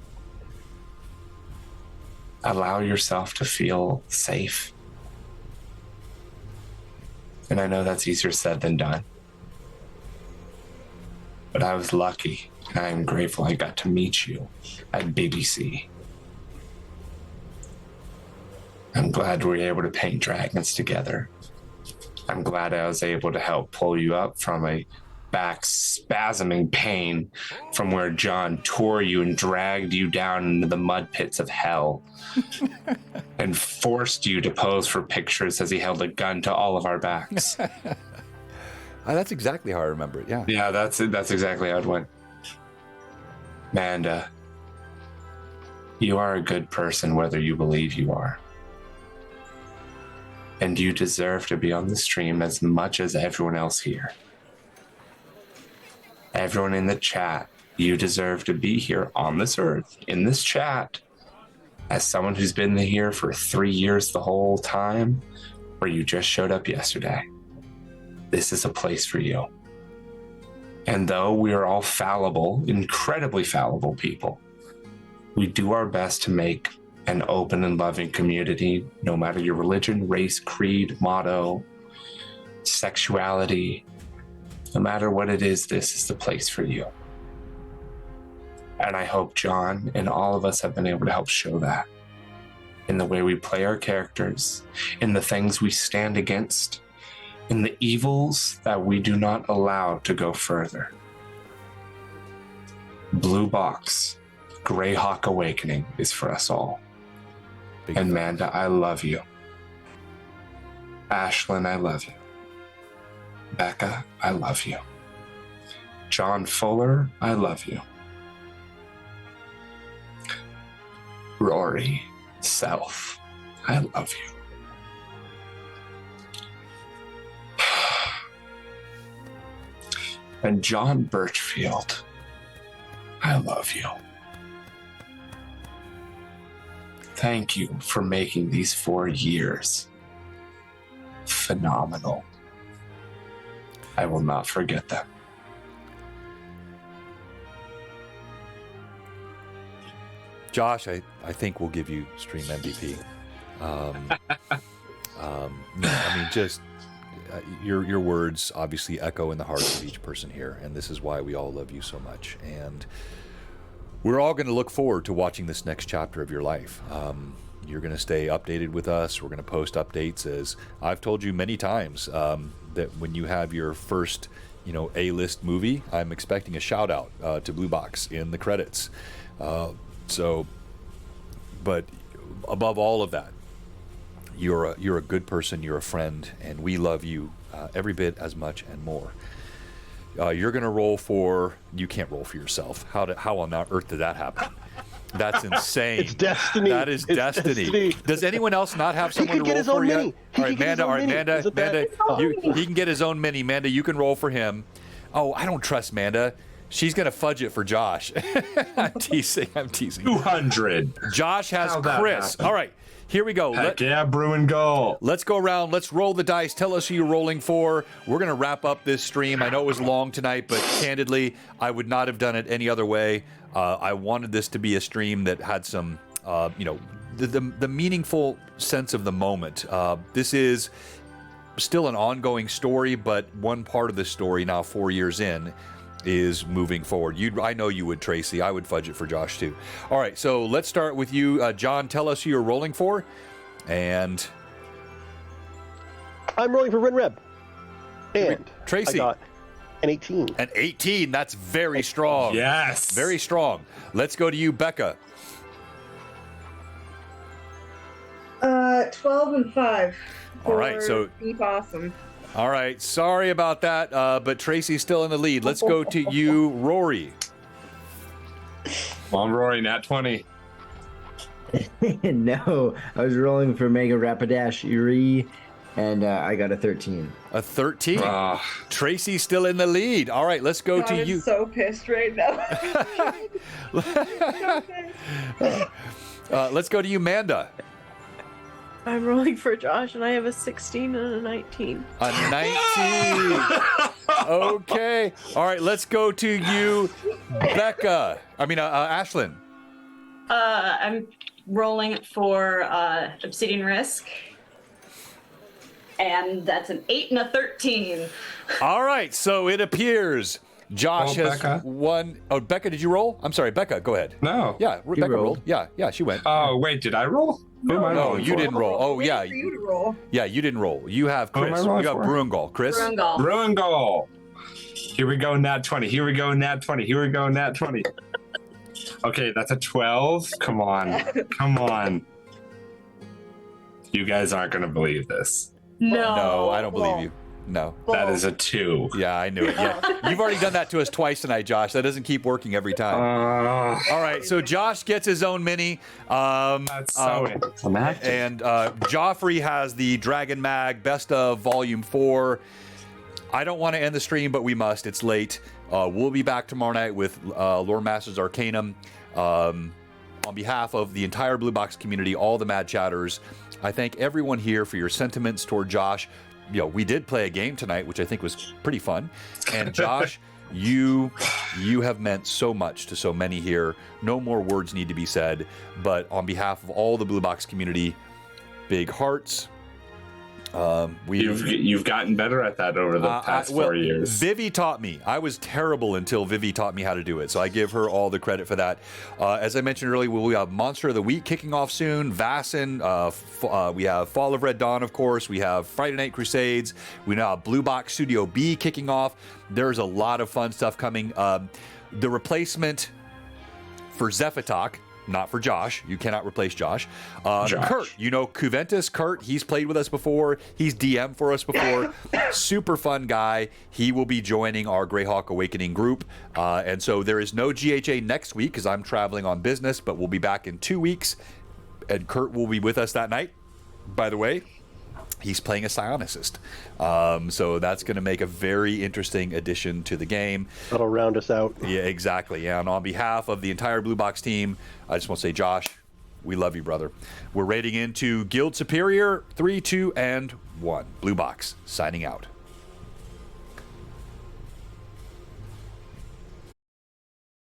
Allow yourself to feel safe. And I know that's easier said than done. But I was lucky, and I am grateful I got to meet you at BBC. I'm glad we were able to paint dragons together. I'm glad I was able to help pull you up from a back spasming pain from where John tore you and dragged you down into the mud pits of hell and forced you to pose for pictures as he held a gun to all of our backs. That's exactly how I remember it, yeah. Yeah, that's exactly how it went. Manda, you are a good person whether you believe you are. And you deserve to be on the stream as much as everyone else here. Everyone in the chat, you deserve to be here on this earth, in this chat, as someone who's been here for 3 years the whole time, or you just showed up yesterday. This is a place for you. And though we are all fallible, incredibly fallible people, we do our best to make an open and loving community, no matter your religion, race, creed, motto, sexuality, no matter what it is, this is the place for you. And I hope John and all of us have been able to help show that in the way we play our characters, in the things we stand against, in the evils that we do not allow to go further. Blue Box, Greyhawk Awakening is for us all. And Manda, I love you. Ashlyn, I love you. Becca, I love you. John Fuller, I love you. Rory, Self, I love you. And John Birchfield, I love you. Thank you for making these 4 years phenomenal. I will not forget them. Josh, I think we'll give you stream MVP. I mean, just your words obviously echo in the hearts of each person here, and this is why we all love you so much. And we're all going to look forward to watching this next chapter of your life. You're going to stay updated with us. We're going to post updates, as I've told you many times, that when you have your first, A-list movie, I'm expecting a shout out to Blue Box in the credits. But above all of that, you're a good person. You're a friend, and we love you every bit as much and more. You're going to roll for. You can't roll for yourself. How on earth did that happen? That's insane. It's destiny. That is destiny. Does anyone else not have someone to roll for yet? All right, Manda. He can get his own mini. Manda, you can roll for him. Oh, I don't trust Manda. She's gonna fudge it for Josh. I'm teasing. 200. Josh has Chris. All right, here we go. Heck yeah, Bruin goal. Let's go around. Let's roll the dice. Tell us who you're rolling for. We're gonna wrap up this stream. I know it was long tonight, but candidly, I would not have done it any other way. I wanted this to be a stream that had some, the meaningful sense of the moment. This is still an ongoing story, but one part of the story now, 4 years in, is moving forward. I know you would, Tracy. I would fudge it for Josh too. All right, so let's start with you, John. Tell us who you're rolling for, and I'm rolling for Ren Reb. And Tracy. I got an 18. An 18. That's very strong. Yes. Very strong. Let's go to you, Becca. 12 and 5. All right, so Deep Awesome. all right. Sorry about that, but Tracy's still in the lead. Let's go to you, Rory. Come on, Rory, nat 20. No, I was rolling for Mega Rapidash Uri, and I got a 13. A 13. Ah. Tracy's still in the lead. All right, let's go to I'm you. so pissed right now. Let's go to you, Manda. I'm rolling for Josh, and I have a 16 and a 19. A 19. Okay. All right, let's go to you, Becca. Ashlyn. I'm rolling for Obsidian Risk. And that's an 8 and a 13. All right, so it appears Josh has Becca. won. Oh, Becca, did you roll? I'm sorry, Becca, go ahead. No. Yeah, Becca rolled. rolled. Yeah, she went. Oh, wait, did I roll? Who am I No, rolling you for? didn't roll. Oh, Waiting yeah. for you to roll. Yeah, you didn't roll. You have Who am I Chris. rolling You got for? Brungal. Chris? Brungal. Ruin goal. Here we go, nat 20. Here we go, nat 20. Here we go, nat 20. Okay, that's a 12. Come on. Come on. You guys aren't going to believe this. No, I don't believe you. No. That is a 2. Yeah, I knew it. Yeah. You've already done that to us twice tonight, Josh. That doesn't keep working every time. All right, so Josh gets his own mini. That's so anticlimactic. And Joffrey has the Dragon Mag Best of Volume 4. I don't want to end the stream, but we must. It's late. We'll be back tomorrow night with Lore Masters Arcanum. On behalf of the entire Blue Box community, all the Mad Chatters, I thank everyone here for your sentiments toward Josh. We did play a game tonight, which I think was pretty fun. And Josh, you have meant so much to so many here. No more words need to be said. But on behalf of all the Blue Box community, big hearts. You've gotten better at that over the past 4 years. Vivi taught me. I was terrible until Vivi taught me how to do it. So I give her all the credit for that. As I mentioned earlier, we have Monster of the Week kicking off soon. Vassin. We have Fall of Red Dawn, of course. We have Friday Night Crusades. We now have Blue Box Studio B kicking off. There's a lot of fun stuff coming. The replacement for Zephatok. Not for Josh. You cannot replace Josh. Kurt, Kuventus. Kurt, he's played with us before. He's DM for us before. Super fun guy. He will be joining our Greyhawk Awakening group. And so there is no GHA next week because I'm traveling on business, but we'll be back in 2 weeks. And Kurt will be with us that night. By the way, he's playing a Psionicist. So that's going to make a very interesting addition to the game. That'll round us out. Yeah, exactly. And on behalf of the entire Blue Box team, I just want to say, Josh, we love you, brother. We're raiding into Guild Superior 3, 2, and 1. Blue Box, signing out.